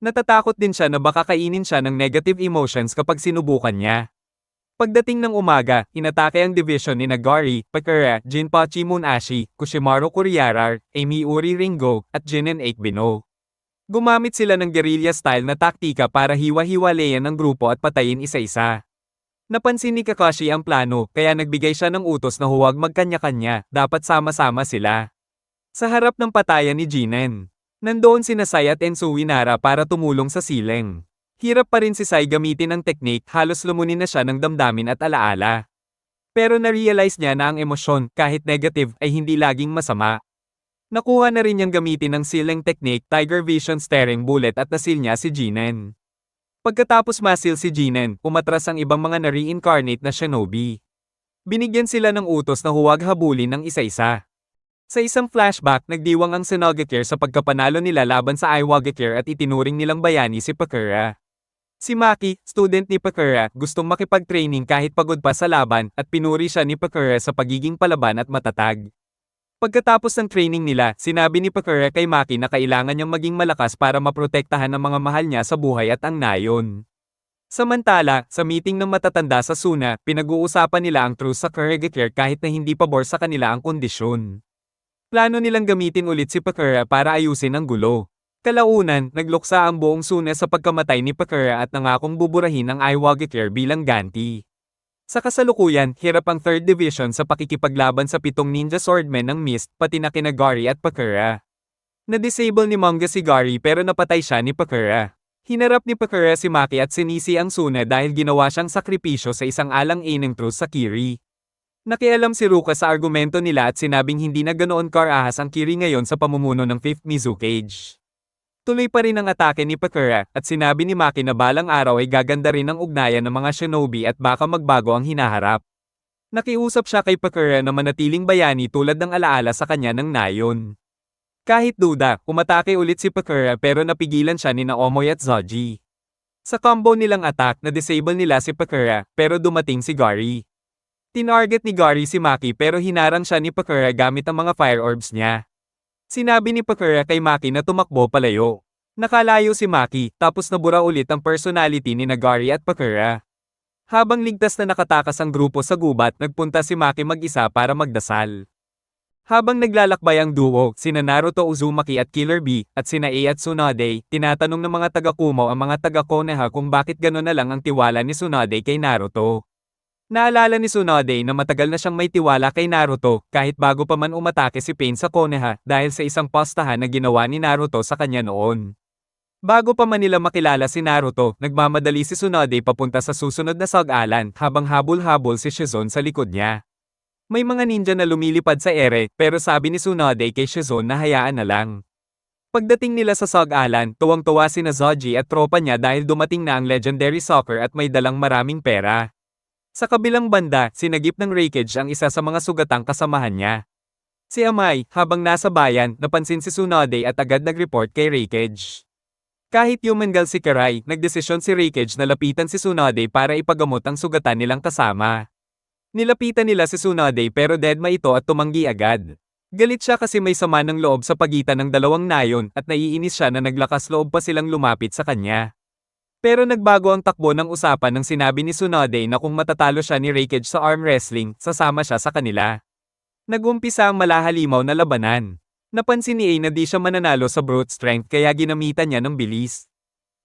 Natatakot din siya na baka kainin siya ng negative emotions kapag sinubukan niya. Pagdating ng umaga, inatake ang division ni Nagari, Pakura, Jinpachi Munashi, Kushimaru Kurihara, Emi-uri Ringo, at Jinen Aikbino. Gumamit sila ng guerrilla style na taktika para hiwa-hiwalayan ang grupo at patayin isa-isa. Napansin ni Kakashi ang plano, kaya nagbigay siya ng utos na huwag magkanya-kanya, dapat sama-sama sila. Sa harap ng patayan ni Jinen, nandoon sina Sai at Ensui Nara para tumulong sa sileng. Hirap pa rin si Sai gamitin ang technique, halos lumunin na siya ng damdamin at alaala. Pero na-realize niya na ang emosyon, kahit negative, ay hindi laging masama. Nakuha na rin niyang gamitin ang sileng technique, Tiger Vision Staring Bullet at nasil niya si Jinen. Pagkatapos masil si Jinen, umatras ang ibang mga na-reincarnate na shinobi. Binigyan sila ng utos na huwag habulin ng isa-isa. Sa isang flashback, nagdiwang ang Tsunade sa pagkapanalo nila laban sa Iwagakure at itinuring nilang bayani si Pakura. Si Maki, student ni Pakura, gustong makipag-training kahit pagod pa sa laban at pinuri siya ni Pakura sa pagiging palaban at matatag. Pagkatapos ng training nila, sinabi ni Pakura kay Maki na kailangan niyang maging malakas para maprotektahan ang mga mahal niya sa buhay at ang nayon. Samantala, sa meeting ng matatanda sa Suna, pinag-uusapan nila ang truce sa Kurigakure kahit na hindi pabor sa kanila ang kondisyon. Plano nilang gamitin ulit si Pakura para ayusin ang gulo. Kalaunan, nagluksa ang buong Suna sa pagkamatay ni Pakura at nangakong buburahin ang Iwagakure bilang ganti. Sa kasalukuyan, hirap ang 3rd Division sa pakikipaglaban sa 7 ninja swordmen ng Mist, pati na kina Gary at Pakura. Na-disable ni Manga si Gary pero napatay siya ni Pakura. Hinarap ni Pakura si Maki at sinisi ang Suna dahil ginawa siyang sakripisyo sa isang alang-inang truce sa Kiri. Nakialam si Ruka sa argumento nila at sinabing hindi na ganoon karahas ang Kiri ngayon sa pamumuno ng 5th Mizukage. Tuloy pa rin ang atake ni Pakura, at sinabi ni Maki na balang araw ay gaganda rin ang ugnayan ng mga shinobi at baka magbago ang hinaharap. Nakiusap siya kay Pakura na manatiling bayani tulad ng alaala sa kanya ng nayon. Kahit duda, umatake ulit si Pakura pero napigilan siya ni Naomoy at Zoji. Sa combo nilang attack, na-disable nila si Pakura, pero dumating si Gary. Tinarget ni Gary si Maki pero hinarang siya ni Pakura gamit ang mga fire orbs niya. Sinabi ni Pakura kay Maki na tumakbo palayo. Nakalayo si Maki, tapos nabura ulit ang personality ni Nagari at Pakura. Habang ligtas na nakatakas ang grupo sa gubat, nagpunta si Maki mag-isa para magdasal. Habang naglalakbay ang duo, sina Naruto Uzumaki at Killer Bee, at sina A at Tsunade, tinatanong ng mga taga-Kumo ang mga taga-Konoha kung bakit gano'n na lang ang tiwala ni Tsunade kay Naruto. Naalala ni Tsunade na matagal na siyang may tiwala kay Naruto, kahit bago pa man umatake si Pain sa Konoha, dahil sa isang postahan na ginawa ni Naruto sa kanya noon. Bago pa man nila makilala si Naruto, nagmamadali si Tsunade papunta sa susunod na sag-alan, habang habol-habol si Shizune sa likod niya. May mga ninja na lumilipad sa ere, pero sabi ni Tsunade kay Shizune na hayaan na lang. Pagdating nila sa sag-alan, tuwang-tuwa sina Zoji at tropa niya dahil dumating na ang legendary soccer at may dalang maraming pera. Sa kabilang banda, sinagip ng Raikage ang isa sa mga sugatang kasamahan niya. Si Amai, habang nasa bayan, napansin si Tsunade at agad nag-report kay Raikage. Kahit human gal si Karai, nagdesisyon si Raikage na lapitan si Tsunade para ipagamot ang sugatan nilang kasama. Nilapitan nila si Tsunade pero deadma ito at tumanggi agad. Galit siya kasi may sama ng loob sa pagitan ng dalawang nayon at naiinis siya na naglakas loob pa silang lumapit sa kanya. Pero nagbago ang takbo ng usapan nang sinabi ni Tsunade na kung matatalo siya ni Raikage sa arm wrestling, sasama siya sa kanila. Nag-umpisa ang malahalimaw na labanan. Napansin ni A na di siya mananalo sa brute strength kaya ginamitan niya ng bilis.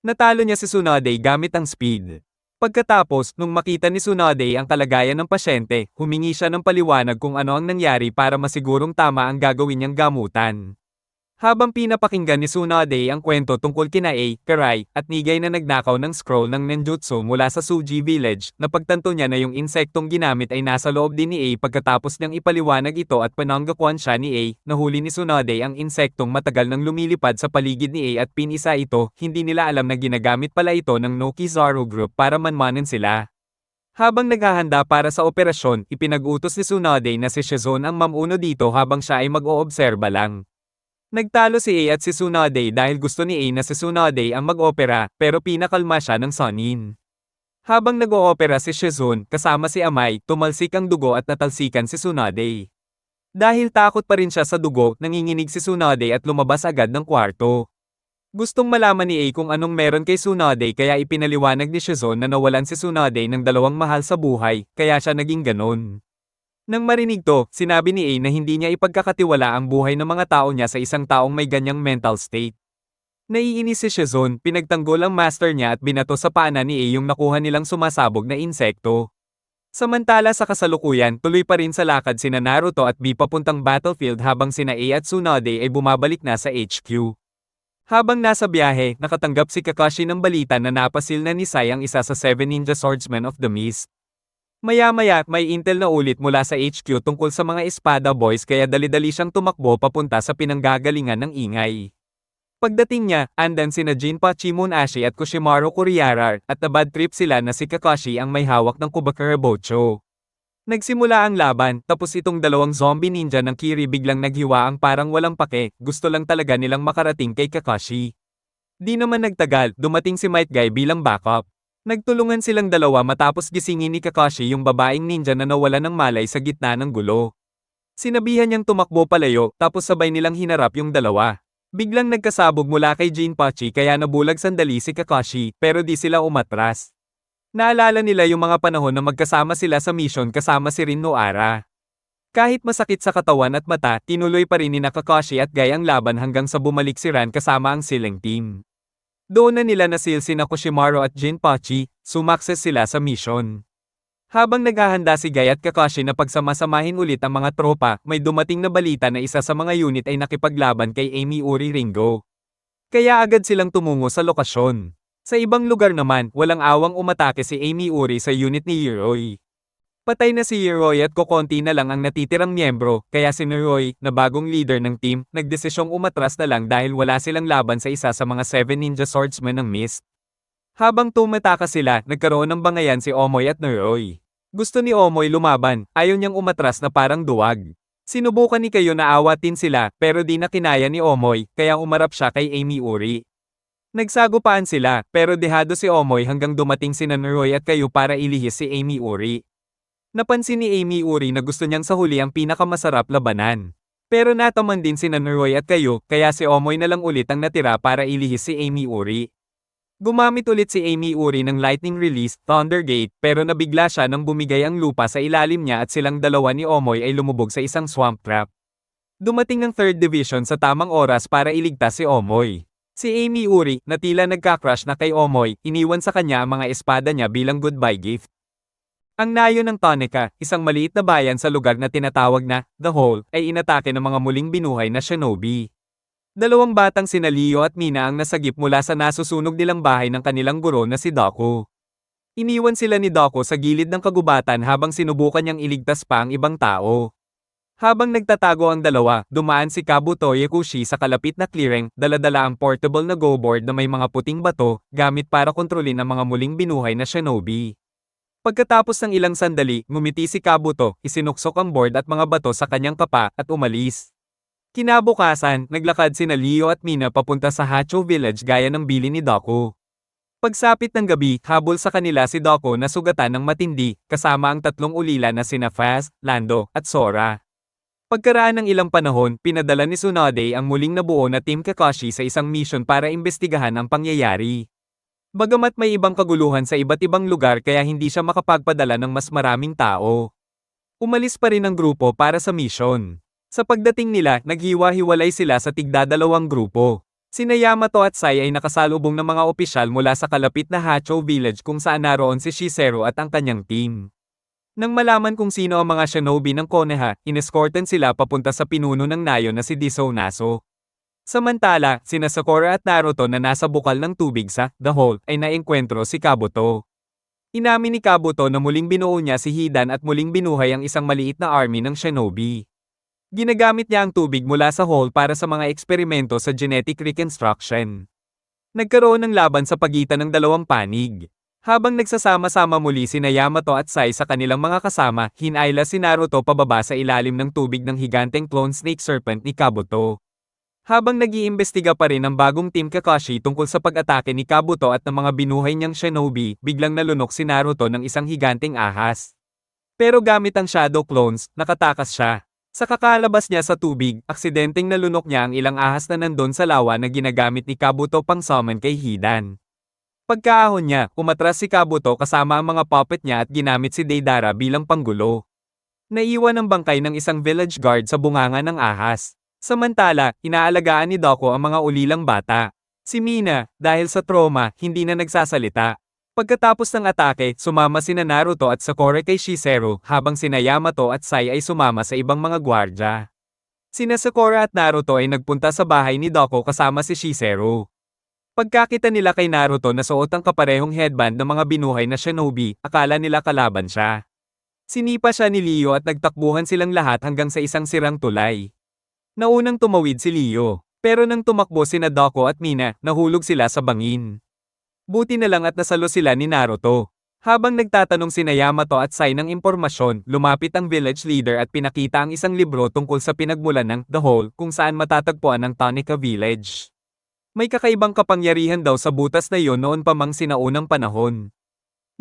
Natalo niya si Tsunade gamit ang speed. Pagkatapos, nung makita ni Tsunade ang kalagayan ng pasyente, humingi siya ng paliwanag kung ano ang nangyari para masigurong tama ang gagawin niyang gamutan. Habang pinapakinggan ni Tsunade ang kwento tungkol kina A, Karai, at Nigay na nagnakaw ng scroll ng ninjutsu mula sa Suji Village, napagtanto niya na yung insektong ginamit ay nasa loob din ni A pagkatapos niyang ipaliwanag ito at pananggakuan siya ni A, nahuli ni Tsunade ang insektong matagal nang lumilipad sa paligid ni A at pinisa ito, hindi nila alam na ginagamit pala ito ng No Kizaru Group para manmanan sila. Habang naghahanda para sa operasyon, ipinag-utos ni Tsunade na si Shizune ang mamuno dito habang siya ay mag-oobserba lang. Nagtalo si A at si Tsunade dahil gusto ni A na si Tsunade ang mag-opera, pero pinakalma siya ng Sonin. Habang nag-oopera si Shizune, kasama si Amai, tumalsik ang dugo at natalsikan si Tsunade. Dahil takot pa rin siya sa dugo, nanginginig si Tsunade at lumabas agad ng kwarto. Gustong malaman ni A kung anong meron kay Tsunade kaya ipinaliwanag ni Shizune na nawalan si Tsunade ng dalawang mahal sa buhay, kaya siya naging ganon. Nang marinig to, sinabi ni A na hindi niya ipagkakatiwala ang buhay ng mga tao niya sa isang taong may ganyang mental state. Naiinis si Shizune, pinagtanggol ang master niya at binato sa paa ni A yung nakuha nilang sumasabog na insekto. Samantala sa kasalukuyan, tuloy pa rin sa lakad sina Naruto at B papuntang battlefield habang sina A at Tsunade ay bumabalik na sa HQ. Habang nasa biyahe, nakatanggap si Kakashi ng balita na napasil na ni Sai ang isa sa 7 Ninja Swordsmen of the Mist. Maya-maya, may intel na ulit mula sa HQ tungkol sa mga Espada Boys kaya dali-dali siyang tumakbo papunta sa pinanggagalingan ng ingay. Pagdating niya, andan sina Jinpachi Munashi at Kushimaru Kurihara at nabad trip sila na si Kakashi ang may hawak ng Kubakura Bocho. Nagsimula ang laban, tapos itong dalawang zombie ninja ng Kiri biglang naghiwa ang parang walang pake, gusto lang talaga nilang makarating kay Kakashi. Di naman nagtagal, dumating si Might Guy bilang backup. Nagtulungan silang dalawa matapos gisingin ni Kakashi yung babaeng ninja na nawala ng malay sa gitna ng gulo. Sinabihan niyang tumakbo palayo, tapos sabay nilang hinarap yung dalawa. Biglang nagkasabog mula kay Jinpachi kaya nabulag sandali si Kakashi, pero di sila umatras. Naalala nila yung mga panahon na magkasama sila sa mission kasama si Rin Noara. Kahit masakit sa katawan at mata, tinuloy pa rin ni Kakashi at Guy ang laban hanggang sa bumalik si Ran kasama ang siling team. Doon na nila nasil sina Kushimaru at Jinpachi, sumakses sila sa mission. Habang naghahanda si Guy at Kakashi na pagsamasamahin ulit ang mga tropa, may dumating na balita na isa sa mga unit ay nakipaglaban kay Amy Uri Ringo. Kaya agad silang tumungo sa lokasyon. Sa ibang lugar naman, walang awang umatake si Amy Uri sa unit ni Yoroi. Patay na si Yoroi at kokonti na lang ang natitirang miyembro, kaya si Yoroi, na bagong leader ng team, nagdesisyong umatras na lang dahil wala silang laban sa isa sa mga 7 Ninja Swordsmen ng Mist. Habang tumataka sila, nagkaroon ng bangayan si Omoy at Yoroi. Gusto ni Omoy lumaban, ayaw niyang umatras na parang duwag. Sinubukan ni Kayo na awatin sila, pero di na kinaya ni Omoy, kaya umarap siya kay Amy Uri. Nagsagupaan sila, pero dehado si Omoy hanggang dumating sina Yoroi at Kayo para ilihis si Amy Uri. Napansin ni Amy Uri na gusto niyang sa huli ang pinakamasarap labanan. Pero nataman din sina Yoroi at Kayo, kaya si Omoy na lang ulit ang natira para ilihis si Amy Uri. Gumamit ulit si Amy Uri ng lightning release, Thundergate, pero nabigla siya nang bumigay ang lupa sa ilalim niya at silang dalawa ni Omoy ay lumubog sa isang swamp trap. Dumating ang 3rd Division sa tamang oras para iligtas si Omoy. Si Amy Uri, na tila nagka-crush na kay Omoy, iniwan sa kanya ang mga espada niya bilang goodbye gift. Ang nayo ng Tonica, isang maliit na bayan sa lugar na tinatawag na The Hole, ay inatake ng mga muling binuhay na shinobi. Dalawang batang sina Leo at Mina ang nasagip mula sa nasusunog nilang bahay ng kanilang guro na si Doko. Iniwan sila ni Doko sa gilid ng kagubatan habang sinubukan niyang iligtas pa ang ibang tao. Habang nagtatago ang dalawa, dumaan si Kabuto Yakushi sa kalapit na clearing, dala-dala ang portable na go-board na may mga puting bato, gamit para kontrolin ang mga muling binuhay na shinobi. Pagkatapos ng ilang sandali, ngumiti si Kabuto, isinuksok ang board at mga bato sa kanyang kapa, at umalis. Kinabukasan, naglakad sina Leo at Mina papunta sa Hacho Village gaya ng bili ni Doko. Pagsapit ng gabi, habol sa kanila si Doko na sugatan ng matindi, kasama ang tatlong ulila na sina Faz, Lando, at Sora. Pagkaraan ng ilang panahon, pinadala ni Tsunade ang muling nabuo na Team Kakashi sa isang mission para imbestigahan ang pangyayari. Bagamat may ibang kaguluhan sa iba't ibang lugar kaya hindi siya makapagpadala ng mas maraming tao. Umalis pa rin ang grupo para sa mission. Sa pagdating nila, naghiwa-hiwalay sila sa tigdadalawang grupo. Sina Yamato at Sai ay nakasalubong ng mga opisyal mula sa kalapit na Hacho Village kung saan naroon si Shizero at ang kanyang team. Nang malaman kung sino ang mga shinobi ng Konoha, inescorten sila papunta sa pinuno ng nayo na si Disou Naso. Samantala, sina Sakura at Naruto na nasa bukal ng tubig sa The Hole ay naengkwentro si Kabuto. Inamin ni Kabuto na muling binuo niya si Hidan at muling binuhay ang isang maliit na army ng shinobi. Ginagamit niya ang tubig mula sa hole para sa mga eksperimento sa genetic reconstruction. Nagkaroon ng laban sa pagitan ng dalawang panig. Habang nagsasama-sama muli sina Yamato at Sai sa kanilang mga kasama, hinayla si Naruto pababa sa ilalim ng tubig ng higanteng clone snake serpent ni Kabuto. Habang nag-iimbestiga pa rin ang bagong Team Kakashi tungkol sa pag-atake ni Kabuto at ng mga binuhay niyang shinobi, biglang nalunok si Naruto ng isang higanteng ahas. Pero gamit ang shadow clones, nakatakas siya. Sa kakalabas niya sa tubig, aksidenteng nalunok niya ang ilang ahas na nandun sa lawa na ginagamit ni Kabuto pang summon kay Hidan. Pagkaahon niya, umatras si Kabuto kasama ang mga puppet niya at ginamit si Deidara bilang panggulo. Naiwan ang bangkay ng isang village guard sa bunganga ng ahas. Samantala, inaalagaan ni Doko ang mga ulilang bata. Si Mina, dahil sa trauma, hindi na nagsasalita. Pagkatapos ng atake, sumama sina Naruto at Sakura kay Shizero, habang sina Yamato at Sai ay sumama sa ibang mga gwardya. Sina Sakura at Naruto ay nagpunta sa bahay ni Doko kasama si Shizero. Pagkakita nila kay Naruto na suot ang kaparehong headband ng mga binuhay na shinobi, akala nila kalaban siya. Sinipa siya ni Leo at nagtakbuhan silang lahat hanggang sa isang sirang tulay. Naunang tumawid si Leo, pero nang tumakbo sina Doko at Mina, nahulog sila sa bangin. Buti na lang at nasalo sila ni Naruto. Habang nagtatanong sina Yamato at Sai ng impormasyon, lumapit ang village leader at pinakita ang isang libro tungkol sa pinagmulan ng The Hole kung saan matatagpuan ang Tonica Village. May kakaibang kapangyarihan daw sa butas na iyon noon pa mang sinaunang panahon.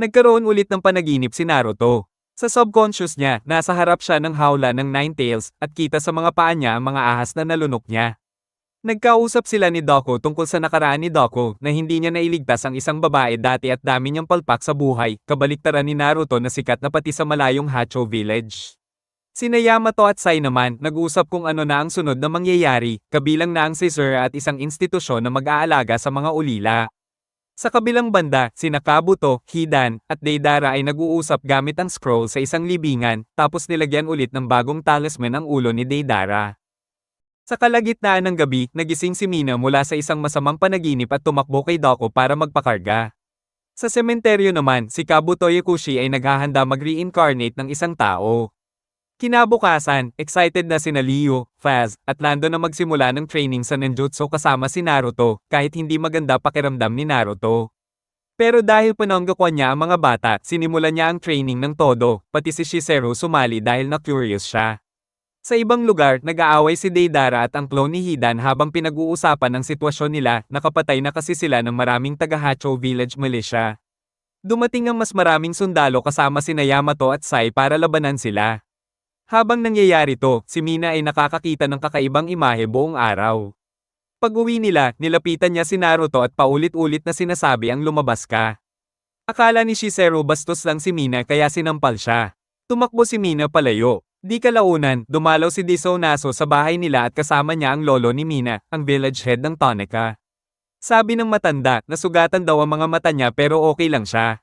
Nagkaroon ulit ng panaginip si Naruto. Sa subconscious niya, nasa harap siya ng hawla ng Nine Tails at kita sa mga paa niya ang mga ahas na nalunok niya. Nagkausap sila ni Doko tungkol sa nakaraan ni Doko na hindi niya nailigtas ang isang babae dati at dami niyang palpak sa buhay, kabaliktaran ni Naruto na sikat na pati sa malayong Hacho Village. Sina Yamato at Sai naman, nag-usap kung ano na ang sunod na mangyayari, kabilang na ang Caesar at isang institusyon na mag-aalaga sa mga ulila. Sa kabilang banda, sina Kabuto, Hidan, at Deidara ay nag-uusap gamit ang scroll sa isang libingan, tapos nilagyan ulit ng bagong talisman ang ulo ni Deidara. Sa kalagitnaan ng gabi, nagising si Mina mula sa isang masamang panaginip at tumakbo kay Doko para magpakarga. Sa sementeryo naman, si Kabuto Yakushi ay naghahanda mag-reincarnate ng isang tao. Kinabukasan, excited na sina Leo, Faz, at Lando na magsimula ng training sa ninjutsu kasama si Naruto, kahit hindi maganda pakiramdam ni Naruto. Pero dahil pinanggakwan niya ang mga bata, sinimulan niya ang training ng todo, pati si Shizero sumali dahil na-curious siya. Sa ibang lugar, nag-aaway si Deidara at ang clone ni Hidan habang pinag-uusapan ang sitwasyon nila, nakapatay na kasi sila ng maraming taga-Hacho Village militia. Dumating ang mas maraming sundalo kasama sina Yamato at Sai para labanan sila. Habang nangyayari to, si Mina ay nakakakita ng kakaibang imahe buong araw. Pag-uwi nila, nilapitan niya si Naruto at paulit-ulit na sinasabi ang lumabas ka. Akala ni Shizero bastos lang si Mina kaya sinampal siya. Tumakbo si Mina palayo. Di kalaunan, dumalaw si Disonaso sa bahay nila at kasama niya ang lolo ni Mina, ang village head ng Tonica. Sabi ng matanda, nasugatan daw ang mga mata niya pero okay lang siya.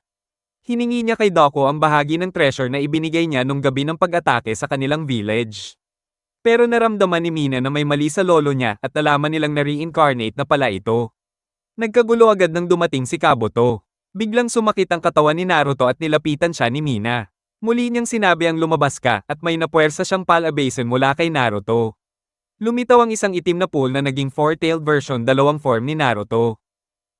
Hiningi niya kay Doko ang bahagi ng treasure na ibinigay niya nung gabi ng pag-atake sa kanilang village. Pero naramdaman ni Mina na may mali sa lolo niya at nalaman nilang na-reincarnate na pala ito. Nagkagulo agad nang dumating si Kabuto. Biglang sumakit ang katawan ni Naruto at nilapitan siya ni Mina. Muli niyang sinabi ang lumabas ka at may napuwersa siyang palabasin mula kay Naruto. Lumitaw ang isang itim na pool na naging four-tailed version dalawang form ni Naruto.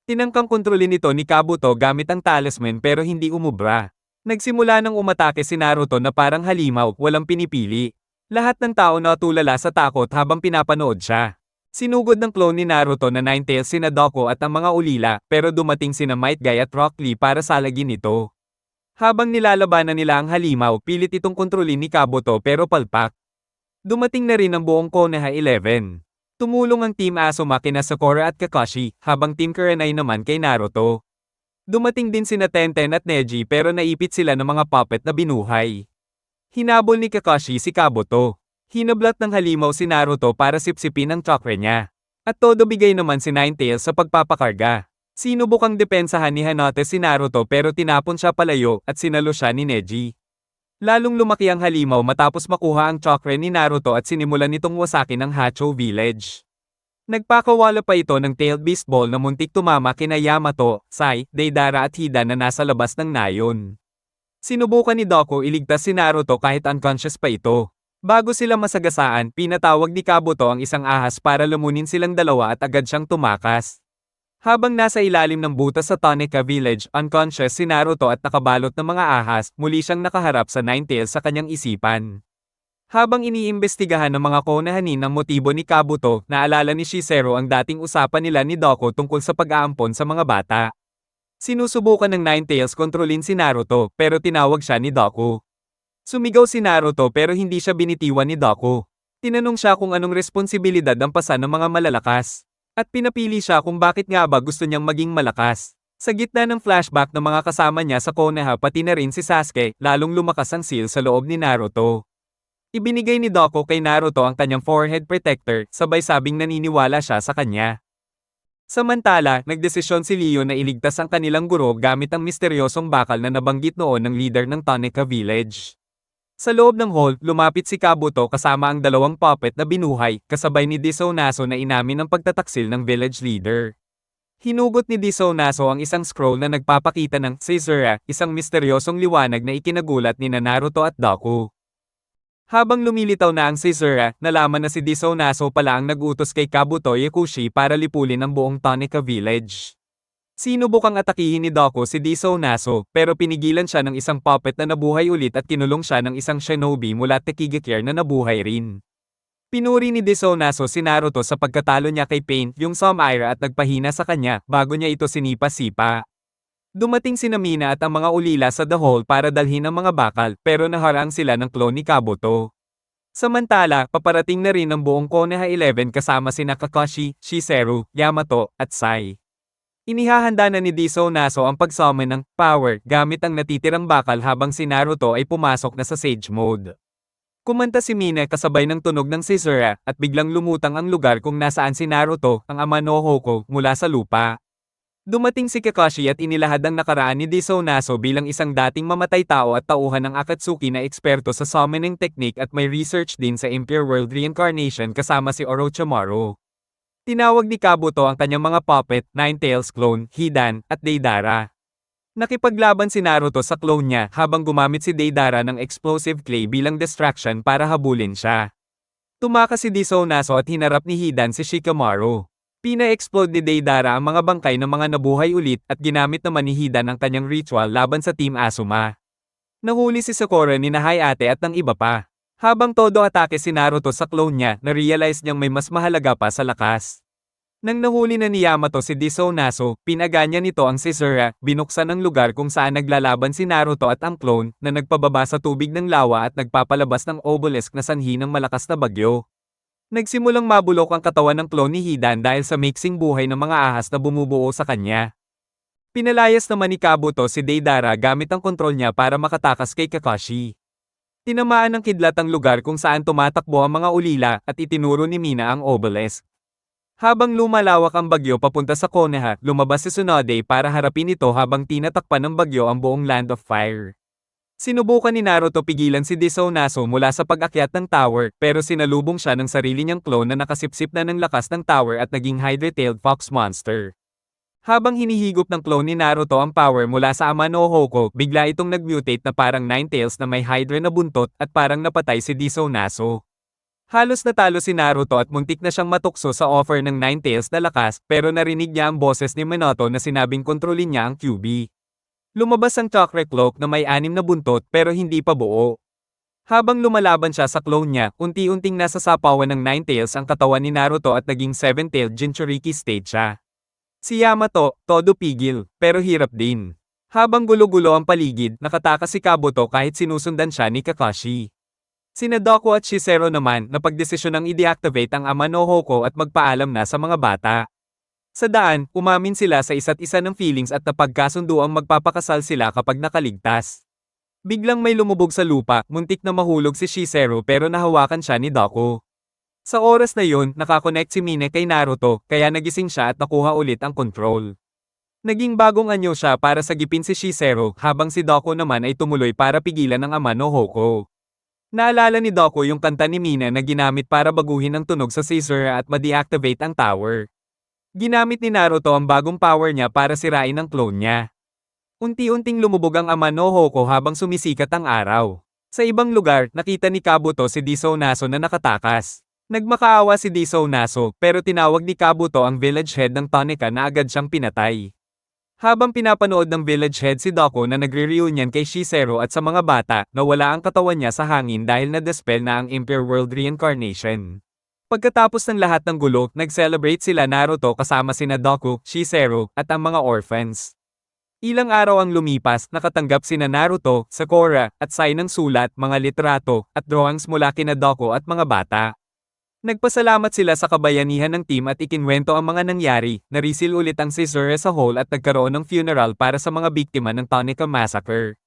Tinangkang kontrolin nito ni Kabuto gamit ang talisman pero hindi umubra. Nagsimula nang umatake si Naruto na parang halimaw, walang pinipili. Lahat ng tao natulala sa takot habang pinapanood siya. Sinugod ng clone ni Naruto na Nine-Tails sina Doko at ang mga ulila, pero dumating sina Might Guy at Rock Lee para salagin ito. Habang nilalabanan nila ang halimaw, pilit itong kontrolin ni Kabuto pero palpak. Dumating na rin ang buong Konoha 11. Tumulong ang Team Asuma kina Sakura at Kakashi, habang Team Kurenai naman kay Naruto. Dumating din sina Tenten at Neji pero naipit sila ng mga puppet na binuhay. Hinabol ni Kakashi si Kabuto. Hinablat ng halimaw si Naruto para sipsipin ang chakra niya. At todo bigay naman si Nine-Tails sa pagpapakarga. Sinubukang depensahan ni Hanote si Naruto pero tinapon siya palayo at sinalo siya ni Neji. Lalong lumaki ang halimaw matapos makuha ang chakra ni Naruto at sinimulan nitong wasakin ang Hacho Village. Nagpakawala pa ito ng tailed beast ball na muntik tumama kina Yamato, Sai, Deidara at Hidan na nasa labas ng nayon. Sinubukan ni Doko iligtas si Naruto kahit unconscious pa ito. Bago sila masagasaan, pinatawag ni Kabuto ang isang ahas para lumunin silang dalawa at agad siyang tumakas. Habang nasa ilalim ng butas sa Tonica Village, unconscious si Naruto at nakabalot ng mga ahas, muli siyang nakaharap sa Nine-Tails sa kanyang isipan. Habang iniimbestigahan ng mga Konohanin ang motibo ni Kabuto, naalala ni Shizero ang dating usapan nila ni Doko tungkol sa pag-aampon sa mga bata. Sinusubukan ng Nine-Tails kontrolin si Naruto, pero tinawag siya ni Doko. Sumigaw si Naruto pero hindi siya binitiwan ni Doko. Tinanong siya kung anong responsibilidad ang pasan ng mga malalakas. At pinapili siya kung bakit nga ba gusto niyang maging malakas. Sa gitna ng flashback ng mga kasama niya sa Konoha pati na rin si Sasuke, lalong lumakas ang seal sa loob ni Naruto. Ibinigay ni Doko kay Naruto ang kanyang forehead protector, sabay sabing naniniwala siya sa kanya. Samantala, nagdesisyon si Leon na iligtas ang kanilang guro gamit ang misteryosong bakal na nabanggit noon ng leader ng Tonica Village. Sa loob ng hall, lumapit si Kabuto kasama ang dalawang puppet na binuhay, kasabay ni Disonaso na inamin ang pagtataksil ng village leader. Hinugot ni Disonaso ang isang scroll na nagpapakita ng Caesura, isang misteryosong liwanag na ikinagulat ni Naruto at Doko. Habang lumilitaw na ang Caesura, nalaman na si Disonaso pala ang nag-utos kay Kabuto Yakushi para lipulin ang buong Tonica Village. Sinubukang atakihin ni Doko si Disonaso, pero pinigilan siya ng isang puppet na nabuhay ulit at kinulong siya ng isang shinobi mula Tekigakure na nabuhay rin. Pinuri ni Disonaso si Naruto sa pagkatalo niya kay Pain, yung Somaira at nagpahina sa kanya, bago niya ito sinipa-sipa. Dumating si Mina at ang mga ulila sa The Hall para dalhin ang mga bakal, pero naharang sila ng clone ni Kabuto. Samantala, paparating na rin ang buong Konoha 11 kasama sina Kakashi, Shizero, Yamato, at Sai. Inihahanda na ni Disonaso ang pag-summon ng power gamit ang natitirang bakal habang si Naruto ay pumasok na sa Sage Mode. Kumanta si Mina kasabay ng tunog ng Caesura at biglang lumutang ang lugar kung nasaan si Naruto, ang ama no Hoko, mula sa lupa. Dumating si Kakashi at inilahad ang nakaraan ni Disonaso bilang isang dating mamatay tao at tauhan ng Akatsuki na eksperto sa summoning technique at may research din sa Impure World Reincarnation kasama si Orochimaru. Tinawag ni Kabuto ang kanyang mga puppet, Nine-Tails clone, Hidan, at Deidara. Nakipaglaban si Naruto sa clone niya habang gumamit si Deidara ng explosive clay bilang distraction para habulin siya. Tumakas si Disonaso at hinarap ni Hidan si Shikamaru. Pina-explode ni Deidara ang mga bangkay ng mga nabuhay ulit at ginamit naman ni Hidan ang kanyang ritual laban sa Team Asuma. Nahuli si Sakura ni Hayate at ng iba pa. Habang todo atake si Naruto sa clone niya, na-realize niyang may mas mahalaga pa sa lakas. Nang nahuli na ni Yamato si Disonaso, pinaganya nito ang Caesura, binuksan ang lugar kung saan naglalaban si Naruto at ang clone, na nagpababa sa tubig ng lawa at nagpapalabas ng obelisk na sanhi ng malakas na bagyo. Nagsimulang mabulok ang katawan ng clone ni Hidan dahil sa mixing buhay ng mga ahas na bumubuo sa kanya. Pinalayas naman ni Kabuto si Deidara gamit ang kontrol niya para makatakas kay Kakashi. Tinamaan ng kidlat ang lugar kung saan tumatakbo ang mga ulila at itinuro ni Mina ang obelisk. Habang lumalawak ang bagyo papunta sa Konoha, lumabas si Tsunade para harapin ito habang tinatakpan ng bagyo ang buong Land of Fire. Sinubukan ni Naruto pigilan si Desu-Naso mula sa pag-akyat ng tower, pero sinalubong siya ng sarili niyang clone na nakasipsip na ng lakas ng tower at naging Hydra-tailed fox monster. Habang hinihigop ng clone ni Naruto ang power mula sa ama no Hoko, bigla itong nag-mutate na parang Ninetales na may Hydra na buntot at parang napatay si Desu-Naso. Halos natalo si Naruto at muntik na siyang matukso sa offer ng Ninetales na lakas, pero narinig niya ang boses ni Minato na sinabing kontrolin niya ang QB. Lumabas ang Chakra Cloak na may 6 na buntot pero hindi pa buo. Habang lumalaban siya sa clone niya, unti-unting nasasapawan ng Ninetales ang katawan ni Naruto at naging Seven-tailed Jinchuriki state siya. Si Yamato, todo pigil, pero hirap din. Habang gulo-gulo ang paligid, nakatakas si Kabuto kahit sinusundan siya ni Kakashi. Sina Deku at Shiseido naman napagdesisyonang i-deactivate ang ama no Hoko at magpaalam na sa mga bata. Sa daan, umamin sila sa isa't isa ng feelings at napagkasundo ang magpapakasal sila kapag nakaligtas. Biglang may lumubog sa lupa, muntik na mahulog si Shiseido pero nahawakan siya ni Deku. Sa oras na yun, nakakonect si Mine kay Naruto, kaya nagising siya at nakuha ulit ang control. Naging bagong anyo siya para sagipin si Shiseido, habang si Deku naman ay tumuloy para pigilan ang ama no Hoko. Naalala ni Deku yung kanta ni Mina na ginamit para baguhin ang tunog sa Caesar at ma-deactivate ang tower. Ginamit ni Naruto ang bagong power niya para sirain ang clone niya. Unti-unting lumubog ang ama no Hoko habang sumisikat ang araw. Sa ibang lugar, nakita ni Kabuto si Desu-Naso na nakatakas. Nagmakaawa si Desu-Naso, pero tinawag ni Kabuto ang village head ng Tonika na agad siyang pinatay. Habang pinapanood ng village head si Deku na nagre-reunion kay Shiseido at sa mga bata, nawala ang katawan niya sa hangin dahil na-dispel na ang Impure World Reincarnation. Pagkatapos ng lahat ng gulo, nag-celebrate sila Naruto kasama sina Deku, Shiseido, at ang mga orphans. Ilang araw ang lumipas, nakatanggap sina Naruto, Sakura, at Sai ng sulat, mga litrato, at drawings mula kina Deku at mga bata. Nagpasalamat sila sa kabayanihan ng team at ikinwento ang mga nangyari, narisil ulit ang Caesar as a whole at nagkaroon ng funeral para sa mga biktima ng Tonika Massacre.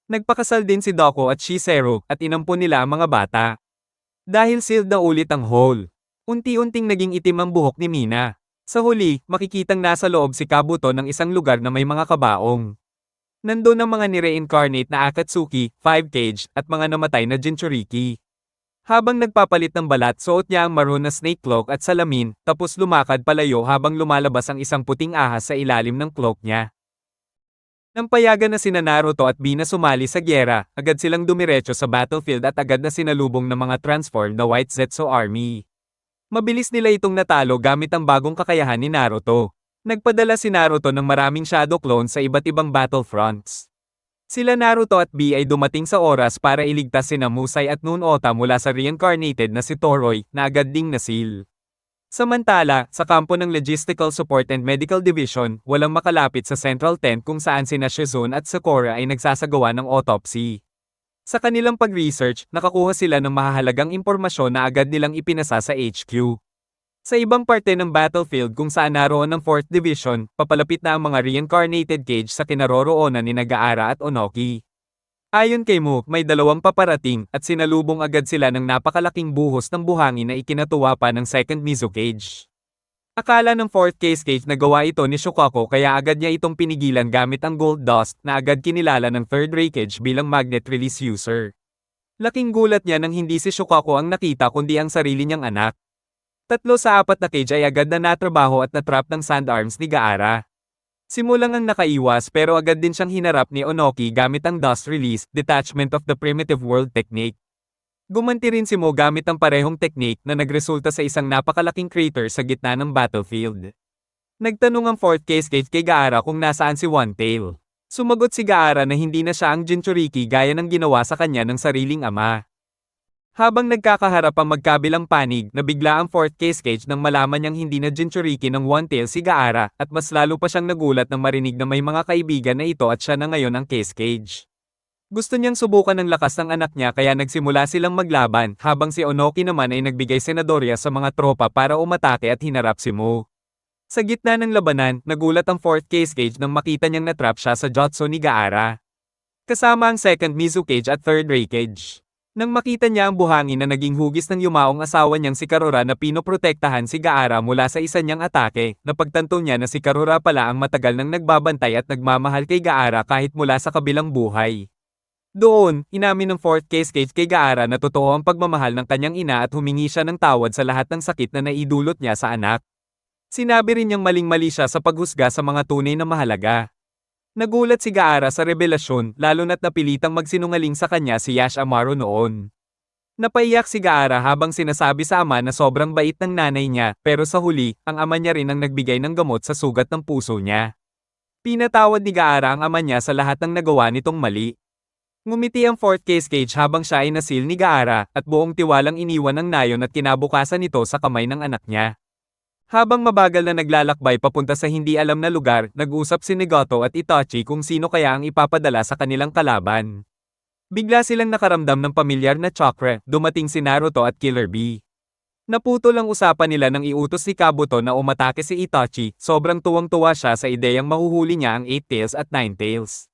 Nagpakasal din si Deku at Shiseido at inampun nila ang mga bata. Dahil sealed na ulit ang hole. Unti-unting naging itim ang buhok ni Mina. Sa huli, makikitang nasa loob si Kabuto ng isang lugar na may mga kabaong. Nandun ang mga nire-incarnate na Akatsuki, 5 Cage, at mga namatay na Jinchuriki. Habang nagpapalit ng balat, suot niya ang maroon na snake cloak at salamin, tapos lumakad palayo habang lumalabas ang isang puting ahas sa ilalim ng cloak niya. Nang payagan na sina Naruto at Bina sumali sa gyera, agad silang dumiretso sa battlefield at agad na sinalubong ng mga transformed na White Zetsu Army. Mabilis nila itong natalo gamit ang bagong kakayahan ni Naruto. Nagpadala si Naruto ng maraming shadow clones sa iba't ibang battlefronts. Sila Naruto at B ay dumating sa oras para iligtas sina Musai at Noon Ota mula sa reincarnated na si Toroy, na agad ding nasil. Samantala, sa kampo ng Logistical Support and Medical Division, walang makalapit sa Central Tent kung saan sina Shizune at Sakura ay nagsasagawa ng autopsy. Sa kanilang pag-research, nakakuha sila ng mahahalagang impormasyon na agad nilang ipinasa sa HQ. Sa ibang parte ng battlefield kung saan naroon ang 4th Division, papalapit na ang mga reincarnated Cage sa kinaroroonan ni Nagaara at Onoki. Ayon kay Mu, may 2 paparating, at sinalubong agad sila ng napakalaking buhos ng buhangin na ikinatuwa pa ng 2nd Mizu Cage. Akala ng 4th Cage na gawa ito ni Shukaku kaya agad niya itong pinigilan gamit ang Gold Dust na agad kinilala ng 3rd Ray Cage bilang magnet release user. Laking gulat niya nang hindi si Shukaku ang nakita kundi ang sarili niyang anak. 3 sa 4 na cage ay agad na natrabaho at natrap ng sand arms ni Gaara. Simulang ang nakaiwas pero agad din siyang hinarap ni Onoki gamit ang Dust Release, Detachment of the Primitive World Technique. Gumanti rin si Mo gamit ang parehong technique na nagresulta sa isang napakalaking crater sa gitna ng battlefield. Nagtanong ang 4th Cage kay Gaara kung nasaan si One Tail. Sumagot si Gaara na hindi na siya ang Jinchuriki gaya ng ginawa sa kanya ng sariling ama. Habang nagkakaharap ang magkabilang panig, nabigla ang 4th Cage nang malaman niyang hindi na Jinchuriki ng One Tail si Gaara, at mas lalo pa siyang nagulat nang marinig na may mga kaibigan na ito at siya na ngayon ang Cage. Gusto niyang subukan ng lakas ng anak niya kaya nagsimula silang maglaban, habang si Onoki naman ay nagbigay senadorya sa mga tropa para umatake at hinarap si Mo. Sa gitna ng labanan, nagulat ang 4th case cage nang makita niyang natrap siya sa jutsu ni Gaara. Kasama ang 2nd Mizukage at 3rd Raikage. Nang makita niya ang buhangin na naging hugis ng yumaong asawa niyang si Karura na pinoprotektahan si Gaara mula sa isa niyang atake, napagtanto niya na si Karura pala ang matagal nang nagbabantay at nagmamahal kay Gaara kahit mula sa kabilang buhay. Doon, inamin ng 4th case cage kay Gaara na totoo ang pagmamahal ng kanyang ina at humingi siya ng tawad sa lahat ng sakit na naidulot niya sa anak. Sinabi rin niyang maling-mali siya sa paghusga sa mga tunay na mahalaga. Nagulat si Gaara sa revelasyon, lalo na't napilitang magsinungaling sa kanya si Yash Amaro noon. Napaiyak si Gaara habang sinasabi sa ama na sobrang bait ng nanay niya, pero sa huli, ang ama niya rin ang nagbigay ng gamot sa sugat ng puso niya. Pinatawad ni Gaara ang ama niya sa lahat ng nagawa nitong mali. Ngumiti ang 4th case cage habang siya ay nasil ni Gaara, at buong tiwalang iniwan ng nayon at kinabukasan nito sa kamay ng anak niya. Habang mabagal na naglalakbay papunta sa hindi alam na lugar, nag-usap si Nagato at Itachi kung sino kaya ang ipapadala sa kanilang kalaban. Bigla silang nakaramdam ng pamilyar na chakra, dumating si Naruto at Killer Bee. Naputol ang usapan nila nang iutos si Kabuto na umatake si Itachi, sobrang tuwang-tuwa siya sa ideyang mahuhuli niya ang 8 tails at 9 tails.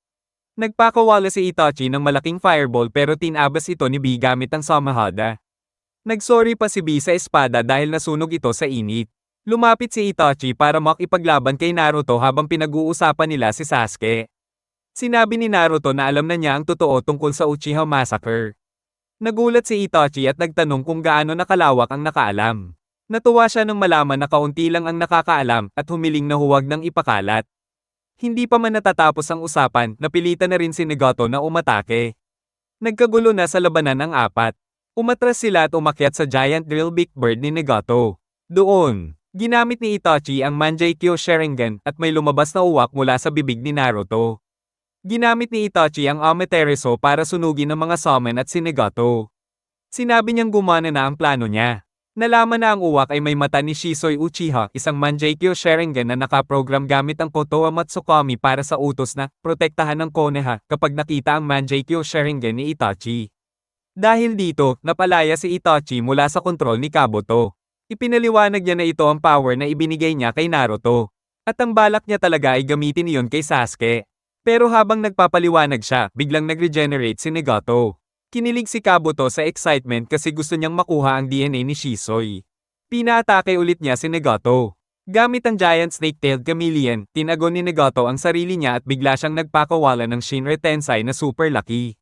Nagpakawala si Itachi ng malaking fireball pero tinabas ito ni Bee gamit ang Samahada. Nagsorry pa si Bee sa espada dahil nasunog ito sa init. Lumapit si Itachi para makipaglaban kay Naruto habang pinag-uusapan nila si Sasuke. Sinabi ni Naruto na alam na niya ang totoo tungkol sa Uchiha Massacre. Nagulat si Itachi at nagtanong kung gaano nakalawak ang nakaalam. Natuwa siya nang malaman na kaunti lang ang nakakaalam at humiling na huwag nang ipakalat. Hindi pa man natatapos ang usapan, napilitan na rin si Nagato na umatake. Nagkagulo na sa labanan ang apat. Umatras sila at umakyat sa giant drill big bird ni Nagato. Doon, ginamit ni Itachi ang Mangekyou Sharingan at may lumabas na uwak mula sa bibig ni Naruto. Ginamit ni Itachi ang Amaterasu para sunugin ang mga summon at si Nagato. Sinabi niyang gumana na ang plano niya. Nalaman na ang uwak ay may mata ni Shisui Uchiha, isang Mangekyou Sharingan na nakaprogram gamit ang Kotoa Matsukami para sa utos na protektahan ng Konoha kapag nakita ang Mangekyou Sharingan ni Itachi. Dahil dito, napalaya si Itachi mula sa kontrol ni Kabuto. Ipinaliwanag niya na ito ang power na ibinigay niya kay Naruto. At ang balak niya talaga ay gamitin iyon kay Sasuke. Pero habang nagpapaliwanag siya, biglang nag-regenerate si Nagato. Kinilig si Kabuto sa excitement kasi gusto niyang makuha ang DNA ni Shisui. Pinaatake ulit niya si Nagato. Gamit ang giant snake-tailed chameleon, tinago ni Nagato ang sarili niya at bigla siyang nagpakawala ng Shinra Tensei na super lucky.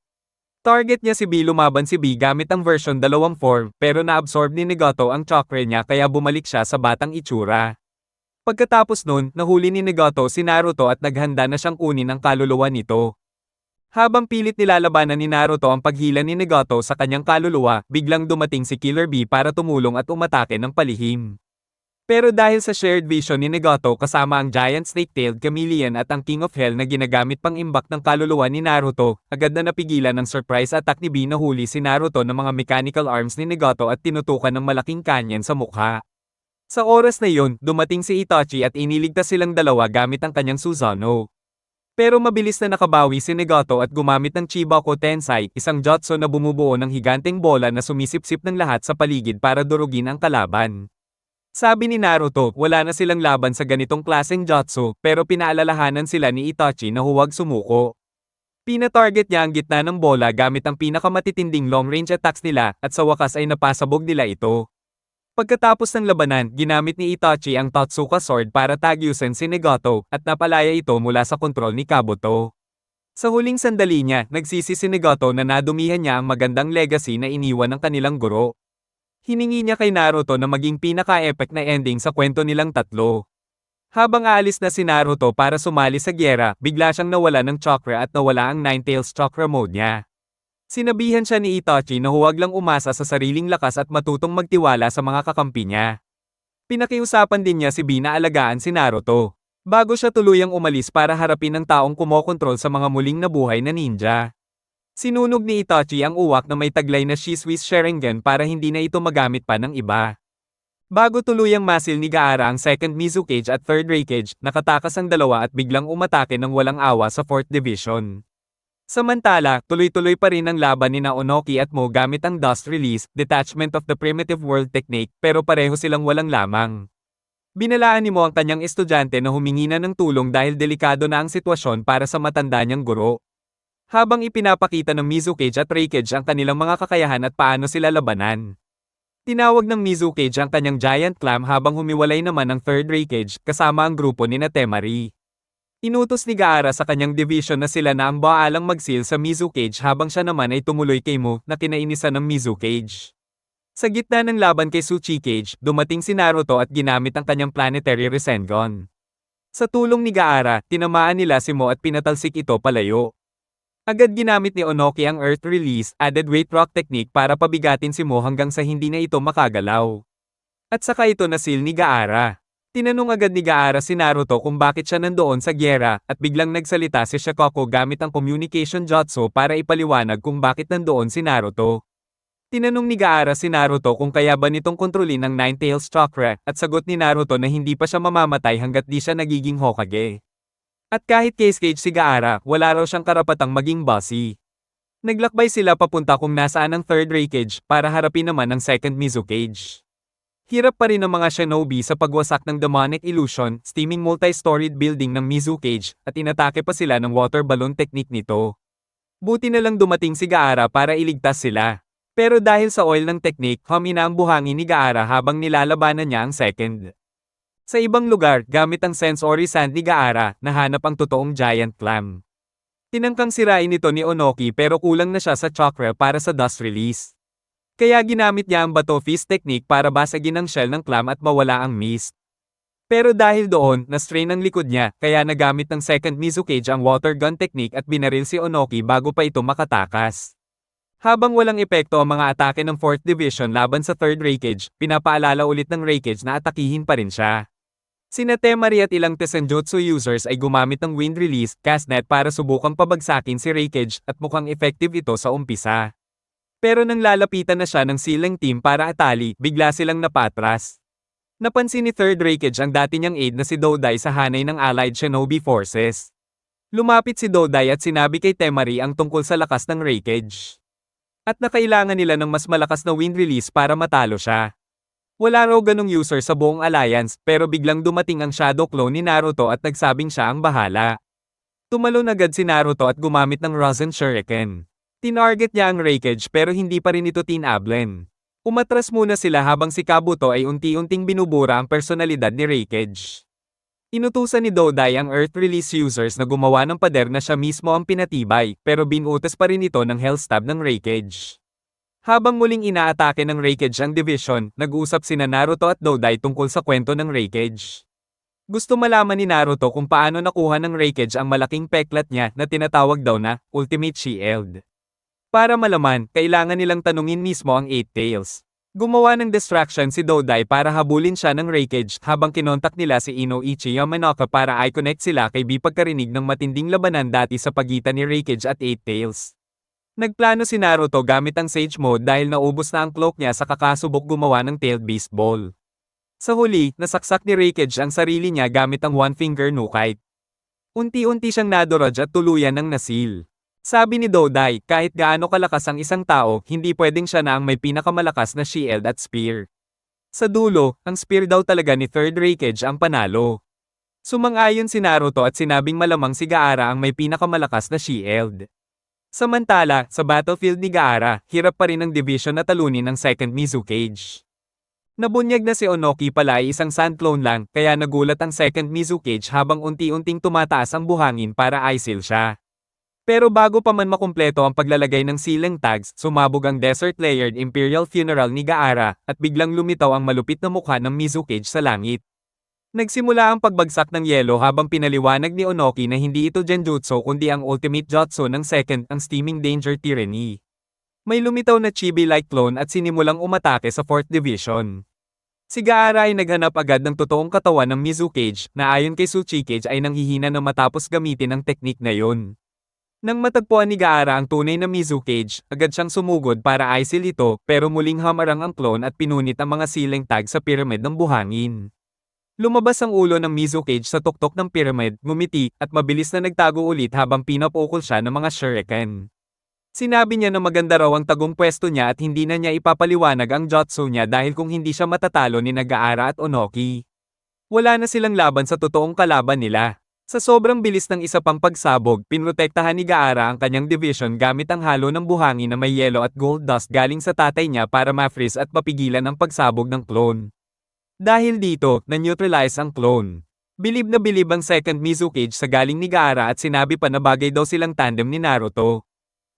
Target niya si B, lumaban si B gamit ang version 2 form, pero na-absorb ni Nagato ang chakra niya kaya bumalik siya sa batang itsura. Pagkatapos nun, nahuli ni Nagato si Naruto at naghanda na siyang kunin ang kaluluwa nito. Habang pilit nilalabanan ni Naruto ang paghila ni Nagato sa kanyang kaluluwa, biglang dumating si Killer B para tumulong at umatake ng palihim. Pero dahil sa shared vision ni Nagato kasama ang giant snake-tailed chameleon at ang King of Hell na ginagamit pang imbak ng kaluluwa ni Naruto, agad na napigilan ng surprise attack ni B na huli si Naruto ng mga mechanical arms ni Nagato at tinutukan ng malaking kanyen sa mukha. Sa oras na iyon, dumating si Itachi at iniligtas silang dalawa gamit ang kanyang Susanoo. Pero mabilis na nakabawi si Nagato at gumamit ng Chibaku Tensei, isang jutsu na bumubuo ng higanteng bola na sumisipsip ng lahat sa paligid para durugin ang kalaban. Sabi ni Naruto, wala na silang laban sa ganitong klaseng jutsu, pero pinaalalahanan sila ni Itachi na huwag sumuko. Pina-target niya ang gitna ng bola gamit ang pinakamatitinding long-range attacks nila, at sa wakas ay napasabog nila ito. Pagkatapos ng labanan, ginamit ni Itachi ang Totsuka Sword para tagyusin si Nagato, at napalaya ito mula sa kontrol ni Kabuto. Sa huling sandali niya, nagsisi si Nagato na nadumihan niya ang magandang legacy na iniwan ng kanilang guro. Hiningi niya kay Naruto na maging pinaka-epic na ending sa kwento nilang tatlo. Habang aalis na si Naruto para sumali sa gyera, bigla siyang nawala ng chakra at nawala ang Nine Tails chakra mode niya. Sinabihan siya ni Itachi na huwag lang umasa sa sariling lakas at matutong magtiwala sa mga kakampi niya. Pinakiusapan din niya si B na alagaan si Naruto, bago siya tuluyang umalis para harapin ang taong kumokontrol sa mga muling nabuhay na ninja. Sinunog ni Itachi ang uwak na may taglay na Shisui Sharingan para hindi na ito magamit pa ng iba. Bago tuluyang masil ni Gaara ang 2nd Mizukage at 3rd Raikage, nakatakas ang dalawa at biglang umatake ng walang awa sa 4th Division. Samantala, tuloy-tuloy pa rin ang laban ni Onoki at Mo gamit ang Dust Release, Detachment of the Primitive World Technique, pero pareho silang walang lamang. Binalaan ni Mo ang kanyang estudyante na humingi na ng tulong dahil delikado na ang sitwasyon para sa matanda niyang guro. Habang ipinapakita ng Mizukage at Reikage ang kanilang mga kakayahan at paano sila labanan. Tinawag ng Mizukage ang kanyang Giant Clam habang humiwalay naman ang Third Reikage kasama ang grupo ni Temari. Inutos ni Gaara sa kanyang division na sila na ang baalang mag-seal sa Mizukage habang siya naman ay tumuloy kay Mo na kinainisan ng Mizukage. Sa gitna ng laban kay Tsuchikage, dumating si Naruto at ginamit ang kanyang planetary Rasengan. Sa tulong ni Gaara, tinamaan nila si Mo at pinatalsik ito palayo. Agad ginamit ni Onoki ang Earth Release, Added Weight Rock Technique para pabigatin si Mo hanggang sa hindi na ito makagalaw. At saka ito na-seal ni Gaara. Tinanong agad ni Gaara si Naruto kung bakit siya nandoon sa gyera, at biglang nagsalita si Shikoku gamit ang communication jutsu para ipaliwanag kung bakit nandoon si Naruto. Tinanong ni Gaara si Naruto kung kaya ba nitong kontrolin ang Nine Tails Chakra, at sagot ni Naruto na hindi pa siya mamamatay hanggat di siya nagiging Hokage. At kahit case-cage si Gaara, wala raw siyang karapatang maging bossy. Naglakbay sila papunta kung nasaan ang Third Reikage para harapin naman ang Second Mizukage. Hirap pa rin ang mga shinobi sa pagwasak ng demonic illusion, steaming multi-storied building ng Mizukage, at inatake pa sila ng water balloon technique nito. Buti na lang dumating si Gaara para iligtas sila. Pero dahil sa oil ng technique, humina ang buhangin ni Gaara habang nilalabanan niya ang second. Sa ibang lugar, gamit ang sensory sand ni Gaara, nahanap ang totoong giant clam. Tinangkang sirain ito ni Onoki pero kulang na siya sa chakra para sa dust release. Kaya ginamit niya ang bato fist technique para basagin ang shell ng clam at mawala ang mist. Pero dahil doon, na-strain ang likod niya, kaya nagamit ng second Mizukage ang water gun technique at binaril si Onoki bago pa ito makatakas. Habang walang epekto ang mga atake ng 4th Division laban sa 3rd Reikage, pinapaalala ulit ng Reikage na atakihin pa rin siya. Sina Temari at ilang Tesenjutsu users ay gumamit ng Wind Release, Castnet para subukang pabagsakin si Reikage at mukhang effective ito sa umpisa. Pero nang lalapitan na siya ng silang team para atali, bigla silang napatras. Napansin ni 3rd Reikage ang dati niyang aide na si Dodai sa hanay ng Allied Shinobi Forces. Lumapit si Dodai at sinabi kay Temari ang tungkol sa lakas ng Reikage. At na kailangan nila ng mas malakas na wind release para matalo siya. Wala raw ganong user sa buong alliance pero biglang dumating ang shadow clone ni Naruto at nagsabing siya ang bahala. Tumalon agad si Naruto at gumamit ng Rasen Shuriken. Tinarget niya ang Reikage pero hindi pa rin ito tinablen. Umatras muna sila habang si Kabuto ay unti-unting binubura ang personalidad ni Reikage. Inutusan ni Dodai ang Earth Release users na gumawa ng pader na siya mismo ang pinatibay, pero binutas pa rin ito ng Hellstab ng Reikage. Habang muling inaatake ng Reikage ang division, nag-usap sina Naruto at Dodai tungkol sa kwento ng Reikage. Gusto malaman ni Naruto kung paano nakuha ng Reikage ang malaking peklat niya na tinatawag daw na Ultimate Shield. Para malaman, kailangan nilang tanungin mismo ang 8 Tails. Gumawa ng distraction si Dodai para habulin siya ng Reikage habang kinontak nila si Inoichi Yamanaka para i-connect sila kay B pagkarinig ng matinding labanan dati sa pagitan ni Reikage at 8 Tails. Nagplano si Naruto gamit ang Sage Mode dahil naubos na ang cloak niya sa kakasubok gumawa ng Tailed Beast Ball. Sa huli, nasaksak ni Reikage ang sarili niya gamit ang One Finger Nukite. Unti-unti siyang nadoraj at tuluyan ng nasil. Sabi ni Dodai, kahit gaano kalakas ang isang tao, hindi pwedeng siya na ang may pinakamalakas na shield at spear. Sa dulo, ang spear daw talaga ni 3rd Reikage ang panalo. Sumang-ayon si Naruto at sinabing malamang si Gaara ang may pinakamalakas na shield. Samantala, sa battlefield ni Gaara, hirap pa rin ang division na talunin ng 2nd Mizukage. Nabunyag na si Onoki pala ay isang sand clone lang, kaya nagulat ang 2nd Mizukage habang unti-unting tumataas ang buhangin para i-seal siya. Pero bago pa man makumpleto ang paglalagay ng sealing tags, sumabog ang Desert Layered Imperial Funeral ni Gaara, at biglang lumitaw ang malupit na mukha ng Mizukage sa langit. Nagsimula ang pagbagsak ng yelo habang pinaliwanag ni Onoki na hindi ito Genjutsu kundi ang ultimate jutsu ng second, ang Steaming Danger Tyranny. May lumitaw na chibi-like clone at sinimulang umatake sa 4th Division. Si Gaara ay naghanap agad ng totoong katawan ng Mizukage, na ayon kay Tsuchikage ay nanghihina na matapos gamitin ang teknik na yun. Nang matagpuan ni Gaara ang tunay na Mizukage, agad siyang sumugod para i-seal ito, pero muling hamarang ang clone at pinunit ang mga sealing tag sa pyramid ng buhangin. Lumabas ang ulo ng Mizukage sa tuktok ng pyramid, ngumiti, at mabilis na nagtago ulit habang pinapukol siya ng mga shuriken. Sinabi niya na maganda raw ang tagong pwesto niya at hindi na niya ipapaliwanag ang jutsu niya dahil kung hindi siya matatalo ni Nagaara at Onoki. Wala na silang laban sa totoong kalaban nila. Sa sobrang bilis ng isa pang pagsabog, pinrotektahan ni Gaara ang kanyang division gamit ang halo ng buhangin na may yelo at gold dust galing sa tatay niya para ma-freeze at papigilan ang pagsabog ng clone. Dahil dito, na-neutralize ang clone. Bilib na bilib ang second Mizukage sa galing ni Gaara at sinabi pa na bagay daw silang tandem ni Naruto.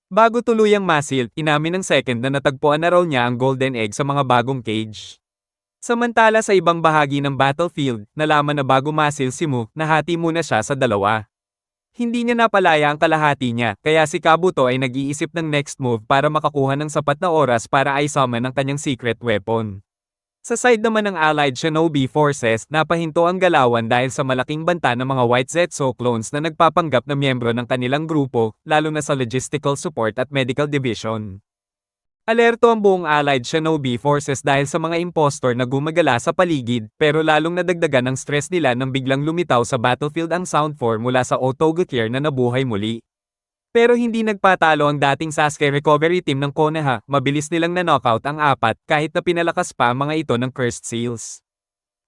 Bago tuluyang masil, inamin ng second na natagpuan na raw niya ang golden egg sa mga bagong cage. Samantala sa ibang bahagi ng battlefield, nalaman na bago masil si Mu, nahati muna siya sa dalawa. Hindi niya napalaya ang kalahati niya, kaya si Kabuto ay nag-iisip ng next move para makakuha ng sapat na oras para i-summon ang kanyang secret weapon. Sa side naman ng Allied Shinobi Forces, napahinto ang galawan dahil sa malaking banta ng mga White Zetsu clones na nagpapanggap na miyembro ng kanilang grupo, lalo na sa Logistical Support at Medical Division. Alerto ang buong Allied Shinobi Forces dahil sa mga impostor na gumagala sa paligid, pero lalong nadagdagan ang stress nila nang biglang lumitaw sa battlefield ang Sound 4 mula sa Otogekier na nabuhay muli. Pero hindi nagpatalo ang dating Sasuke recovery team ng Konoha, mabilis nilang na-knockout ang apat kahit na pinalakas pa ang mga ito ng Cursed Seals.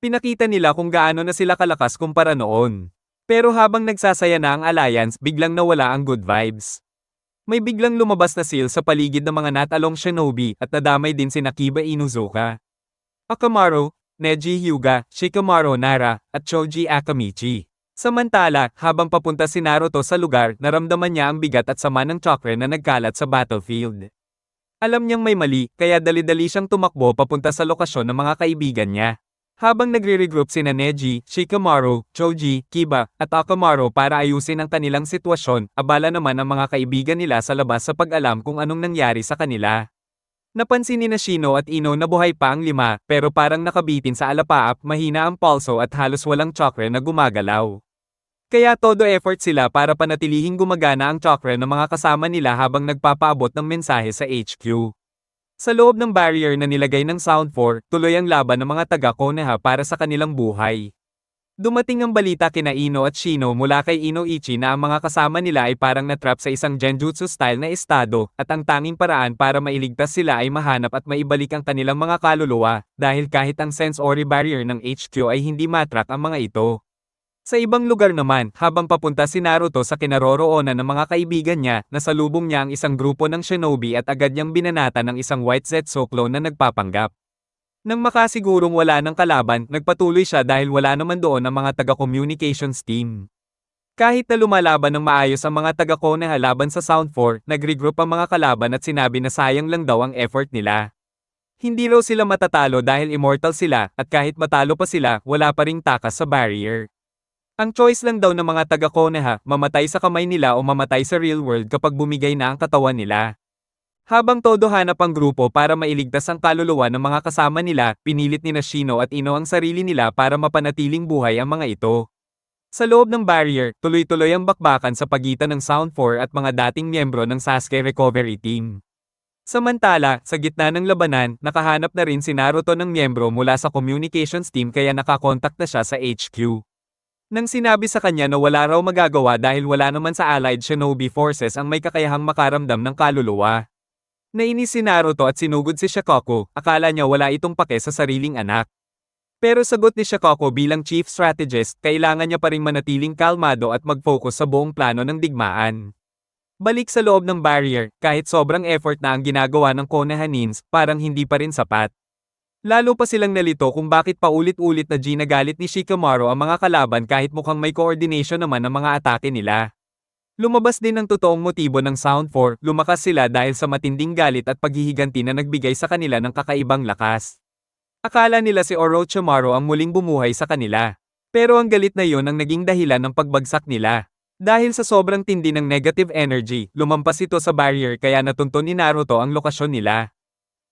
Pinakita nila kung gaano na sila kalakas kumpara noon. Pero habang nagsasaya na ang alliance, biglang nawala ang good vibes. May biglang lumabas na seal sa paligid ng mga natalong shinobi at nadamay din si Kiba Inuzuka, Akamaru, Neji Hyuga, Shikamaru Nara, at Choji Akamichi. Samantala, habang papunta si Naruto sa lugar, naramdaman niya ang bigat at sama ng chakra na nagkalat sa battlefield. Alam niyang may mali, kaya dali-dali siyang tumakbo papunta sa lokasyon ng mga kaibigan niya. Habang nagre-regroup sina Neji, Shikamaru, Choji, Kiba, at Akamaru para ayusin ang kanilang sitwasyon, abala naman ang mga kaibigan nila sa labas sa pag-alam kung anong nangyari sa kanila. Napansin ni Shino at Ino na buhay pa ang lima, pero parang nakabitin sa alapaap, mahina ang pulso at halos walang chakra na gumagalaw. Kaya todo effort sila para panatilihing gumagana ang chakra ng mga kasama nila habang nagpapaabot ng mensahe sa HQ. Sa loob ng barrier na nilagay ng Sound 4, tuloy ang laban ng mga taga-Konoha para sa kanilang buhay. Dumating ang balita kina Ino at Shino mula kay Inoichi na ang mga kasama nila ay parang natrap sa isang genjutsu-style na estado, at ang tanging paraan para mailigtas sila ay mahanap at maibalik ang kanilang mga kaluluwa, dahil kahit ang sensory barrier ng HQ ay hindi matrack ang mga ito. Sa ibang lugar naman, habang papunta si Naruto sa kinaroroonan ng mga kaibigan niya, nasalubong niya ang isang grupo ng shinobi at agad niyang binanata ng isang White Zetsu clone na nagpapanggap. Nang makasigurong wala ng kalaban, nagpatuloy siya dahil wala naman doon ang mga taga-communications team. Kahit na lumalaban ng maayos ang mga taga-Konoha laban sa Sound 4, nag-regroup ang mga kalaban at sinabi na sayang lang daw ang effort nila. Hindi raw sila matatalo dahil immortal sila, at kahit matalo pa sila, wala pa ring takas sa barrier. Ang choice lang daw ng mga taga-Konoha, mamatay sa kamay nila o mamatay sa real world kapag bumigay na ang katawan nila. Habang todo hanap ang grupo para mailigtas ang kaluluwa ng mga kasama nila, pinilit ni Shino at Ino ang sarili nila para mapanatiling buhay ang mga ito. Sa loob ng barrier, tuloy-tuloy ang bakbakan sa pagitan ng Sound 4 at mga dating miyembro ng Sasuke recovery team. Samantala, sa gitna ng labanan, nakahanap na rin si Naruto ng miyembro mula sa communications team kaya nakakontak na siya sa HQ. Nang sinabi sa kanya na wala raw magagawa dahil wala naman sa Allied Shinobi Forces ang may kakayahang makaramdam ng kaluluwa. Nainis si Naruto at sinugod si Shikoku, akala niya wala itong pake sa sariling anak. Pero sagot ni Shikoku bilang chief strategist, kailangan niya pa ring manatiling kalmado at mag-focus sa buong plano ng digmaan. Balik sa loob ng barrier, kahit sobrang effort na ang ginagawa ng Konohanins, parang hindi pa rin sapat. Lalo pa silang nalito kung bakit paulit-ulit na ginagalit ni Shikamaru ang mga kalaban kahit mukhang may coordination naman ang mga atake nila. Lumabas din ang totoong motibo ng Sound 4, lumakas sila dahil sa matinding galit at paghihiganti na nagbigay sa kanila ng kakaibang lakas. Akala nila si Orochimaru ang muling bumuhay sa kanila. Pero ang galit na yon ang naging dahilan ng pagbagsak nila. Dahil sa sobrang tindi ng negative energy, lumampas ito sa barrier kaya natunto ni Naruto ang lokasyon nila.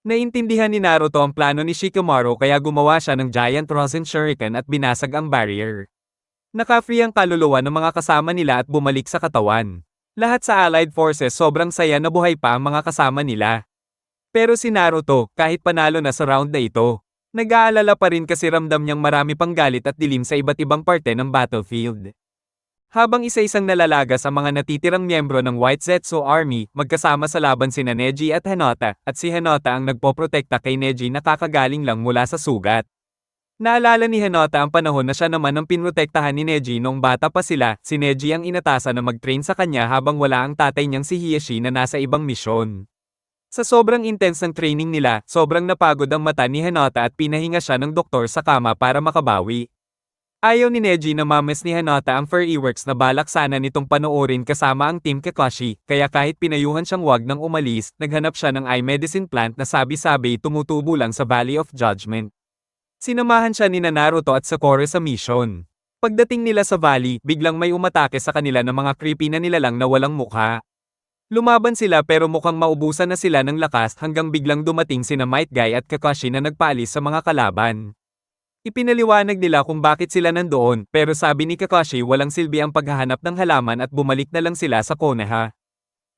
Naintindihan ni Naruto ang plano ni Shikamaru kaya gumawa siya ng Giant Rosen Shuriken at binasag ang barrier. Naka-free ang kaluluwa ng mga kasama nila at bumalik sa katawan. Lahat sa Allied Forces sobrang saya na buhay pa ang mga kasama nila. Pero si Naruto, kahit panalo na sa round na ito, Nag-aalala pa rin kasi ramdam niyang marami pang galit at dilim sa iba't ibang parte ng battlefield. Habang isa-isang nalalagas ang mga natitirang miyembro ng White Zetsu Army, magkasama sa laban sina Neji at Hinata, at si Hinata ang nagpoprotekta kay Neji na kakagaling lang mula sa sugat. Naalala ni Hinata ang panahon na siya naman ang pinrotektahan ni Neji noong bata pa sila, si Neji ang inatasan na mag-train sa kanya habang wala ang tatay niyang si Hiyashi na nasa ibang misyon. Sa sobrang intense ng training nila, sobrang napagod ang mata ni Hinata at pinahinga siya ng doktor sa kama para makabawi. Ayaw ni Neji na mames ni Hinata ang Fairy Works na balak sana nitong panoorin kasama ang Team Kakashi, kaya kahit pinayuhan siyang wag nang umalis, naghanap siya ng eye medicine plant na sabi-sabi tumutubo lang sa Valley of Judgment. Sinamahan siya ni Naruto at Sakura sa mission. Pagdating nila sa valley, biglang may umatake sa kanila ng mga creepy na nilalang na walang mukha. Lumaban sila pero mukhang maubusan na sila ng lakas hanggang biglang dumating sina Might Guy at Kakashi na nagpaalis sa mga kalaban. Ipinaliwanag nila kung bakit sila nandoon, pero sabi ni Kakashi walang silbi ang paghahanap ng halaman at bumalik na lang sila sa Konoha.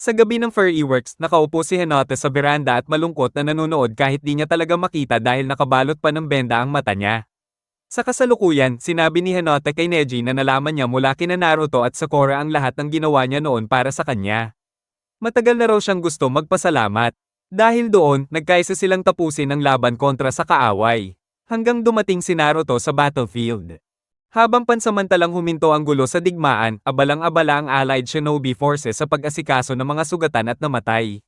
Sa gabi ng Fairy Works, nakaupo si Hinata sa veranda at malungkot na nanonood kahit di niya talaga makita dahil nakabalot pa ng benda ang mata niya. Sa kasalukuyan, sinabi ni Hinata kay Neji na nalaman niya mula kina Naruto at Sakura ang lahat ng ginawa niya noon para sa kanya. Matagal na raw siyang gusto magpasalamat. Dahil doon, nagkaisa silang tapusin ang laban kontra sa kaaway. Hanggang dumating si Naruto sa battlefield. Habang pansamantalang huminto ang gulo sa digmaan, abalang-abala ang Allied Shinobi Forces sa pag-asikaso ng mga sugatan at namatay.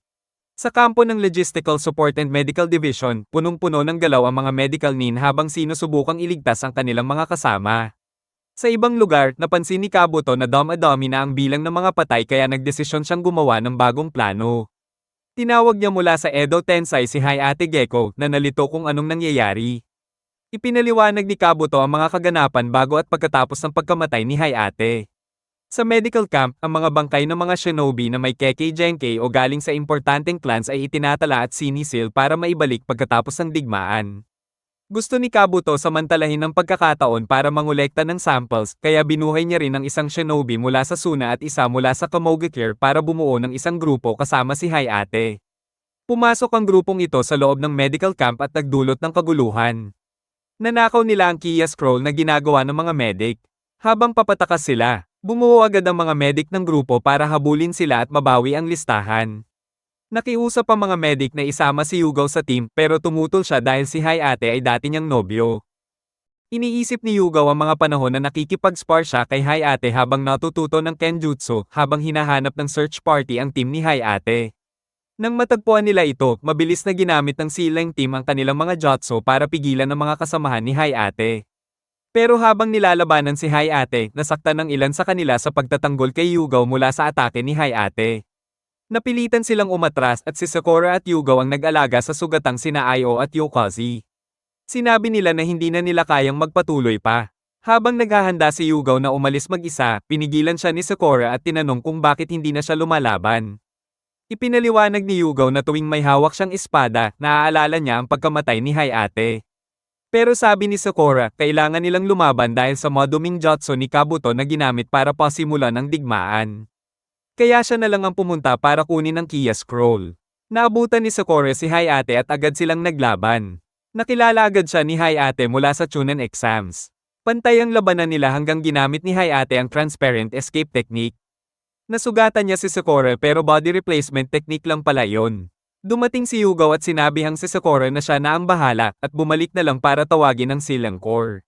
Sa kampo ng Logistical Support and Medical Division, punong-puno ng galaw ang mga medical nin habang sinusubukang iligtas ang kanilang mga kasama. Sa ibang lugar, napansin ni Kabuto na dami na ang bilang ng mga patay kaya nagdesisyon siyang gumawa ng bagong plano. Tinawag niya mula sa Edo Tensei si Hayate Gekko na nalito kung anong nangyayari. Ipinaliwanag ni Kabuto ang mga kaganapan bago at pagkatapos ng pagkamatay ni Hayate. Sa medical camp, ang mga bangkay ng mga shinobi na may Kekkei Genkai o galing sa importanteng clans ay itinatala at sinisil para maibalik pagkatapos ng digmaan. Gusto ni Kabuto samantalahin ang pagkakataon para mangolekta ng samples, kaya binuhay niya rin ang isang shinobi mula sa Suna at isa mula sa Kamogakure para bumuo ng isang grupo kasama si Hayate. Pumasok ang grupong ito sa loob ng medical camp at nagdulot ng kaguluhan. Nanakaw nila ang Kia Scroll na ginagawa ng mga medic. Habang papatakas sila, bumuo agad ang mga medic ng grupo para habulin sila at mabawi ang listahan. Nakiusap ang mga medic na isama si Yugao sa team pero tumutol siya dahil si Hayate ay dati niyang nobyo. Iniisip ni Yugao ang mga panahon na nakikipag-spar siya kay Hayate habang natututo ng Kenjutsu habang hinahanap ng search party ang team ni Hayate. Nang matagpuan nila ito, mabilis na ginamit ng Silang team ang kanilang mga jutsu para pigilan ang mga kasamahan ni Hayate. Pero habang nilalabanan si Hayate, nasaktan ng ilan sa kanila sa pagtatanggol kay Yugao mula sa atake ni Hayate. Napilitan silang umatras at si Sakura at Yugao ang nag-alaga sa sugatang sina Ayo at Yokazi. Sinabi nila na hindi na nila kayang magpatuloy pa. Habang naghahanda si Yugao na umalis mag-isa, pinigilan siya ni Sakura at tinanong kung bakit hindi na siya lumalaban. Ipinaliwanag ni Yugao na tuwing may hawak siyang espada, naaalala niya ang pagkamatay ni Hayate. Pero sabi ni Sakura, kailangan nilang lumaban dahil sa maduming jutsu ni Kabuto na ginamit para pasimulan ang digmaan. Kaya siya na lang ang pumunta para kunin ang Kia Scroll. Naabutan ni Sakura si Hayate at agad silang naglaban. Nakilala agad siya ni Hayate mula sa Chunin exams. Pantay ang labanan nila hanggang ginamit ni Hayate ang transparent escape technique. Nasugatan niya si Sakura pero body replacement technique lang pala yon. Dumating si Yugao at sinabihang si Sakura na siya na ang bahala at bumalik na lang para tawagin ang Silang Core.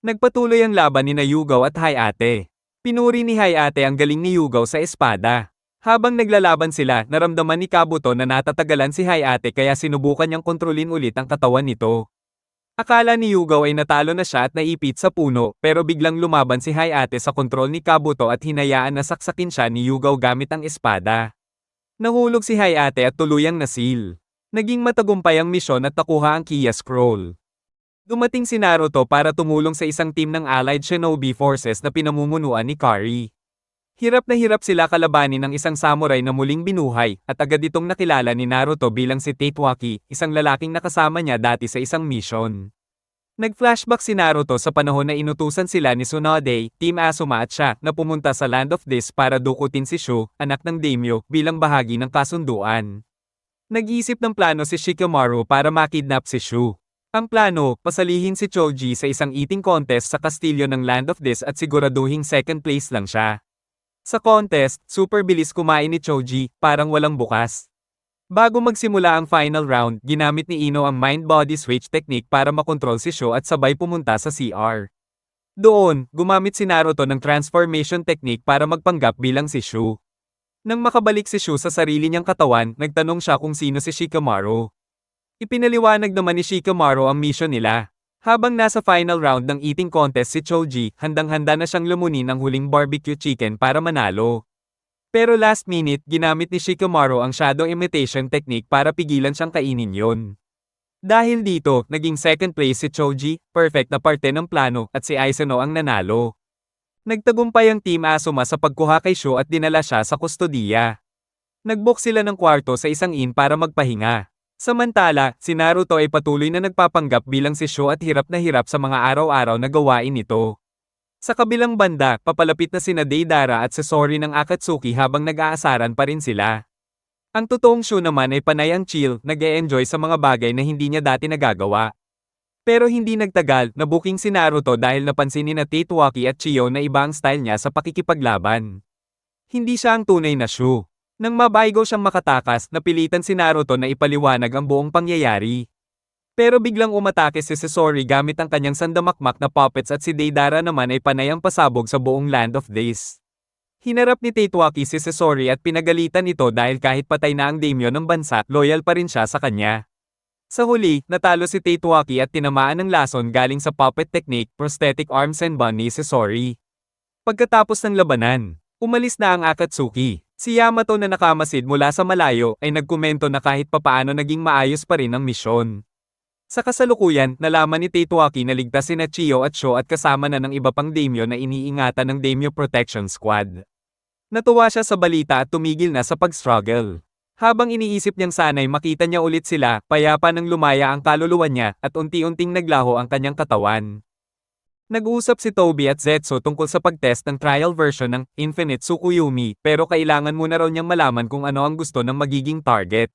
Nagpatuloy ang laban ni Yugao at Hayate. Pinuri ni Hayate ang galing ni Yugao sa espada. Habang naglalaban sila, naramdaman ni Kabuto na natatagalan si Hayate kaya sinubukan niyang kontrolin ulit ang katawan nito. Akala ni Yugao ay natalo na siya at naipit sa puno, pero biglang lumaban si Hayate sa kontrol ni Kabuto at hinayaan na saksakin siya ni Yugao gamit ang espada. Nahulog si Hayate at tuluyang nasil. Naging matagumpay ang misyon at nakuha ang Kia Scroll. Dumating si Naruto para tumulong sa isang team ng Allied Shinobi Forces na pinamumunuan ni Kari. Hirap na hirap sila kalabanin ng isang samurai na muling binuhay, at agad itong nakilala ni Naruto bilang si Tatewaki, isang lalaking nakasama niya dati sa isang mission. Nag-flashback si Naruto sa panahon na inutusan sila ni Tsunade, Team Asuma at siya, na pumunta sa Land of This para dukutin si Shu, anak ng daimyo, bilang bahagi ng kasunduan. Nag-iisip ng plano si Shikamaru para makidnap si Shu. Ang plano, pasalihin si Choji sa isang eating contest sa kastilyo ng Land of This at siguraduhing second place lang siya. Sa contest, super bilis kumain ni Choji, parang walang bukas. Bago magsimula ang final round, ginamit ni Ino ang mind-body switch technique para makontrol si Sho at sabay pumunta sa CR. Doon, gumamit si Naruto ng transformation technique para magpanggap bilang si Shu. Nang makabalik si Shu sa sarili niyang katawan, nagtanong siya kung sino si Shikamaru. Ipinaliwanag naman ni Shikamaru ang mission nila. Habang nasa final round ng eating contest si Choji, handang-handa na siyang lumunin ang huling barbecue chicken para manalo. Pero last minute, ginamit ni Shikamaru ang shadow imitation technique para pigilan siyang kainin yon. Dahil dito, naging second place si Choji, perfect na parte ng plano, at si Aizono ang nanalo. Nagtagumpay ang Team Asuma sa pagkuha kay Sho at dinala siya sa kustodiya. Nag-book sila ng kwarto sa isang inn para magpahinga. Samantala, si Naruto ay patuloy na nagpapanggap bilang si Sho at hirap na hirap sa mga araw-araw na gawain nito. Sa kabilang banda, papalapit na sina Deidara at Sasori ng Akatsuki habang nag-aasaran pa rin sila. Ang totoong Sho naman ay panay ang chill, nag-e-enjoy sa mga bagay na hindi niya dati nagagawa. Pero hindi nagtagal, nabuking si Naruto dahil napansin ni na Titwaki at Chiyo na iba ang style niya sa pakikipaglaban. Hindi siya ang tunay na Sho. Nang mabaigo siyang makatakas, napilitan si Naruto na ipaliwanag ang buong pangyayari. Pero biglang umatake si Sasori gamit ang kanyang sandamakmak na puppets at si Deidara naman ay panay ang pasabog sa buong Land of This. Hinarap ni Titwaki si Sasori at pinagalitan ito dahil kahit patay na ang daimyo ng bansa, loyal pa rin siya sa kanya. Sa huli, natalo si Titwaki at tinamaan ng lason galing sa puppet technique, prosthetic arms and bun ni Sasori. Pagkatapos ng labanan, umalis na ang Akatsuki. Si Yamato na nakamasid mula sa malayo ay nagkomento na kahit papaano naging maayos pa rin ang misyon. Sa kasalukuyan, nalaman ni Titwaki na ligtas sina Chiyo at Sho at kasama na ng iba pang daimyo na iniingatan ng Daimyo Protection Squad. Natuwa siya sa balita at tumigil na sa pag-struggle. Habang iniisip niyang sanay makita niya ulit sila, payapa nang lumaya ang kaluluwa niya at unti-unting naglaho ang kanyang katawan. Nag-uusap si Toby at Zetsu tungkol sa pag-test ng trial version ng Infinite Tsukuyomi pero kailangan muna raw niyang malaman kung ano ang gusto ng magiging target.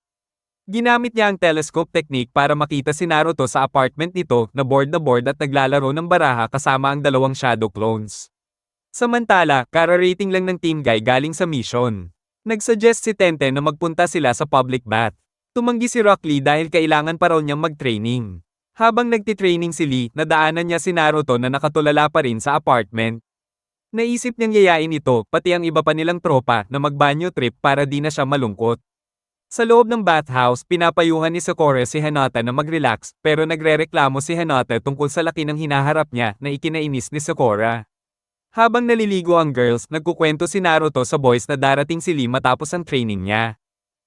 Ginamit niya ang telescope technique para makita si Naruto sa apartment nito na board at naglalaro ng baraha kasama ang dalawang shadow clones. Samantala, kararating lang ng Team Guy galing sa mission. Nagsuggest si Tenten na magpunta sila sa public bath. Tumanggi si Rock Lee dahil kailangan pa raw niyang mag-training. Habang nagtitraining si Lee, nadaanan niya si Naruto na nakatulala pa rin sa apartment. Naisip niyang yayain ito, pati ang iba pa nilang tropa, na magbanyo trip para di na siya malungkot. Sa loob ng bathhouse, pinapayuhan ni Sakura si Hinata na mag-relax, pero nagrereklamo si Hinata tungkol sa laki ng hinaharap niya na ikinainis ni Sakura. Habang naliligo ang girls, nagkukwento si Naruto sa boys na darating si Lee matapos ang training niya.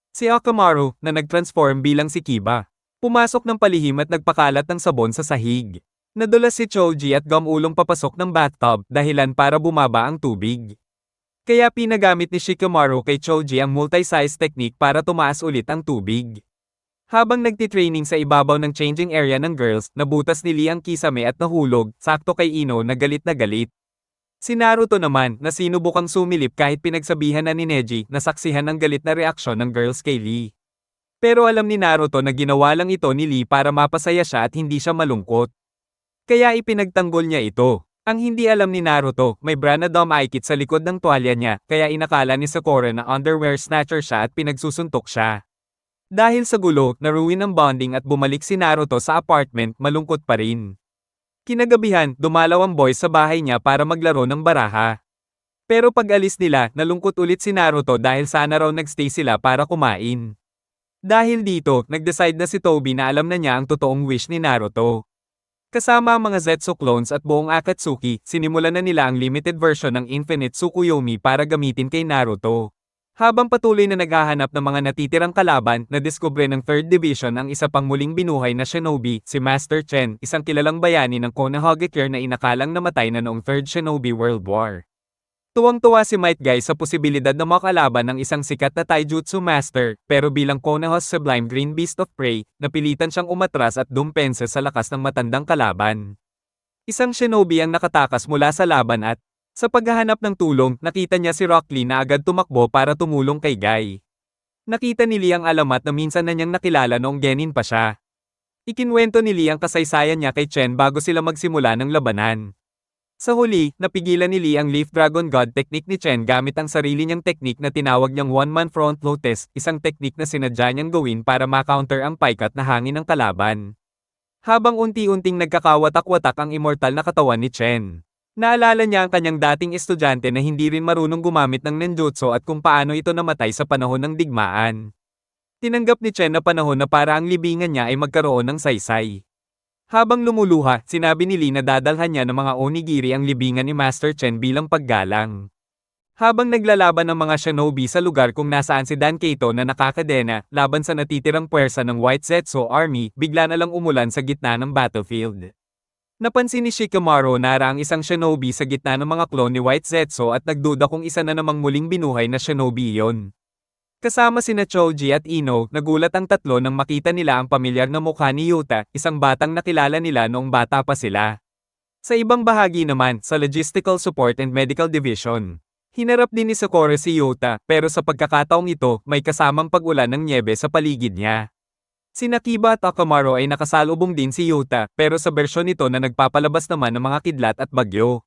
Si Akamaru, na nag-transform bilang si Kiba, pumasok ng palihim at nagpakalat ng sabon sa sahig. Nadulas si Choji at gumulong papasok ng bathtub, dahilan para bumaba ang tubig. Kaya pinagamit ni Shikamaru kay Choji ang multi-size technique para tumaas ulit ang tubig. Habang nagtitraining sa ibabaw ng changing area ng girls, nabutas ni Lee ang kisame at nahulog, sakto kay Ino na galit na galit. Si Naruto naman, na sinubukang sumilip kahit pinagsabihan na ni Neji na saksihan ang galit na reaksyon ng girls kay Lee. Pero alam ni Naruto na ginawa lang ito ni Lee para mapasaya siya at hindi siya malungkot. Kaya ipinagtanggol niya ito. Ang hindi alam ni Naruto, may brand na Aikit sa likod ng tuwalya niya, kaya inakala ni Sakura na underwear snatcher siya at pinagsusuntok siya. Dahil sa gulo, naruin ang bonding at bumalik si Naruto sa apartment, malungkot pa rin. Kinagabihan, dumalaw ang boys sa bahay niya para maglaro ng baraha. Pero pag alis nila, nalungkot ulit si Naruto dahil sana raw nagstay sila para kumain. Dahil dito, nag-decide na si Toby na alam na niya ang totoong wish ni Naruto. Kasama ang mga Zetsu clones at buong Akatsuki, sinimulan na nila ang limited version ng Infinite Tsukuyomi para gamitin kay Naruto. Habang patuloy na naghahanap ng mga natitirang kalaban, nadiskubre ng 3rd Division ang isa pang muling binuhay na shinobi, si Master Chen, isang kilalang bayani ng Konohagakure na inakalang namatay na noong 3rd Shinobi World War. Tuwang-tuwa si Might Guy sa posibilidad na makalaban ng isang sikat na taijutsu master, pero bilang Konoha's Sublime Green Beast of Prey, napilitan siyang umatras at dumpensa sa lakas ng matandang kalaban. Isang shinobi ang nakatakas mula sa laban at, sa paghahanap ng tulong, nakita niya si Rock Lee na agad tumakbo para tumulong kay Guy. Nakita ni Lee ang alamat na minsan na niyang nakilala noong genin pa siya. Ikinwento ni Lee ang kasaysayan niya kay Chen bago sila magsimula ng labanan. Sa huli, napigilan ni Lee ang Leaf Dragon God technique ni Chen gamit ang sarili niyang teknik na tinawag niyang One-Man Front Lotus, isang teknik na sinadya niyang gawin para ma-counter ang paikat na hangin ng kalaban. Habang unti-unting nagkakawatak-watak ang immortal na katawan ni Chen. Naalala niya ang kanyang dating estudyante na hindi rin marunong gumamit ng ninjutsu at kung paano ito namatay sa panahon ng digmaan. Tinanggap ni Chen na panahon na para ang libingan niya ay magkaroon ng saysay. Habang lumuluha, sinabi ni Lee na dadalhan niya ng mga onigiri ang libingan ni Master Chen bilang paggalang. Habang naglalaban ang mga shinobi sa lugar kung nasaan si Dan Kato na nakakadena, laban sa natitirang puwersa ng White Zetsu Army, bigla na lang umulan sa gitna ng battlefield. Napansin ni Shikamaru na ang isang shinobi sa gitna ng mga clone ni White Zetsu at nagduda kung isa na namang muling binuhay na shinobi iyon. Kasama sina Choji at Ino, nagulat ang tatlo nang makita nila ang pamilyar na mukha ni Yuta, isang batang nakilala nila noong bata pa sila. Sa ibang bahagi naman, sa Logistical Support and Medical Division, hinarap din ni Sakura si Yuta, pero sa pagkakataong ito, may kasamang pag-ulan ng nyebe sa paligid niya. Sina Kiba at Akamaru ay nakasalubong din si Yuta, pero sa bersyon nito na nagpapalabas naman ng mga kidlat at bagyo.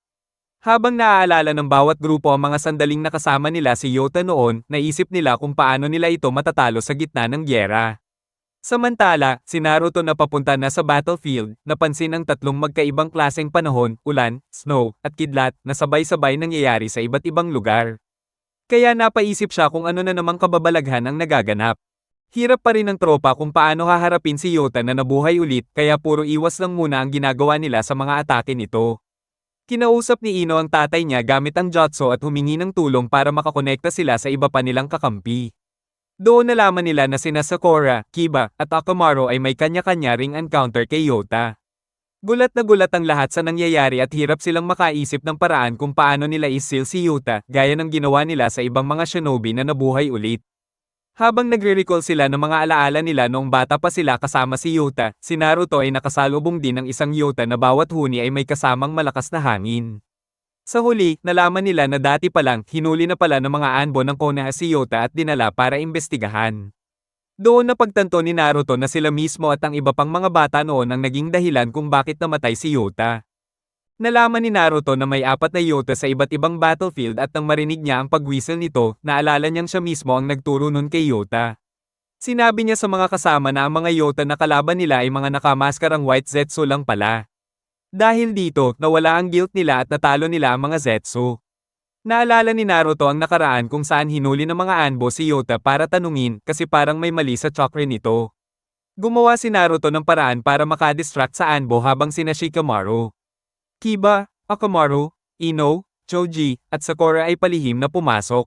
Habang naaalala ng bawat grupo ang mga sandaling nakasama nila si Yuta noon, naisip nila kung paano nila ito matatalo sa gitna ng gyera. Samantala, si Naruto na papunta na sa battlefield, napansin ang tatlong magkaibang klaseng panahon, ulan, snow, at kidlat, na sabay-sabay nangyayari sa iba't ibang lugar. Kaya napaisip siya kung ano na namang kababalaghan ang nagaganap. Hirap pa rin ng tropa kung paano haharapin si Yuta na nabuhay ulit, kaya puro iwas lang muna ang ginagawa nila sa mga atake nito. Kinausap ni Ino ang tatay niya gamit ang jutsu at humingi ng tulong para makakonekta sila sa iba pa nilang kakampi. Doon nalaman nila na sina Sakura, Kiba, at Akamaru ay may kanya-kanya ring encounter kay Yuta. Gulat na gulat ang lahat sa nangyayari at hirap silang makaisip ng paraan kung paano nila isil si Yuta, gaya ng ginawa nila sa ibang mga shinobi na nabuhay ulit. Habang nagre-recall sila ng mga alaala nila noong bata pa sila kasama si Yuta, si Naruto ay nakasalubong din ng isang Yuta na bawat huni ay may kasamang malakas na hangin. Sa huli, nalaman nila na dati pa lang, hinuli na pala ng mga anbo ng Konoha si Yuta at dinala para imbestigahan. Doon napagtanto ni Naruto na sila mismo at ang iba pang mga bata noon ang naging dahilan kung bakit namatay si Yuta. Nalaman ni Naruto na may 4 na Yuta sa iba't ibang battlefield at nang marinig niya ang pag-whistle nito, naalala niyang siya mismo ang nagturo nun kay Yuta. Sinabi niya sa mga kasama na ang mga Yuta na kalaban nila ay mga nakamaskarang White Zetsu lang pala. Dahil dito, nawala ang guilt nila at natalo nila ang mga Zetsu. Naalala ni Naruto ang nakaraan kung saan hinuli ng mga anbo si Yuta para tanungin kasi parang may mali sa chakra nito. Gumawa si Naruto ng paraan para makadistract sa anbo habang sina Shikamaru, Kiba, Akamaru, Ino, Choji, at Sakura ay palihim na pumasok.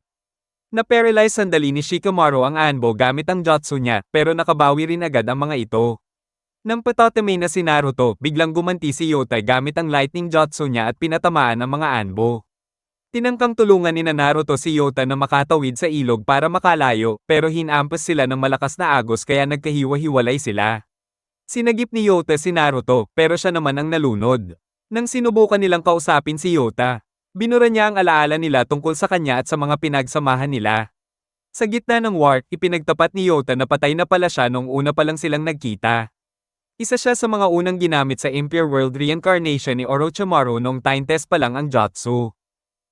Na-paralyze sandali ni Shikamaru ang anbo gamit ang jutsu niya, pero nakabawi rin agad ang mga ito. Nang patotame na si Naruto, biglang gumanti si Yuta gamit ang lightning jutsu niya at pinatamaan ang mga anbo. Tinangkang tulungan ni Naruto si Yuta na makatawid sa ilog para makalayo, pero hinampas sila ng malakas na agos kaya nagkahiwa-hiwalay sila. Sinagip ni Yuta si Naruto, pero siya naman ang nalunod. Nang sinubukan nilang kausapin si Yuta, binura niya ang alaala nila tungkol sa kanya at sa mga pinagsamahan nila. Sa gitna ng war, ipinagtapat ni Yuta na patay na pala siya noong una pa lang silang nagkita. Isa siya sa mga unang ginamit sa Impure World Reincarnation ni Orochimaru noong time test pa lang ang jutsu.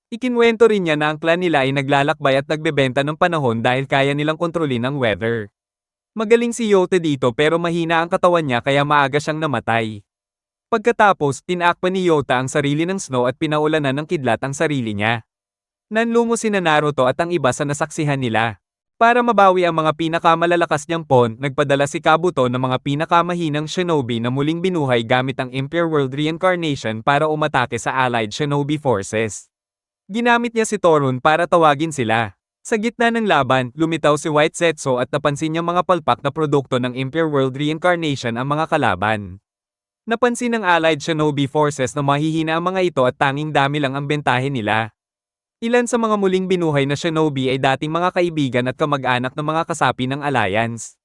Ikinwento rin niya na ang clan nila ay naglalakbay at nagbebenta ng panahon dahil kaya nilang kontrolin ang weather. Magaling si Yuta dito pero mahina ang katawan niya kaya maaga siyang namatay. Pagkatapos, tinakpan ni Yuta ang sarili ng snow at pinaulanan ng kidlat ang sarili niya. Nanlumo sina Naruto at ang iba sa nasaksihan nila. Para mabawi ang mga pinakamalalakas niyang pawn, nagpadala si Kabuto ng mga pinakamahinang shinobi na muling binuhay gamit ang Impure World Reincarnation para umatake sa allied shinobi forces. Ginamit niya si Torun para tawagin sila. Sa gitna ng laban, lumitaw si White Zetsu at napansin niyang mga palpak na produkto ng Impure World Reincarnation ang mga kalaban. Napansin ng allied shinobi forces na mahihina ang mga ito at tanging dami lang ang bentahe nila. Ilan sa mga muling binuhay na shinobi ay dating mga kaibigan at kamag-anak ng mga kasapi ng alliance.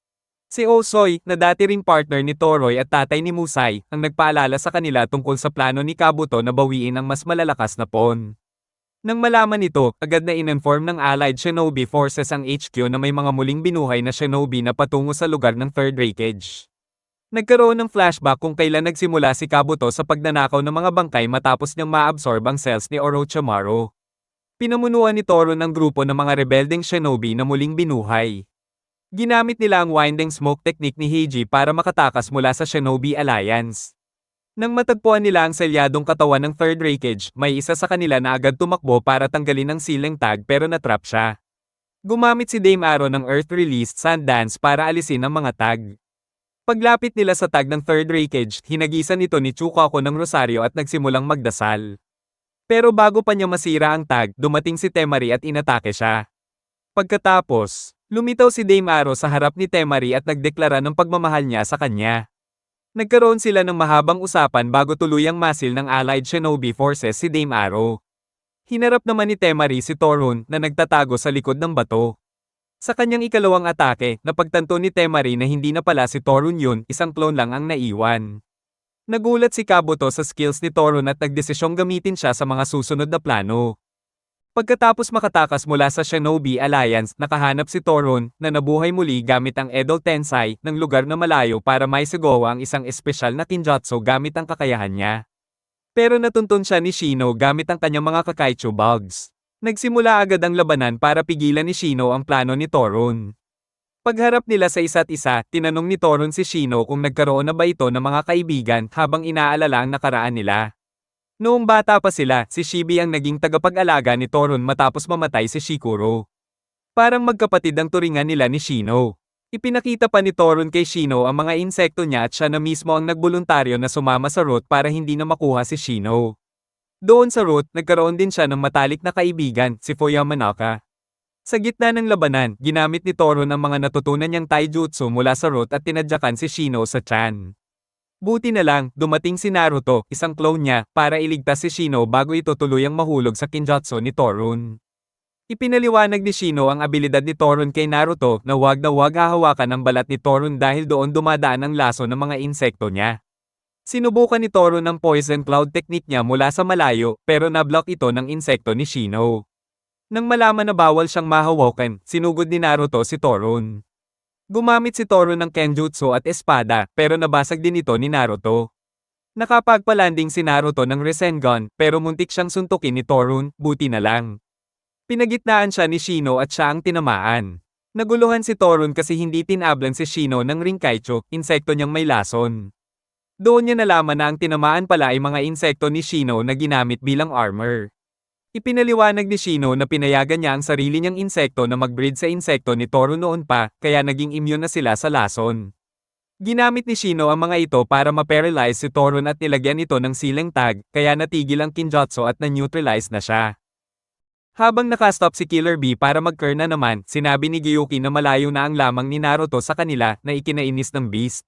Si Osoy, na dati ring partner ni Toroy at tatay ni Musai, ang nagpaalala sa kanila tungkol sa plano ni Kabuto na bawiin ang mas malalakas na pawn. Nang malaman nito, agad na in-inform ng allied shinobi forces ang HQ na may mga muling binuhay na shinobi na patungo sa lugar ng Third Raikage. Nagkaroon ng flashback kung kailan nagsimula si Kabuto sa pagnanakaw ng mga bangkay matapos niyang maabsorb ang cells ni Orochimaru. Pinamunuan ni Toron ng grupo ng mga rebeldeng shinobi na muling binuhay. Ginamit nila ang winding smoke technique ni Heiji para makatakas mula sa Shinobi Alliance. Nang matagpuan nila ang selyadong katawan ng Third Raikage, may isa sa kanila na agad tumakbo para tanggalin ang ceiling tag pero natrap siya. Gumamit si Dame Arrow ng Earth-released Sand Dance para alisin ang mga tag. Paglapit nila sa tag ng Third Raikage, hinagisan ito ni Chukaku ng rosaryo at nagsimulang magdasal. Pero bago pa niya masira ang tag, dumating si Temari at inatake siya. Pagkatapos, lumitaw si Dame Arrow sa harap ni Temari at nagdeklara ng pagmamahal niya sa kanya. Nagkaroon sila ng mahabang usapan bago tuluyang masil ng Allied Shinobi Forces si Dame Arrow. Hinarap naman ni Temari si Torun na nagtatago sa likod ng bato. Sa kanyang ikalawang atake, napagtanto ni Temari na hindi na pala si Torun yun, isang clone lang ang naiwan. Nagulat si Kabuto sa skills ni Torun at nagdesisyong gamitin siya sa mga susunod na plano. Pagkatapos makatakas mula sa Shinobi Alliance, nakahanap si Torun na nabuhay muli gamit ang Edo Tensei ng lugar na malayo para maisigawa ang isang espesyal na kinjutsu gamit ang kakayahan niya. Pero natuntun siya ni Shino gamit ang kanyang mga Kakaichu bugs. Nagsimula agad ang labanan para pigilan ni Shino ang plano ni Torun. Pagharap nila sa isa't isa, tinanong ni Torun si Shino kung nagkaroon na ba ito ng mga kaibigan habang inaalala ang nakaraan nila. Noong bata pa sila, si Shibi ang naging tagapag-alaga ni Torun matapos mamatay si Shikuro. Parang magkapatid ang turingan nila ni Shino. Ipinakita pa ni Torun kay Shino ang mga insekto niya at siya na mismo ang nagboluntaryo na sumama sa route para hindi na makuha si Shino. Doon sa route, nagkaroon din siya ng matalik na kaibigan, si Fuyamanaka. Sa gitna ng labanan, ginamit ni Torun ang mga natutunan niyang taijutsu mula sa route at tinadyakan si Shino sa tiyan. Buti na lang, dumating si Naruto, isang clone niya, para iligtas si Shino bago ito tuluyang mahulog sa kinjutsu ni Torun. Ipinaliwanag ni Shino ang abilidad ni Torun kay Naruto na wag hahawakan ang balat ni Torun dahil doon dumadaan ang laso ng mga insekto niya. Sinubukan ni Torun ang Poison Cloud technique niya mula sa malayo pero nablock ito ng insekto ni Shino. Nang malaman na bawal siyang mahawakan, sinugod ni Naruto si Torun. Gumamit si Torun ng Kenjutsu at espada pero nabasag din ito ni Naruto. Nakapagpalanding si Naruto ng Rasengan pero muntik siyang suntukin ni Torun, buti na lang. Pinagitnaan siya ni Shino at siya ang tinamaan. Naguluhan si Torun kasi hindi tinablan si Shino ng Rinkaicho, insekto niyang may lason. Doon niya nalaman na ang tinamaan pala ay mga insekto ni Shino na ginamit bilang armor. Ipinaliwanag ni Shino na pinayagan niya ang sarili niyang insekto na mag-breed sa insekto ni Torun noon pa, kaya naging immune na sila sa lason. Ginamit ni Shino ang mga ito para ma-paralyze si Torun at nilagyan ito ng ceiling tag, kaya natigil ang kinjutsu at na-neutralize na siya. Habang nakastop si Killer Bee para mag-curl na naman, sinabi ni Gyuki na malayo na ang lamang ni Naruto sa kanila na ikinainis ng Beast.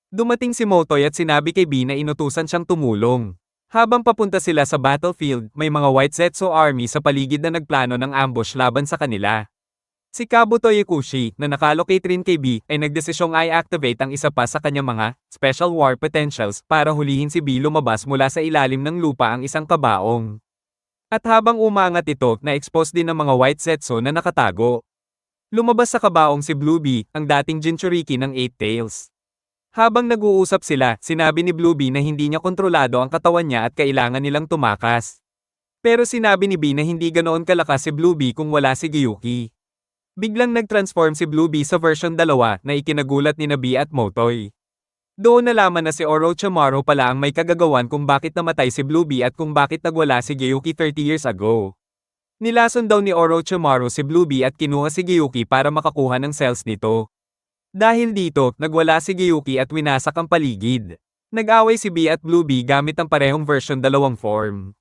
Dumating si Motoy at sinabi kay Bee na inutusan siyang tumulong. Habang papunta sila sa battlefield, may mga White Zetsu army sa paligid na nagplano ng ambush laban sa kanila. Si Kabuto Ikushi, na nakalocate rin kay Bee, ay nagdesisyong i-activate ang isa pa sa kanyang mga special war potentials para hulihin si Bee lumabas mula sa ilalim ng lupa ang isang kabaong. At habang umangat ito, na-expose din ng mga White Zetsu na nakatago. Lumabas sa kabaong si Blue Bee, ang dating Jinchuriki ng Eight Tails. Habang nag-uusap sila, sinabi ni Blue Bee na hindi niya kontrolado ang katawan niya at kailangan nilang tumakas. Pero sinabi ni Bee na hindi ganoon kalakas si Blue Bee kung wala si Gyuki. Biglang nag-transform si Blue Bee sa version 2 na ikinagulat ni Bee at Motoy. Doon nalaman na si Orochimaru pala ang may kagagawan kung bakit namatay si Blue Bee at kung bakit nagwala si Gyuki 30 years ago. Nilason daw ni Orochimaru si Blue Bee at kinuha si Gyuki para makakuha ng cells nito. Dahil dito, nagwala si Gyuki at winasak ang paligid. Nag-away si Bee at Blue Bee gamit ang parehong version 2 form.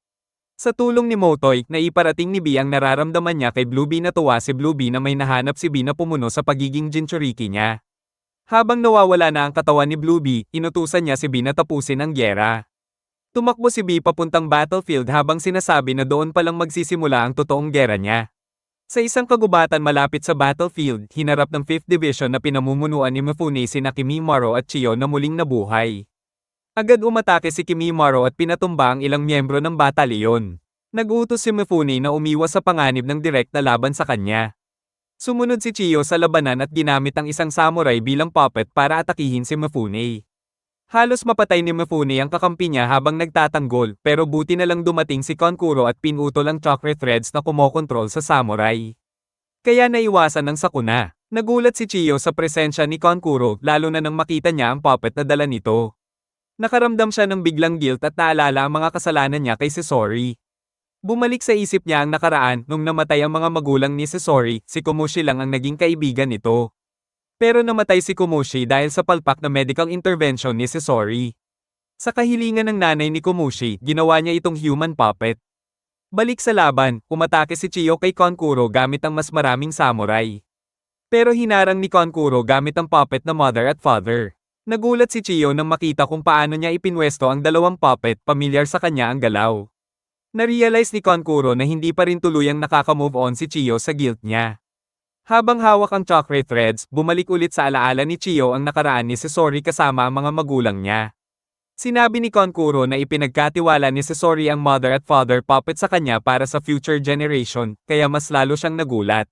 Sa tulong ni Motoy, naiparating ni Bee ang nararamdaman niya kay Blue Bee na tuwa si Blue Bee na may nahanap si Bee na pumuno sa pagiging Jinchuriki niya. Habang nawawala na ang katawan ni Blue Bee, inutusan niya si Bee na tapusin ang gyera. Tumakbo si Bee papuntang battlefield habang sinasabi na doon palang magsisimula ang totoong gyera niya. Sa isang kagubatan malapit sa battlefield, hinarap ng 5th Division na pinamumunuan ni Mifune sina Kimimaro at Chiyo na muling nabuhay. Agad umatake si Kimimaro at pinatumba ang ilang miyembro ng batalyon. Nag-utos si Mifune na umiwas sa panganib ng direct na laban sa kanya. Sumunod si Chiyo sa labanan at ginamit ang isang samurai bilang puppet para atakihin si Mifune. Halos mapatay ni Mifune ang kakampi niya habang nagtatanggol, pero buti na lang dumating si Kankuro at pinutol ang chakra threads na kumokontrol sa samurai. Kaya naiwasan ng sakuna. Nagulat si Chiyo sa presensya ni Kankuro, lalo na nang makita niya ang puppet na dala nito. Nakaramdam siya ng biglang guilt at naalala ang mga kasalanan niya kay Sasori. Bumalik sa isip niya ang nakaraan nung namatay ang mga magulang ni Sasori, si Komushi lang ang naging kaibigan nito. Pero namatay si Komushi dahil sa palpak na medical intervention ni Sasori. Sa kahilingan ng nanay ni Komushi, ginawa niya itong human puppet. Balik sa laban, umatake si Chiyo kay Kankuro gamit ang mas maraming samurai. Pero hinarang ni Kankuro gamit ang puppet na mother at father. Nagulat si Chiyo nang makita kung paano niya ipinwesto ang dalawang puppet, pamilyar sa kanya ang galaw. Narealize ni Kankuro na hindi pa rin tuluyang nakaka-move on si Chiyo sa guilt niya. Habang hawak ang chakra threads, bumalik ulit sa alaala ni Chiyo ang nakaraan ni Sasori kasama ang mga magulang niya. Sinabi ni Kankuro na ipinagkatiwala ni Sasori ang mother at father puppet sa kanya para sa future generation, kaya mas lalo siyang nagulat.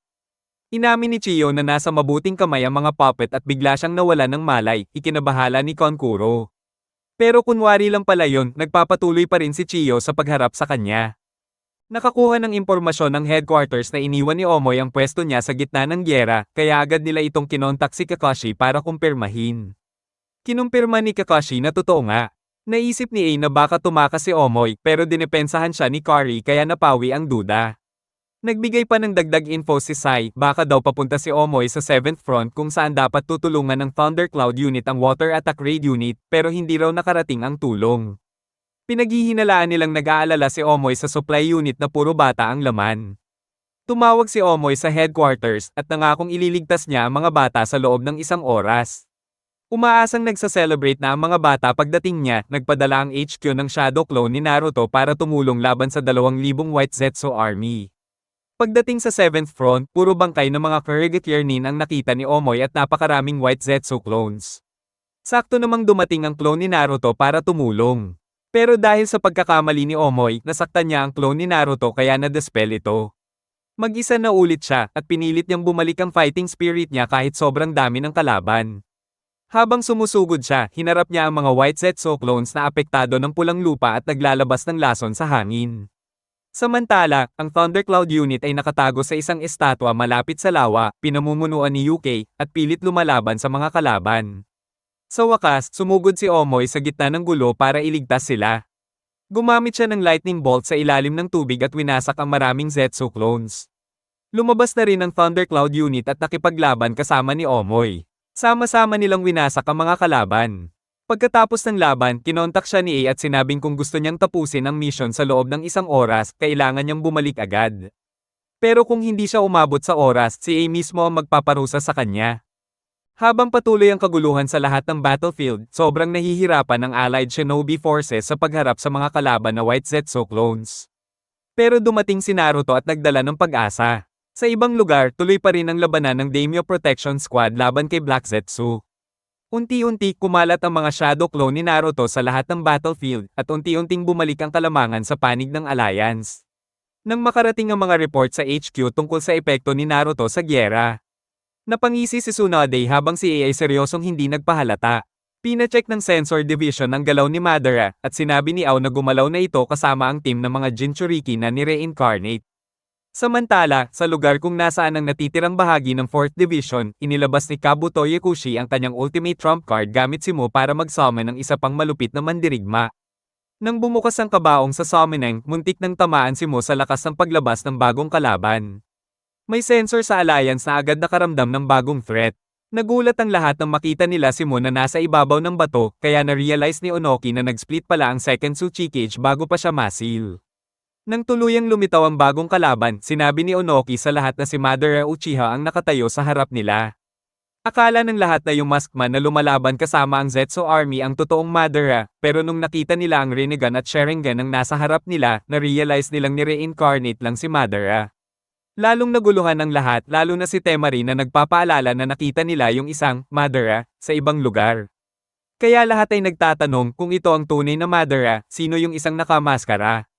Inamin ni Chiyo na nasa mabuting kamay ang mga puppet at bigla siyang nawalan ng malay, ikinabahala ni Kankuro. Pero kunwari lang pala yun, nagpapatuloy pa rin si Chiyo sa pagharap sa kanya. Nakakuha ng impormasyon ng headquarters na iniwan ni Omoy ang pwesto niya sa gitna ng gyera, kaya agad nila itong kinontak si Kakashi para kumpirmahin. Kinumpirma ni Kakashi na totoo nga. Naisip ni A na baka tumakas si Omoy, pero dinepensahan siya ni Kari kaya napawi ang duda. Nagbigay pa ng dagdag info si Sai, baka daw papunta si Omoy sa 7th Front kung saan dapat tutulungan ng Thundercloud Unit ang Water Attack Raid Unit, pero hindi raw nakarating ang tulong. Pinaghihinalaan nilang nag-aalala si Omoy sa supply unit na puro bata ang laman. Tumawag si Omoy sa headquarters at nangakong ililigtas niya ang mga bata sa loob ng 1 oras. Umaasang nagsa-celebrate na ang mga bata pagdating niya, nagpadala ang HQ ng Shadow Clone ni Naruto para tumulong laban sa 2,000 White Zetsu Army. Pagdating sa 7th Front, puro bangkay ng mga Kurigate Nin ang nakita ni Omoy at napakaraming White Zetsu clones. Sakto namang dumating ang clone ni Naruto para tumulong. Pero dahil sa pagkakamali ni Omoy, nasaktan niya ang clone ni Naruto kaya na-dispel ito. Mag-isa na ulit siya at pinilit niyang bumalik ang fighting spirit niya kahit sobrang dami ng kalaban. Habang sumusugod siya, hinarap niya ang mga White Zetsu clones na apektado ng pulang lupa at naglalabas ng lason sa hangin. Samantala, ang Thundercloud Unit ay nakatago sa isang estatwa malapit sa lawa, pinamumunuan ni UK, at pilit lumalaban sa mga kalaban. Sa wakas, sumugod si Omoy sa gitna ng gulo para iligtas sila. Gumamit siya ng lightning bolt sa ilalim ng tubig at winasak ang maraming Zetsu clones. Lumabas na rin ang Thundercloud Unit at nakipaglaban kasama ni Omoy. Sama-sama nilang winasak ang mga kalaban. Pagkatapos ng laban, kinontak siya ni A at sinabing kung gusto niyang tapusin ang mission sa loob ng 1 oras, kailangan niyang bumalik agad. Pero kung hindi siya umabot sa oras, si A mismo ang magpaparusa sa kanya. Habang patuloy ang kaguluhan sa lahat ng battlefield, sobrang nahihirapan ang Allied Shinobi Forces sa pagharap sa mga kalaban na White Zetsu clones. Pero dumating si Naruto at nagdala ng pag-asa. Sa ibang lugar, tuloy pa rin ang labanan ng Daimyo Protection Squad laban kay Black Zetsu. Unti-unti kumalat ang mga shadow clone ni Naruto sa lahat ng battlefield, at unti-unting bumalik ang kalamangan sa panig ng Alliance. Nang makarating ang mga report sa HQ tungkol sa epekto ni Naruto sa gyera, napangisi si Tsunade habang si A ay seryosong hindi nagpahalata. Pina-check ng Sensor Division ang galaw ni Madara, at sinabi ni Ao na gumalaw na ito kasama ang team ng mga Jinchuriki na ni-reincarnate. Samantala, sa lugar kung nasaan ang natitirang bahagi ng 4th Division, inilabas ni Kabuto Yakushi ang kanyang ultimate trump card gamit si Mo para mag-summon ng isa pang malupit na mandirigma. Nang bumukas ang kabaong sa summoning, muntik nang tamaan si Mo sa lakas ng paglabas ng bagong kalaban. May sensor sa Alliance na agad nakaramdam ng bagong threat. Nagulat ang lahat nang makita nila si Mo na nasa ibabaw ng bato, kaya na-realize ni Onoki na nag-split pala ang second Tsuchikage bago pa siya masil. Nang tuluyang lumitaw ang bagong kalaban, sinabi ni Onoki sa lahat na si Madara Uchiha ang nakatayo sa harap nila. Akala ng lahat na yung Maskman na lumalaban kasama ang Zetsu Army ang totoong Madara, pero nung nakita nila ang Rinnegan at Sharingan ang nasa harap nila, na-realize nilang ni-reincarnate lang si Madara. Lalong naguluhan ang lahat, lalo na si Temari na nagpapaalala na nakita nila yung isang Madara sa ibang lugar. Kaya lahat ay nagtatanong kung ito ang tunay na Madara, sino yung isang nakamaskara.